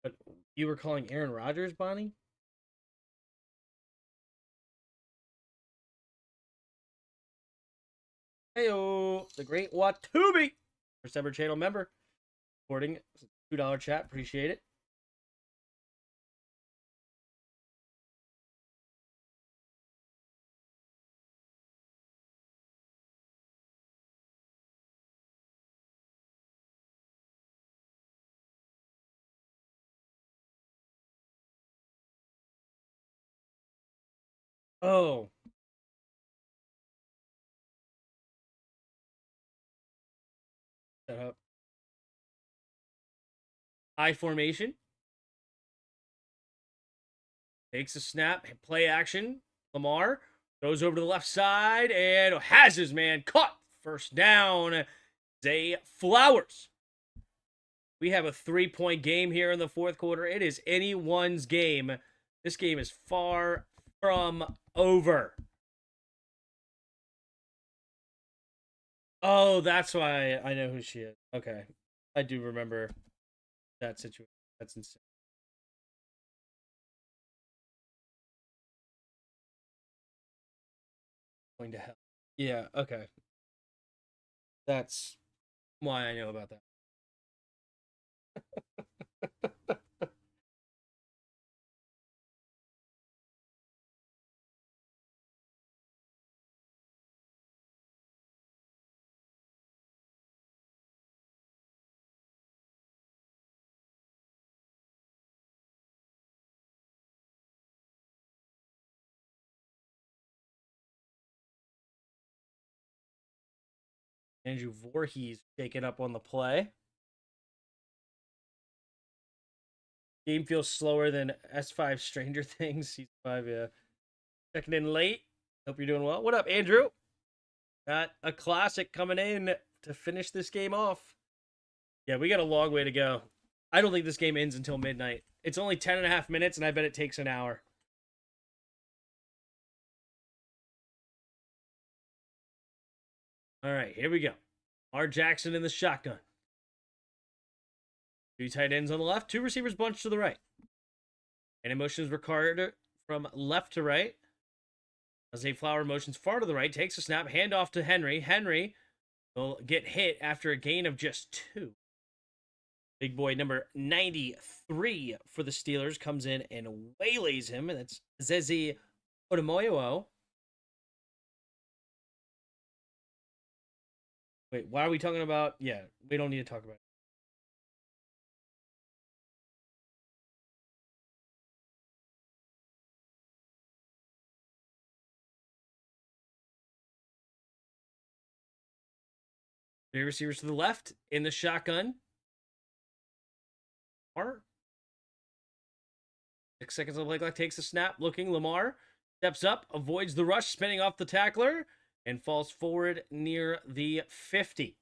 But you were calling Aaron Rodgers Bonnie? Heyo, the great Watubi, first ever channel member, supporting $2 chat. Appreciate it. Oh, set up. I formation. Takes a snap, play action. Lamar goes over to the left side and has his man caught. First down. Zay Flowers. We have a 3-point game here in the fourth quarter. It is anyone's game. This game is far from over. Oh, that's why I know who she is. Okay. I do remember that situation. That's insane. Going to hell. Yeah, okay. That's why I know about that. Andrew Voorhees taking up on the play. Game feels slower than S5 Stranger Things Season 5, yeah. Checking in late. Hope you're doing well. What up, Andrew? Got a classic coming in to finish this game off. Yeah, we got a long way to go. I don't think this game ends until midnight. It's only 10.5 minutes, and I bet it takes an hour. All right, here we go. R. Jackson in the shotgun. Two tight ends on the left, two receivers bunched to the right. And motions Ricard from left to right. Zay Flower motions far to the right, takes a snap, handoff to Henry. Henry will get hit after a gain of just 2. Big boy number 93 for the Steelers comes in and waylays him, and that's Zezi Odumoyo. Wait, why are we talking about? Yeah, we don't need to talk about it. Three receivers to the left in the shotgun. 6 seconds of play clock, takes a snap, looking. Lamar steps up, avoids the rush, spinning off the tackler, and falls forward near the 50.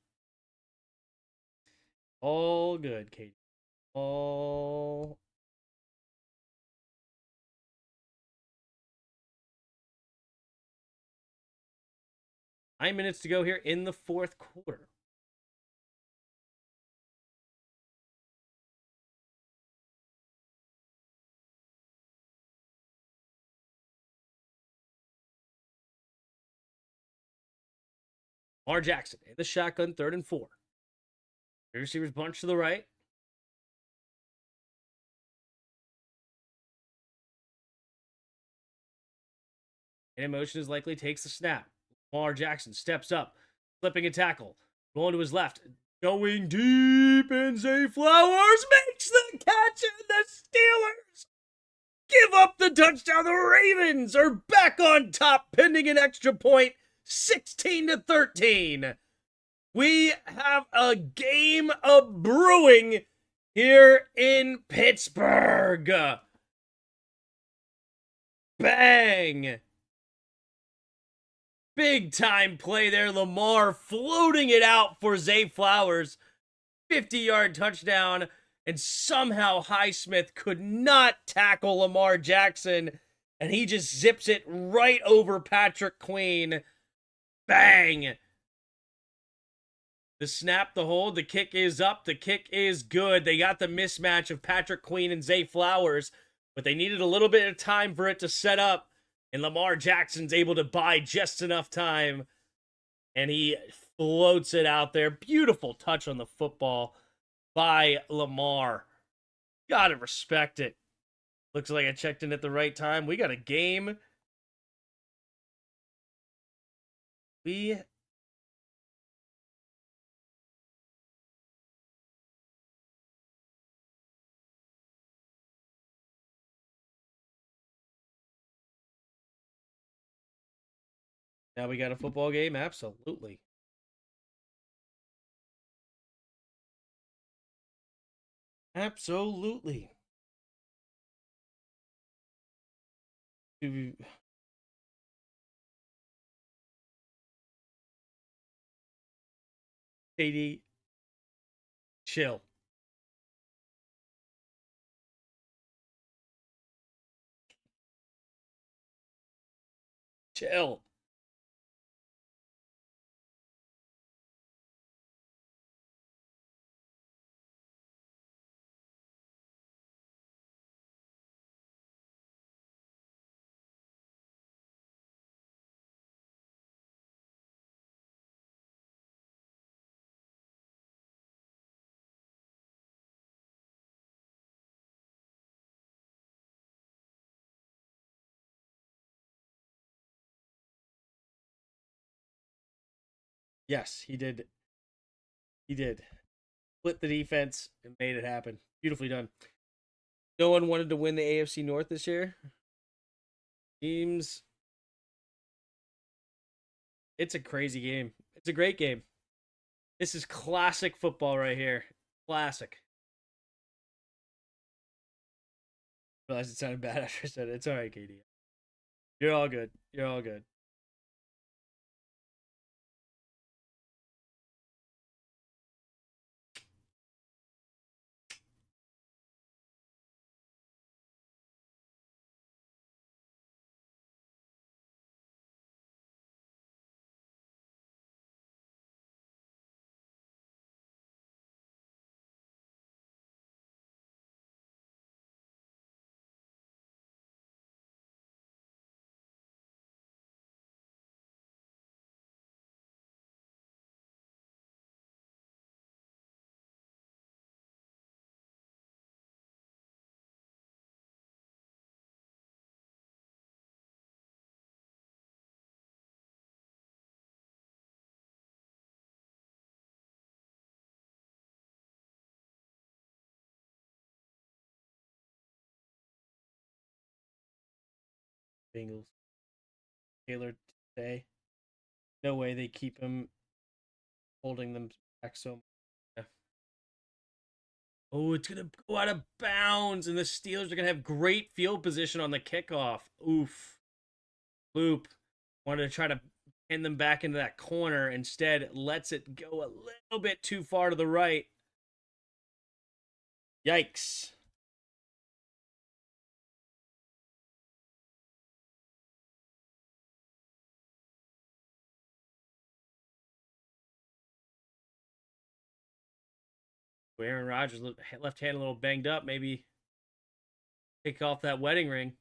All good, Kate. All 9 minutes to go here in the fourth quarter. Lamar Jackson in the shotgun, 3rd and 4. The receivers bunch to the right. And in motion is likely, takes the snap. Lamar Jackson steps up, flipping a tackle, going to his left, going deep, and Zay Flowers makes the catch, and the Steelers give up the touchdown. The Ravens are back on top, pending an extra point, 16-13. We have a game of brewing here in Pittsburgh. Bang! Big time play there. Lamar floating it out for Zay Flowers. 50-yard touchdown. And somehow Highsmith could not tackle Lamar Jackson. And he just zips it right over Patrick Queen. Bang! The snap, the hold, the kick is up. The kick is good. They got the mismatch of Patrick Queen and Zay Flowers. But they needed a little bit of time for it to set up. And Lamar Jackson's able to buy just enough time. And he floats it out there. Beautiful touch on the football by Lamar. Gotta respect it. Looks like I checked in at the right time. We got a game. Now we got a football game? Absolutely. Absolutely. KD, chill. Chill. Yes, he did. He did. Split the defense and made it happen. Beautifully done. No one wanted to win the AFC North this year. Teams. It's a crazy game. It's a great game. This is classic football right here. Classic. I realized it sounded bad after I said it. It's all right, KD. You're all good. You're all good. Bengals. Taylor today. No way they keep him holding them back so much. Yeah. Oh, it's going to go out of bounds, and the Steelers are going to have great field position on the kickoff. Oof. Loop. Wanted to try to pin them back into that corner. Instead, lets it go a little bit too far to the right. Yikes. Aaron Rodgers left hand a little banged up. Maybe take off that wedding ring.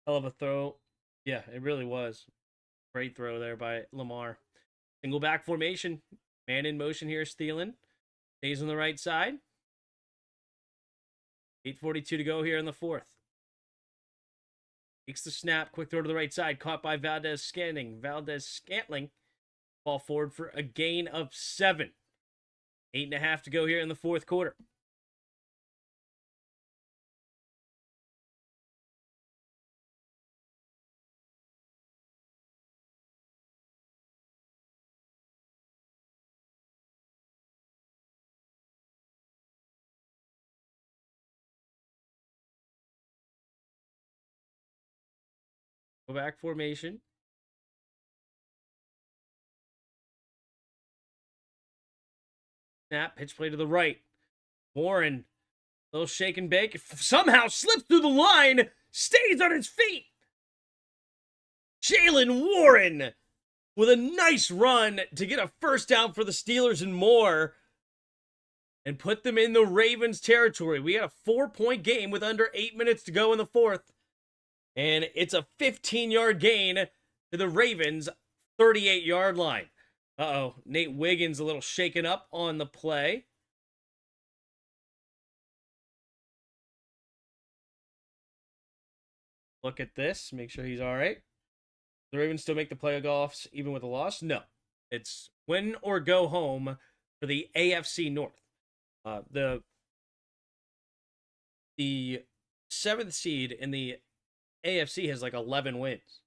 Hell of a throw. Yeah, it really was. Great throw there by Lamar. Single back formation. Man in motion here, Thielen. Stays on the right side. 8:42 to go here in the fourth. Takes the snap. Quick throw to the right side. Caught by Valdez-Scantling. Ball forward for a gain of 7. 8.5 to go here in the fourth quarter. Go back formation. Snap. Pitch play to the right. Warren. Little shake and bake. Somehow slips through the line. Stays on his feet. Jaylen Warren with a nice run to get a first down for the Steelers and more and put them in the Ravens territory. We had a 4-point game with under 8 minutes to go in the fourth. And it's a 15-yard gain to the Ravens' 38-yard line. Uh-oh, Nate Wiggins a little shaken up on the play. Look at this. Make sure he's all right. The Ravens still make the playoffs even with a loss? No. It's win or go home for the AFC North. The 7th seed in the AFC has like 11 wins.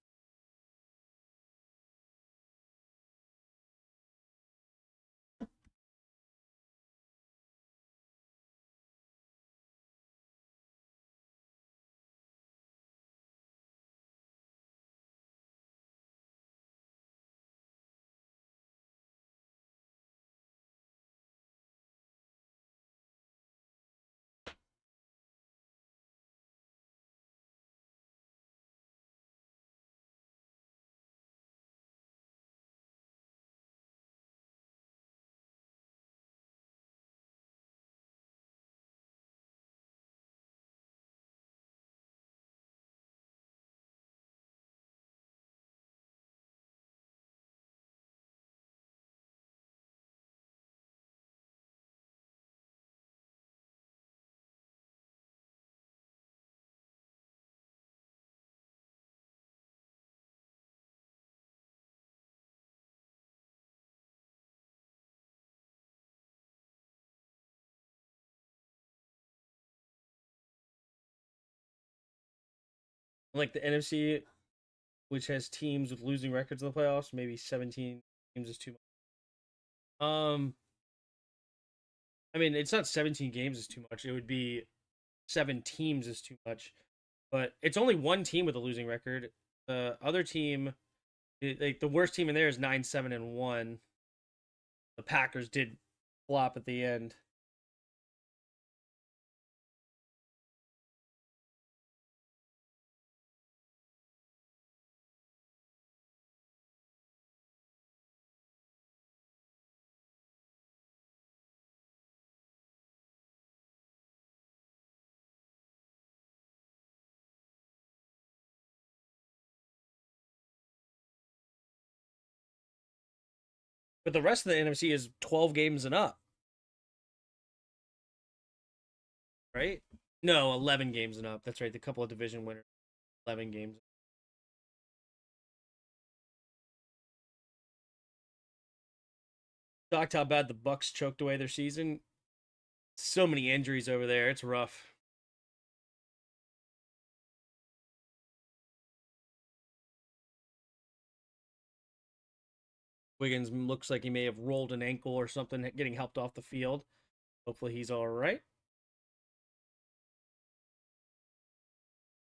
Like the NFC, which has teams with losing records in the playoffs, maybe 17 teams is too much. I mean, it's not 17 games is too much. It would be 7 teams is too much. But it's only one team with a losing record. The other team, like the worst team in there is 9-7-1. The Packers did flop at the end. But the rest of the NFC is 12 games and up, right? No, 11 games and up. That's right. The couple of division winners, 11 games. Talked how bad the Bucks choked away their season. So many injuries over there. It's rough. Wiggins looks like he may have rolled an ankle or something, getting helped off the field. Hopefully he's all right.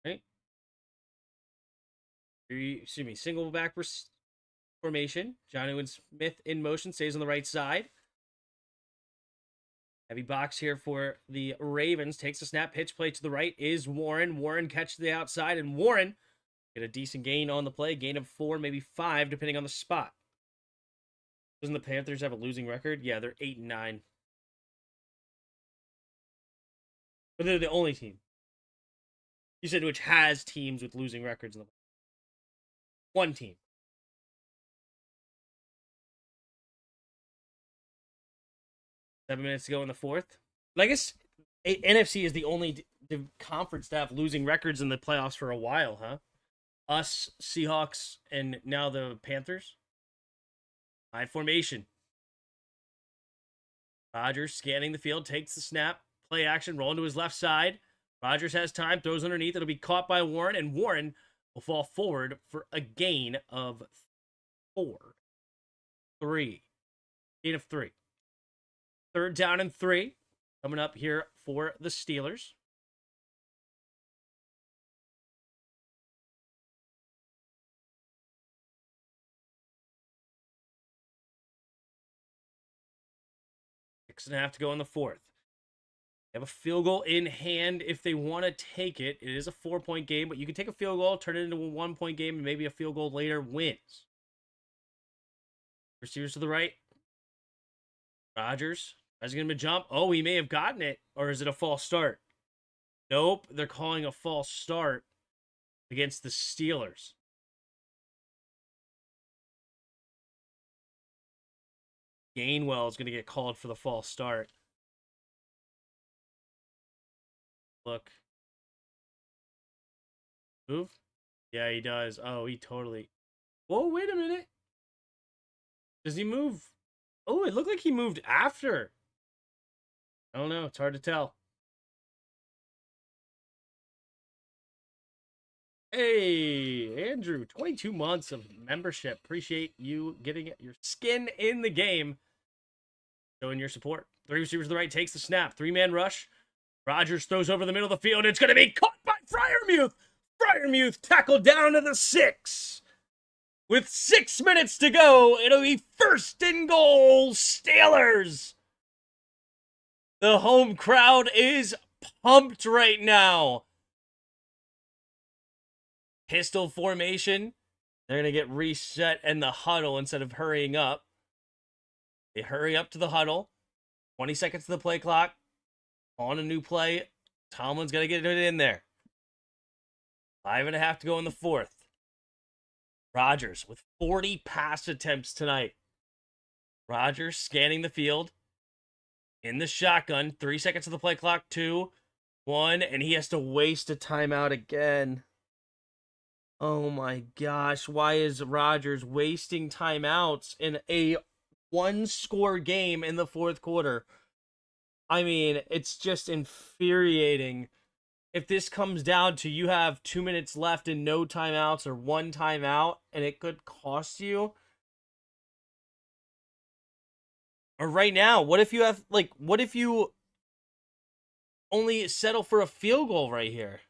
Right. Excuse me. Single back formation. Jonathan Smith in motion, stays on the right side. Heavy box here for the Ravens. Takes a snap. Pitch play to the right is Warren. Warren catches the outside, and Warren get a decent gain on the play. Gain of 4, maybe 5, depending on the spot. Doesn't the Panthers have a losing record? Yeah, they're 8-9. But they're the only team. You said which has teams with losing records in the one team. Seven minutes to go in the fourth. I guess NFC is the only conference to have losing records in the playoffs for a while, huh? Us, Seahawks, and now the Panthers. High formation. Rodgers scanning the field, takes the snap, play action, roll into his left side. Rodgers has time, throws underneath. It'll be caught by Warren, and Warren will fall forward for a gain of 3. Gain of 3. Third down and 3 coming up here for the Steelers. Six and a half to go in the fourth. They have a field goal in hand if they want to take it. It is a 4-point game, but you can take a field goal, turn it into a 1-point game, and maybe a field goal later wins. Receivers to the right. Rodgers. Is he going to jump? Oh, he may have gotten it. Or is it a false start? Nope. They're calling a false start against the Steelers. Gainwell is going to get called for the false start. Look. Move? Yeah, he does. Oh, he totally... Whoa, wait a minute. Does he move? Oh, it looked like he moved after. I don't know. It's hard to tell. Hey, Andrew, 22 months of membership. Appreciate you getting your skin in the game. Showing your support. 3 receivers to the right, takes the snap. 3-man rush. Rodgers throws over the middle of the field. It's going to be caught by Freiermuth. Freiermuth tackled down to the 6. With 6 minutes to go, it'll be first and goal, Steelers. The home crowd is pumped right now. Pistol formation. They're going to get reset in the huddle instead of hurrying up. They hurry up to the huddle. 20 seconds to the play clock. On a new play. Tomlin's got to get it in there. 5.5 to go in the fourth. Rodgers with 40 pass attempts tonight. Rodgers scanning the field. In the shotgun. 3 seconds to the play clock. 2, 1, and he has to waste a timeout again. Oh my gosh, why is Rodgers wasting timeouts in a 1-score game in the fourth quarter? I mean, it's just infuriating. if this comes down to you have 2 minutes left and no timeouts or one timeout, and it could cost you. Or right now, what if you have, like, what if you only settle for a field goal right here?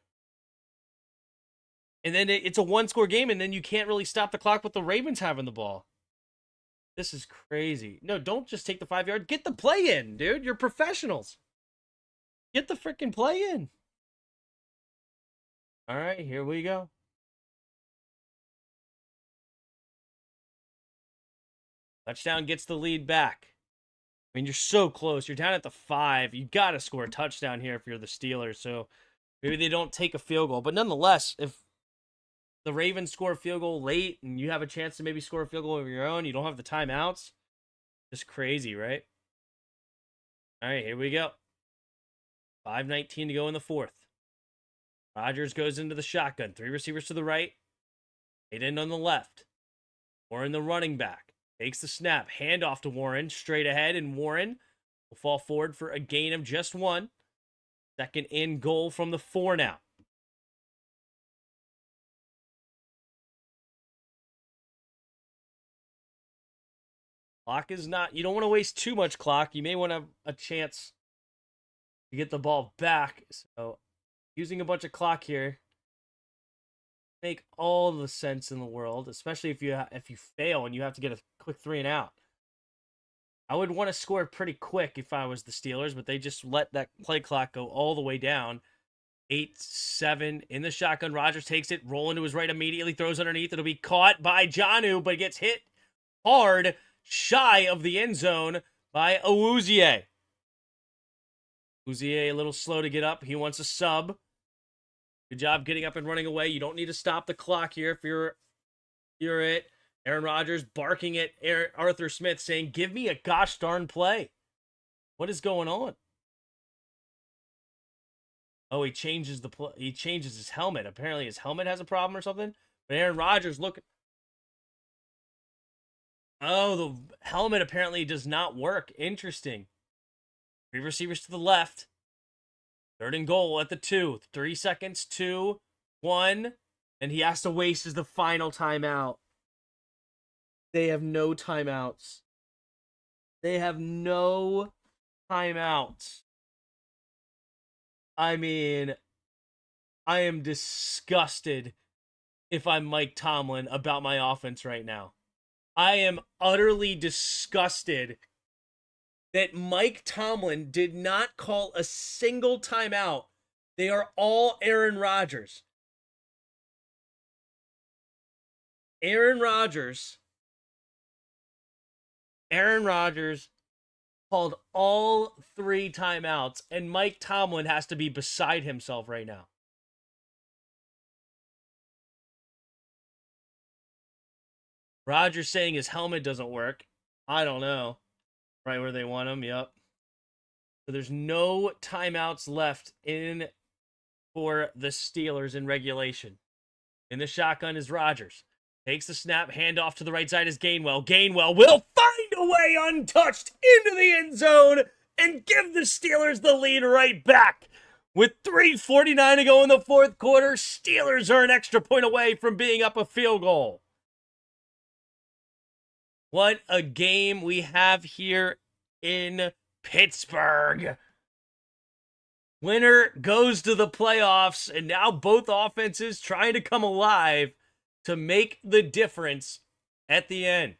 And then it's a one-score game, and then you can't really stop the clock with the Ravens having the ball. This is crazy. No, don't just take the 5 yard. Get the play in, dude. You're professionals. Get the freaking play in. All right, here we go. Touchdown gets the lead back. I mean, you're so close. You're down at the 5. You got to score a touchdown here if you're the Steelers. So maybe they don't take a field goal. But nonetheless, if the Ravens score a field goal late and you have a chance to maybe score a field goal of your own, you don't have the timeouts. Just crazy, right? All right, here we go. 5:19 to go in the fourth. Rodgers goes into the shotgun. 3 receivers to the right. 8 in on the left. Warren, the running back, takes the snap. Handoff to Warren. Straight ahead, and Warren will fall forward for a gain of just 1. Second and goal from the 4 now. Clock is not... You don't want to waste too much clock. You may want to have a chance to get the ball back. So using a bunch of clock here make all the sense in the world, especially if you fail and you have to get a quick 3 and out. I would want to score pretty quick if I was the Steelers, but they just let that play clock go all the way down. 8-7 in the shotgun. Rodgers takes it, rolling to his right immediately, throws underneath. It'll be caught by Jonnu, but gets hit hard, shy of the end zone by Awuzie. Awuzie a little slow to get up. He wants a sub. Good job getting up and running away. You don't need to stop the clock here if you're it. Aaron Rodgers barking at Arthur Smith saying, give me a gosh darn play. What is going on? Oh, he changes his helmet. Apparently his helmet has a problem or something. But Aaron Rodgers, look. Oh, the helmet apparently does not work. Interesting. 3 receivers to the left. 3rd and goal at the 2. 3 seconds, 2, 1. And he has to waste as the final timeout. They have no timeouts. They have no timeouts. I mean, I am disgusted if I'm Mike Tomlin about my offense right now. I am utterly disgusted that Mike Tomlin did not call a single timeout. They are all Aaron Rodgers. Aaron Rodgers called all 3 timeouts, and Mike Tomlin has to be beside himself right now. Rodgers saying his helmet doesn't work. I don't know. Right where they want him, yep. So there's no timeouts left for the Steelers in regulation. In the shotgun is Rodgers. Takes the snap, handoff to the right side is Gainwell. Gainwell will find a way untouched into the end zone and give the Steelers the lead right back. With 3:49 to go in the fourth quarter, Steelers are an extra point away from being up a field goal. What a game we have here in Pittsburgh. Winner goes to the playoffs, and now both offenses trying to come alive to make the difference at the end.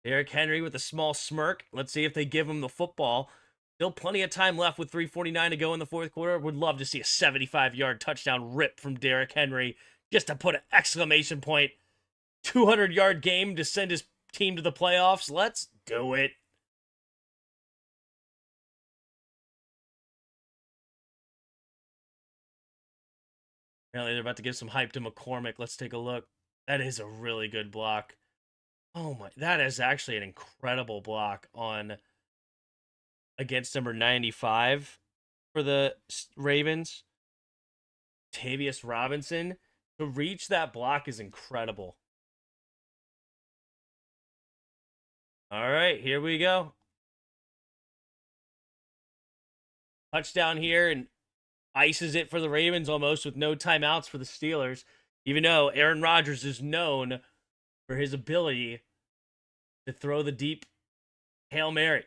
Derrick Henry with a small smirk. Let's see if they give him the football. Still plenty of time left with 3:49 to go in the fourth quarter. Would love to see a 75-yard touchdown rip from Derrick Henry just to put an exclamation point. 200-yard game to send his team to the playoffs. Let's do it. Apparently they're about to give some hype to McCormick. Let's take a look. That is a really good block. Oh my, that is actually an incredible block against number 95 for the Ravens. Tavius Robinson. To reach that block is incredible. All right, here we go. Touchdown here, and ices it for the Ravens almost with no timeouts for the Steelers, even though Aaron Rodgers is known for his ability to throw the deep Hail Mary.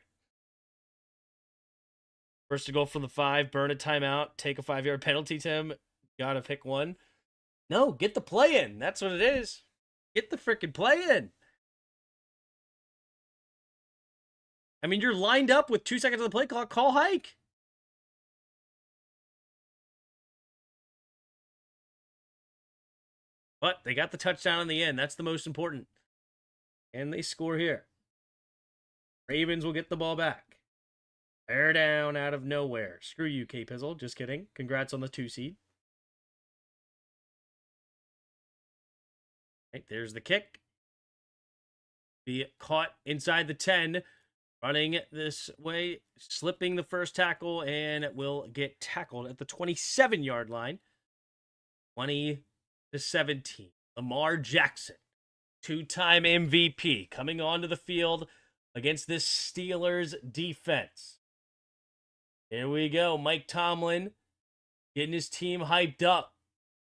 First to go from the 5, burn a timeout, take a 5-yard penalty, Tim. Gotta pick one. No, get the play in. That's what it is. Get the freaking play in. I mean, you're lined up with 2 seconds on the play clock. Call hike. But they got the touchdown in the end. That's the most important. And they score here. Ravens will get the ball back. Bear down out of nowhere. Screw you, K-Pizzle. Just kidding. Congrats on the 2 seed. Right, there's the kick. Be caught inside the 10. Running this way, slipping the first tackle, and will get tackled at the 27-yard line. 20-17. Lamar Jackson, 2-time MVP, coming onto the field against this Steelers defense. Here we go. Mike Tomlin getting his team hyped up,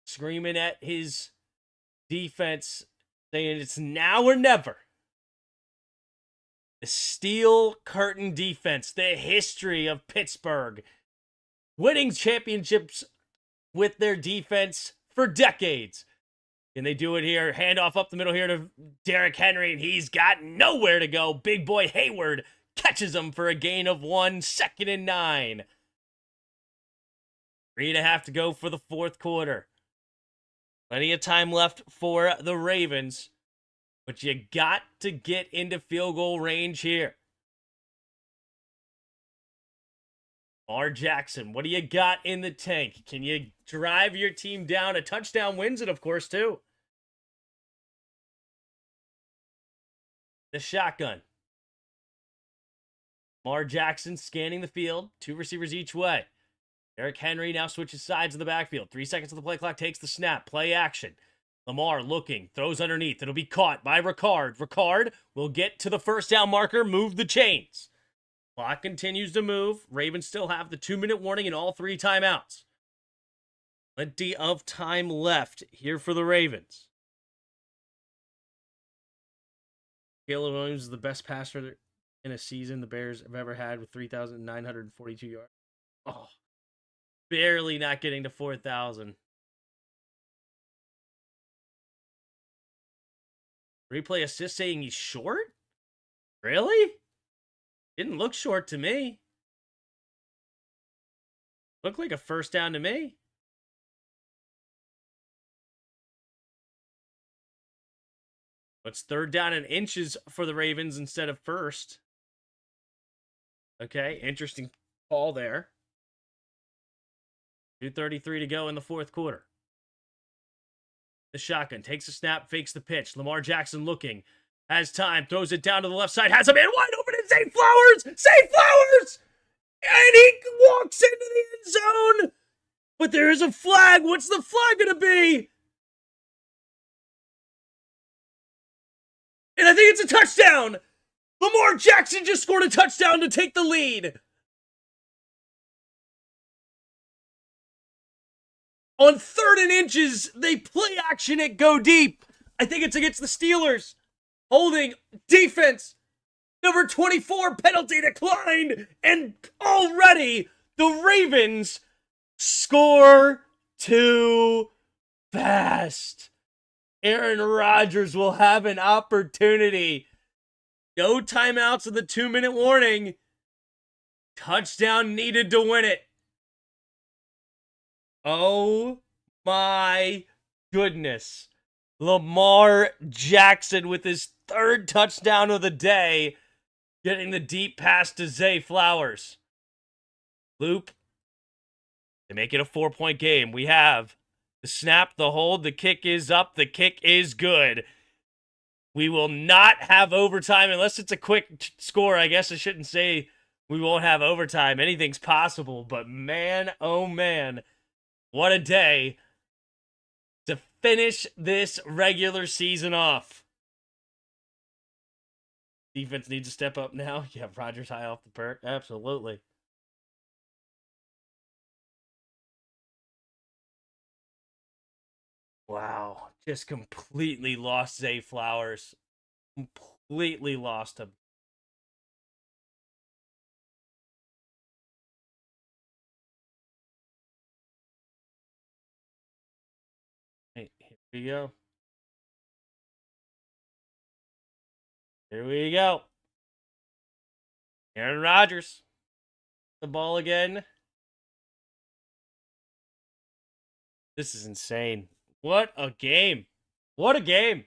screaming at his defense, saying it's now or never. The Steel Curtain defense, the history of Pittsburgh, winning championships with their defense for decades. And they do it here. Handoff up the middle here to Derrick Henry, and he's got nowhere to go. Big boy Hayward catches him for a gain of 1, 2nd and 9. 3.5 to go for the fourth quarter. Plenty of time left for the Ravens. But you got to get into field goal range here. Lamar Jackson, what do you got in the tank? Can you drive your team down? A touchdown wins it, of course, too. The shotgun. Lamar Jackson scanning the field. 2 receivers each way. Derrick Henry now switches sides in the backfield. 3 seconds on the play clock, takes the snap. Play action. Lamar looking, throws underneath. It'll be caught by Ricard. Ricard will get to the first down marker, move the chains. Clock continues to move. Ravens still have the 2-minute warning and all 3 timeouts. Plenty of time left here for the Ravens. Caleb Williams is the best passer in a season the Bears have ever had with 3,942 yards. Oh, barely not getting to 4,000. Replay assist saying he's short? Really? Didn't look short to me. Looked like a first down to me. It's 3rd down and inches for the Ravens instead of first. Okay, interesting call there. 2:33 to go in the fourth quarter. The shotgun takes a snap, fakes the pitch. Lamar Jackson looking, has time, throws it down to the left side, has a man wide open, and Zay Flowers! Zay Flowers! And he walks into the end zone! But there is a flag. What's the flag going to be? And I think it's a touchdown! Lamar Jackson just scored a touchdown to take the lead. On 3rd and inches, they play action at go deep. I think it's against the Steelers. Holding defense. Number 24, penalty declined. And already the Ravens score too fast. Aaron Rodgers will have an opportunity. No timeouts in the 2-minute warning. Touchdown needed to win it. Oh my goodness. Lamar Jackson with his 3rd touchdown of the day, getting the deep pass to Zay Flowers. Loop. They make it a 4-point game. We have the snap, the hold, the kick is up, the kick is good. We will not have overtime unless it's a quick score. I guess I shouldn't say we won't have overtime. Anything's possible, but man, oh man. What a day to finish this regular season off. Defense needs to step up now. Yeah, Rodgers high off the perk. Absolutely. Wow. Just completely lost Zay Flowers. Completely lost him. Hey, here we go. Here we go. Aaron Rodgers. The ball again. This is insane. What a game. What a game.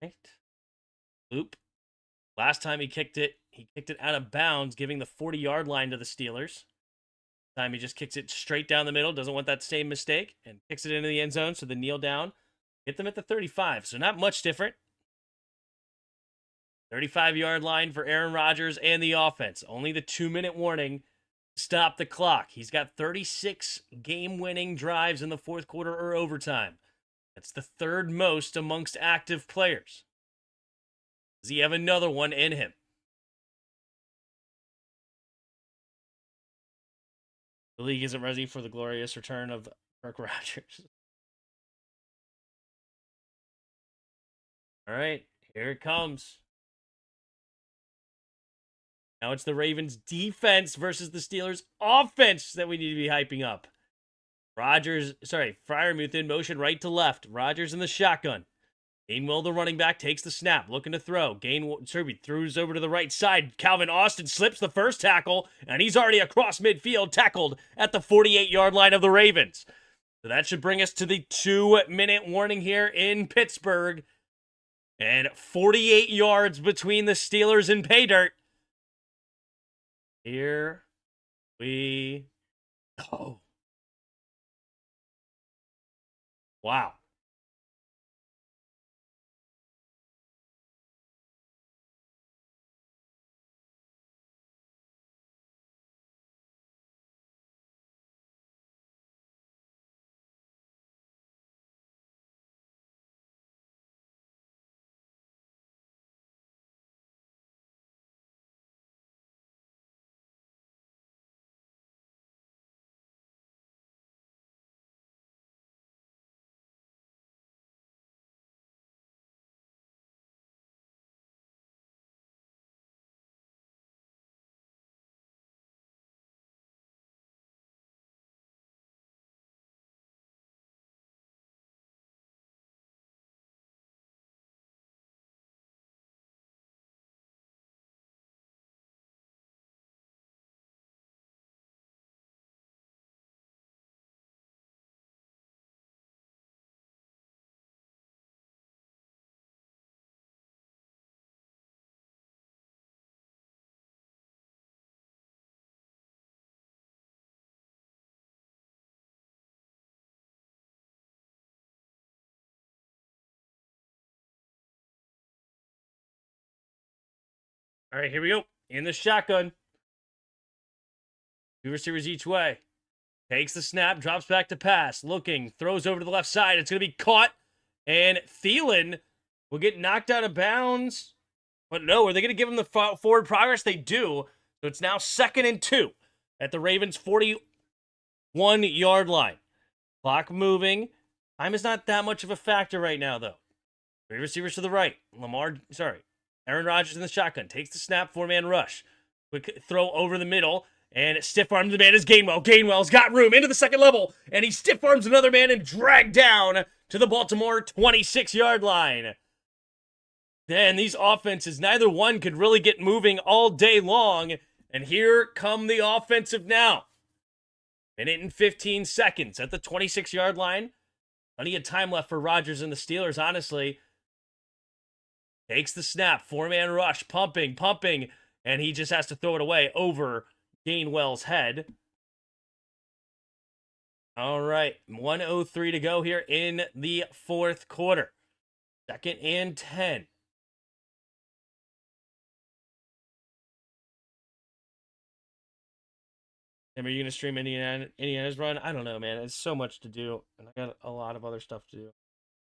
Right. Loop. Last time he kicked it out of bounds, giving the 40-yard line to the Steelers. This time he just kicks it straight down the middle, doesn't want that same mistake, and kicks it into the end zone, so they kneel down. Get them at the 35, so not much different. 35-yard line for Aaron Rodgers and the offense. Only the 2-minute warning. Stop the clock. He's got 36 game-winning drives in the fourth quarter or overtime. That's the third most amongst active players. Does he have another one in him? The league isn't ready for the glorious return of Kirk Rodgers. All right, here it comes. Now it's the Ravens defense versus the Steelers offense that we need to be hyping up. Freiermuth in motion right to left. Rodgers in the shotgun. Gainwell, the running back, takes the snap, looking to throw. Serby throws over to the right side. Calvin Austin slips the first tackle, and he's already across midfield, tackled at the 48-yard line of the Ravens. So that should bring us to the 2-minute warning here in Pittsburgh. And 48 yards between the Steelers and pay dirt. Here we go. Wow. All right, here we go. In the shotgun. Two receivers each way. Takes the snap, drops back to pass. Looking, throws over to the left side. It's going to be caught. And Thielen will get knocked out of bounds. But no, are they going to give him the forward progress? They do. So it's now 2nd and 2 at the Ravens' 41-yard line. Clock moving. Time is not that much of a factor right now, though. Three receivers to the right. Aaron Rodgers in the shotgun. Takes the snap, 4-man rush. Quick throw over the middle. And stiff arms the man is Gainwell. Gainwell's got room into the second level. And he stiff arms another man and dragged down to the Baltimore 26-yard line. Then these offenses, neither one could really get moving all day long. And here come the offensive now. Minute and 15 seconds at the 26-yard line. Plenty of time left for Rodgers and the Steelers, honestly. Takes the snap, 4-man rush, pumping, and he just has to throw it away over Gainwell's head. All right, 1:03 to go here in the fourth quarter. 2nd and 10. Are you going to stream Indiana's run? I don't know, man. It's so much to do, and I got a lot of other stuff to do.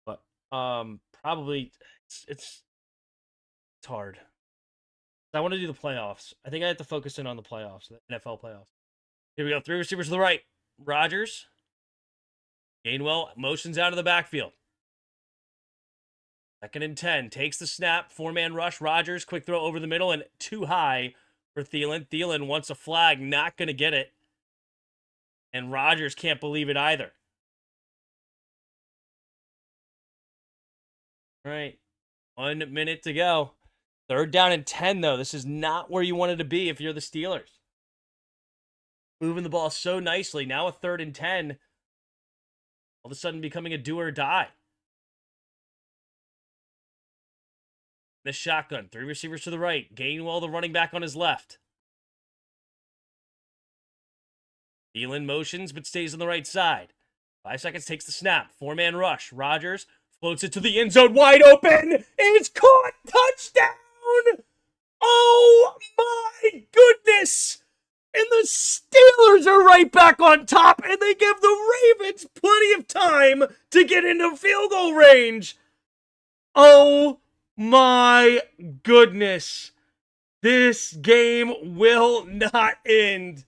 But Probably it's hard. I want to do the playoffs. I think I have to focus in on the playoffs, the NFL playoffs. Here we go. 3 receivers to the right. Rodgers. Gainwell motions out of the backfield. 2nd and 10. Takes the snap. 4-man rush. Rodgers. Quick throw over the middle and too high for Thielen. Thielen wants a flag. Not going to get it. And Rodgers can't believe it either. All right. 1 minute to go. 3rd down and 10, though. This is not where you wanted to be if you're the Steelers. Moving the ball so nicely. Now a 3rd and 10. All of a sudden becoming a do or die. The shotgun. 3 receivers to the right. Gainwell, the running back, on his left. Thielen motions, but stays on the right side. 5 seconds, takes the snap. 4-man rush. Rodgers floats it to the end zone. Wide open. It's caught. Touchdown. Oh, my goodness. And the Steelers are right back on top, and they give the Ravens plenty of time to get into field goal range. Oh, my goodness. This game will not end.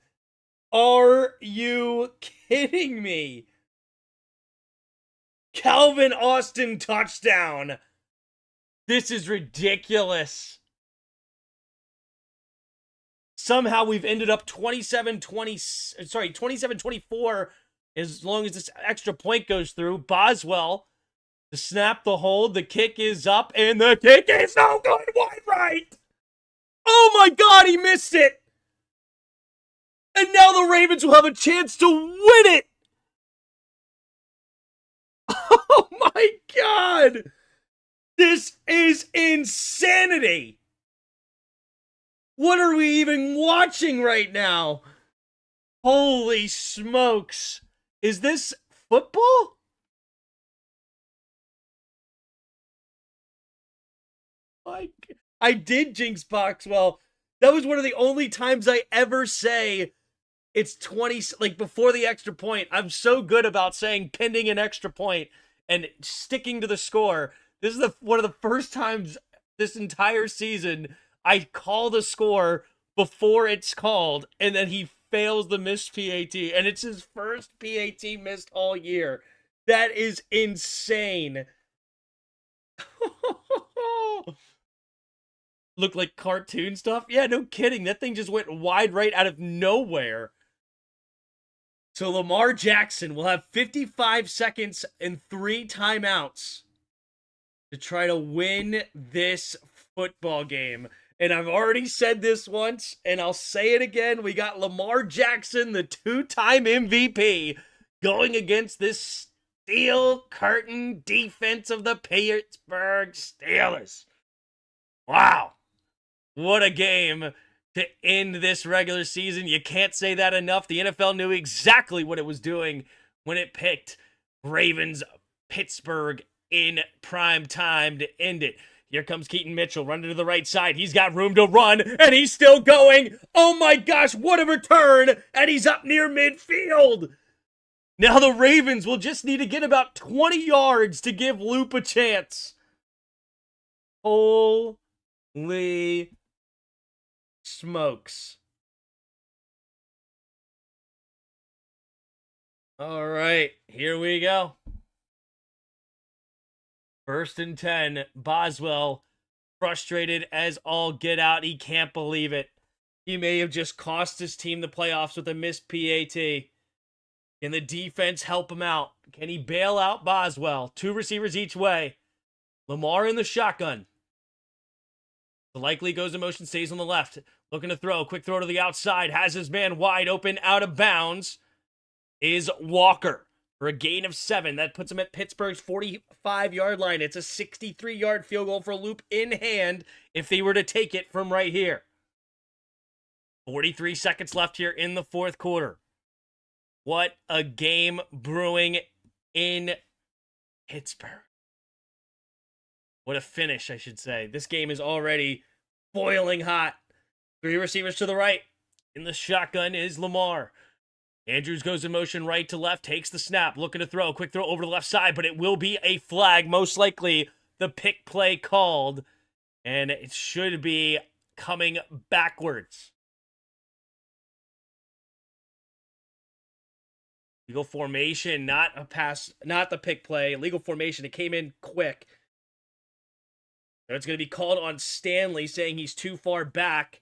Are you kidding me? Calvin Austin touchdown. This is ridiculous. Somehow we've ended up 27-24 as long as this extra point goes through. Boswell to snap the hold. The kick is up, and the kick is no good. Wide right. Oh my God, he missed it. And now the Ravens will have a chance to win it. Oh my God. This is insanity. What are we even watching right now? Holy smokes. Is this football? I did jinx Boxwell. That was one of the only times I ever say it's 20, like before the extra point. I'm so good about saying pending an extra point and sticking to the score. This is one of the first times this entire season I call the score before it's called, and then he fails the missed PAT, and it's his first PAT missed all year. That is insane. Look like cartoon stuff? Yeah, no kidding. That thing just went wide right out of nowhere. So Lamar Jackson will have 55 seconds and 3 timeouts to try to win this football game. And I've already said this once, and I'll say it again. We got Lamar Jackson, the 2-time MVP, going against this steel curtain defense of the Pittsburgh Steelers. Wow. What a game to end this regular season. You can't say that enough. The NFL knew exactly what it was doing when it picked Ravens-Pittsburgh in prime time to end it. Here comes Keaton Mitchell running to the right side. He's got room to run, and he's still going. Oh my gosh, what a return! And he's up near midfield. Now the Ravens will just need to get about 20 yards to give Loop a chance. Holy smokes. All right, here we go. 1st and 10. Boswell, frustrated as all get out. He can't believe it. He may have just cost his team the playoffs with a missed PAT. Can the defense help him out? Can he bail out Boswell? 2 receivers each way. Lamar in the shotgun. The likely goes in motion, stays on the left. Looking to throw. Quick throw to the outside. Has his man wide open, out of bounds. Is Walker for a gain of 7. That puts him at Pittsburgh's 45-yard line. It's a 63-yard field goal for Loop in hand if they were to take it from right here. 43 seconds left here in the 4th quarter. What a game brewing in Pittsburgh. What a finish, I should say. This game is already boiling hot. 3 receivers to the right. In the shotgun is Lamar. Andrews goes in motion right to left, takes the snap, looking to throw. Quick throw over the left side, but it will be a flag. Most likely the pick play called, and it should be coming backwards. Legal formation, not a pass, not the pick play. Legal formation, it came in quick. So it's going to be called on Stanley, saying he's too far back.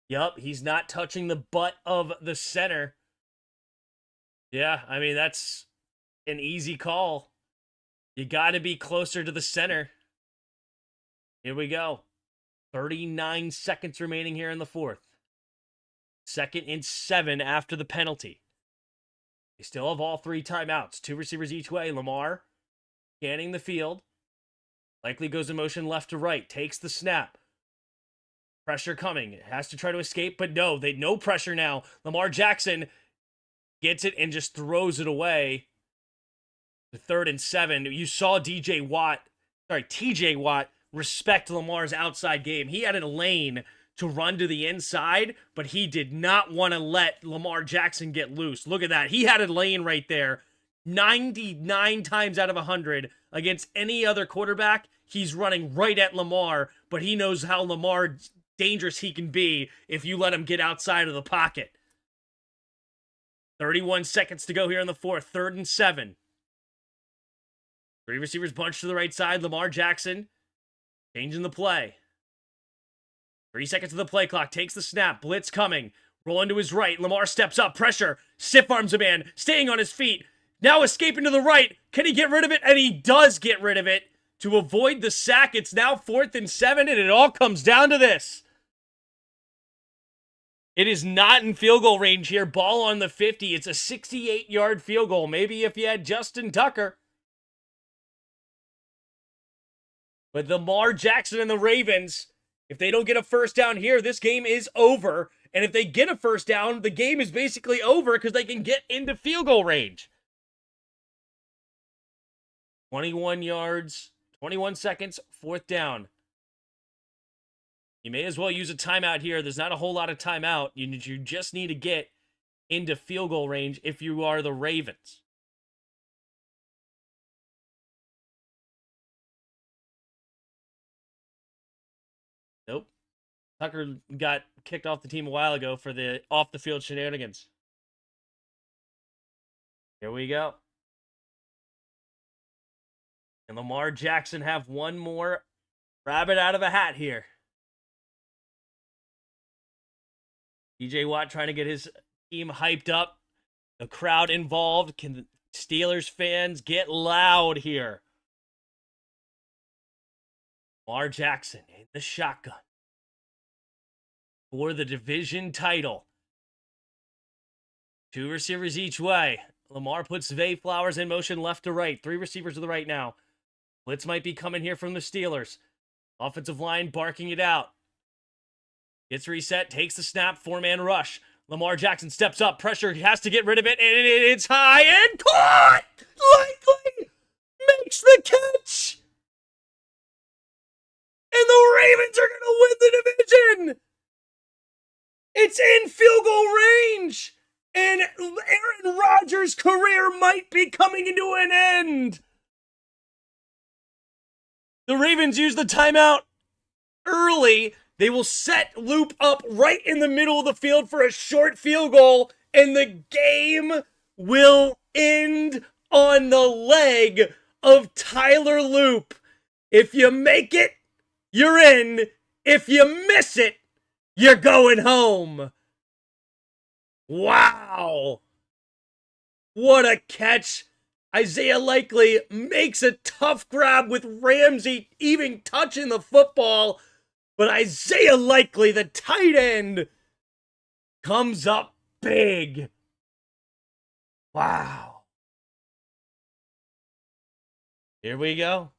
Yup, he's not touching the butt of the center. Yeah, I mean, that's an easy call. You got to be closer to the center. Here we go. 39 seconds remaining here in the fourth. 2nd and 7 after the penalty. They still have all 3 timeouts. 2 receivers each way. Lamar scanning the field. Likely goes in motion left to right. Takes the snap. Pressure coming. Has to try to escape, but no pressure now. Lamar Jackson gets it and just throws it away. The 3rd and 7. You saw TJ Watt respect Lamar's outside game. He had a lane to run to the inside, but he did not want to let Lamar Jackson get loose. Look at that. He had a lane right there. 99 times out of 100 against any other quarterback, he's running right at Lamar, but he knows how dangerous he can be if you let him get outside of the pocket. 31 seconds to go here in the fourth. 3rd and 7. 3 receivers bunched to the right side. Lamar Jackson changing the play. 3 seconds of the play clock. Takes the snap. Blitz coming. Rolling to his right. Lamar steps up. Pressure. Stiff arms a man. Staying on his feet. Now escaping to the right. Can he get rid of it? And he does get rid of it to avoid the sack. It's now 4th and 7, and it all comes down to this. It is not in field goal range here. Ball on the 50. It's a 68-yard field goal. Maybe if you had Justin Tucker. But Lamar Jackson and the Ravens, if they don't get a first down here, this game is over. And if they get a first down, the game is basically over because they can get into field goal range. 21 yards, 21 seconds, 4th down. You may as well use a timeout here. There's not a whole lot of timeout. You just need to get into field goal range if you are the Ravens. Nope. Tucker got kicked off the team a while ago for the off-the-field shenanigans. Here we go. And Lamar Jackson have one more rabbit out of a hat here. TJ Watt trying to get his team hyped up. The crowd involved. Can the Steelers fans get loud here? Lamar Jackson in the shotgun for the division title. 2 receivers each way. Lamar puts Zay Flowers in motion left to right. 3 receivers to the right now. Blitz might be coming here from the Steelers. Offensive line barking it out. Gets reset, takes the snap, 4-man rush. Lamar Jackson steps up, pressure, he has to get rid of it, and it's high and caught! Likely makes the catch! And the Ravens are going to win the division! It's in field goal range! And Aaron Rodgers' career might be coming into an end! The Ravens use the timeout early. They will set Loop up right in the middle of the field for a short field goal, and the game will end on the leg of Tyler Loop. If you make it, you're in. If you miss it, you're going home. Wow. What a catch. Isaiah Likely makes a tough grab with Ramsey even touching the football. But Isaiah Likely, the tight end, comes up big. Wow. Here we go.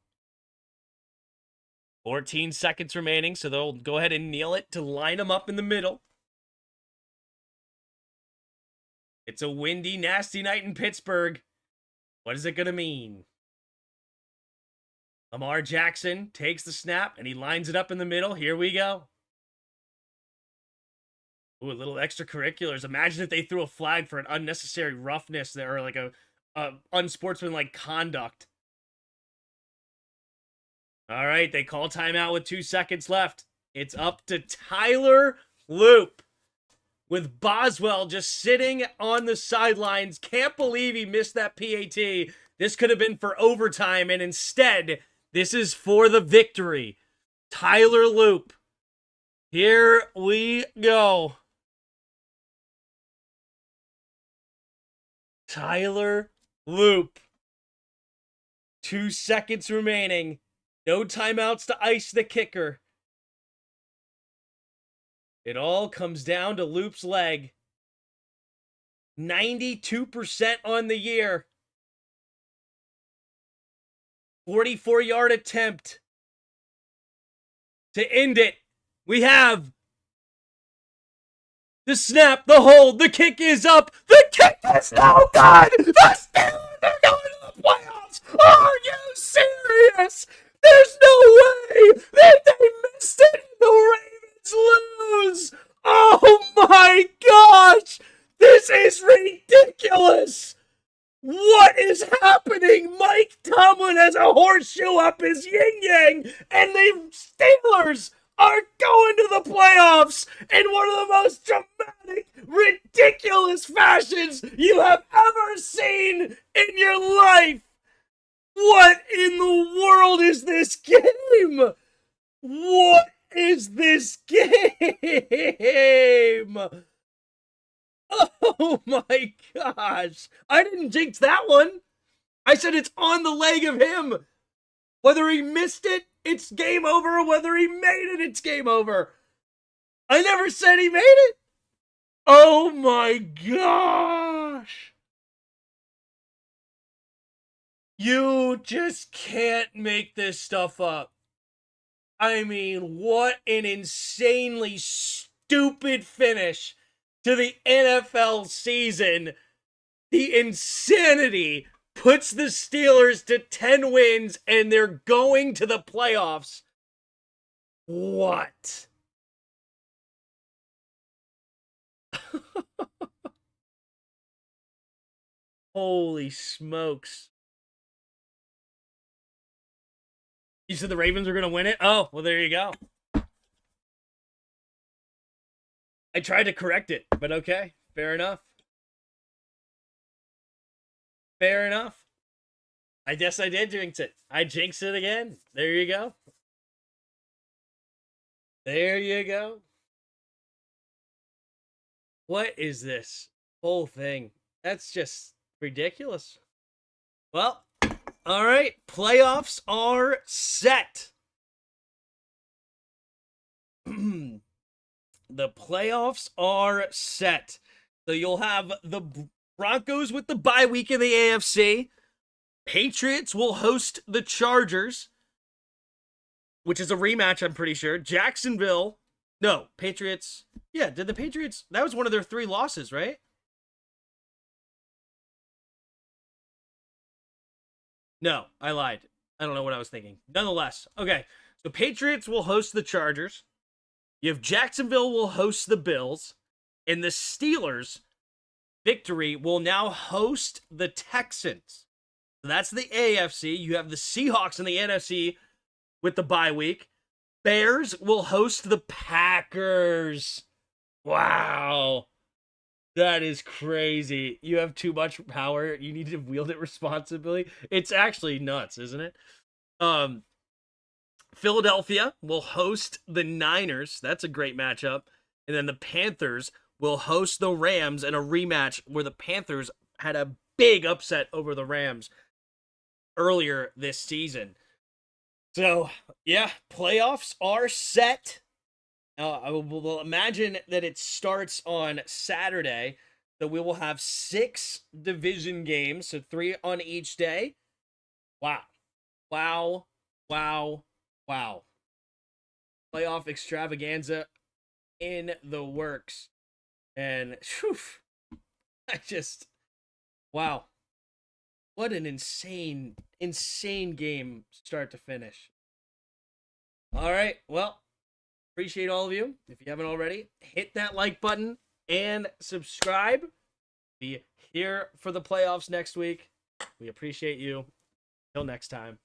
14 seconds remaining, so they'll go ahead and kneel it to line them up in the middle. It's a windy, nasty night in Pittsburgh. What is it going to mean? Lamar Jackson takes the snap, and he lines it up in the middle. Here we go. Ooh, a little extracurriculars. Imagine if they threw a flag for an unnecessary roughness there, or like a unsportsmanlike conduct. All right, they call timeout with 2 seconds left. It's up to Tyler Loop, with Boswell just sitting on the sidelines. Can't believe he missed that PAT. This could have been for overtime, and instead, this is for the victory. Tyler Loop. Here we go. Tyler Loop. 2 seconds remaining. No timeouts to ice the kicker. It all comes down to Loop's leg. 92% on the year. 44-yard attempt. To end it, we have the snap, the hold, the kick is up. The kick is no good. The Steelers are going to the playoffs. Are you serious? There's no way that they missed it. The Ravens lose. Oh my gosh. This is ridiculous. What is happening? Mike Tomlin has a horseshoe up his yin-yang, and the Steelers are going to the playoffs in one of the most dramatic, ridiculous fashions you have ever seen in your life. What in the world is this game? What is this game? Oh my gosh. I didn't jinx that one. I said it's on the leg of him. Whether he missed it, it's game over. Whether he made it, it's game over. I never said he made it. Oh my gosh. You just can't make this stuff up. I mean, what an insanely stupid finish to the NFL season. The insanity puts the Steelers to 10 wins, and they're going to the playoffs. What? Holy smokes. You said the Ravens are going to win it? Oh, well, there you go. I tried to correct it, but okay. Fair enough. Fair enough. I guess I did jinx it. I jinxed it again. There you go. There you go. What is this whole thing? That's just ridiculous. Well, all right. Playoffs are set. The playoffs are set. So you'll have the Broncos with the bye week in the AFC. Patriots will host the Chargers, which is a rematch, I'm pretty sure. Jacksonville. No, Patriots. Yeah, did the Patriots? That was one of their 3 losses, right? No, I lied. I don't know what I was thinking. Nonetheless, okay. So Patriots will host the Chargers. You have Jacksonville will host the Bills. And the Steelers, victory, will now host the Texans. So that's the AFC. You have the Seahawks in the NFC with the bye week. Bears will host the Packers. Wow. That is crazy. You have too much power. You need to wield it responsibly. It's actually nuts, isn't it? Philadelphia will host the Niners. That's a great matchup. And then the Panthers will host the Rams in a rematch where the Panthers had a big upset over the Rams earlier this season. So, yeah, playoffs are set. I will imagine that it starts on Saturday. So we will have 6 division games, so 3 on each day. Wow. Wow. Wow. Wow. Playoff extravaganza in the works. And, whew, wow. What an insane game start to finish. All right, well, Appreciate all of you. If you haven't already, hit that like button and subscribe. Be here for the playoffs next week. We appreciate you. Till next time.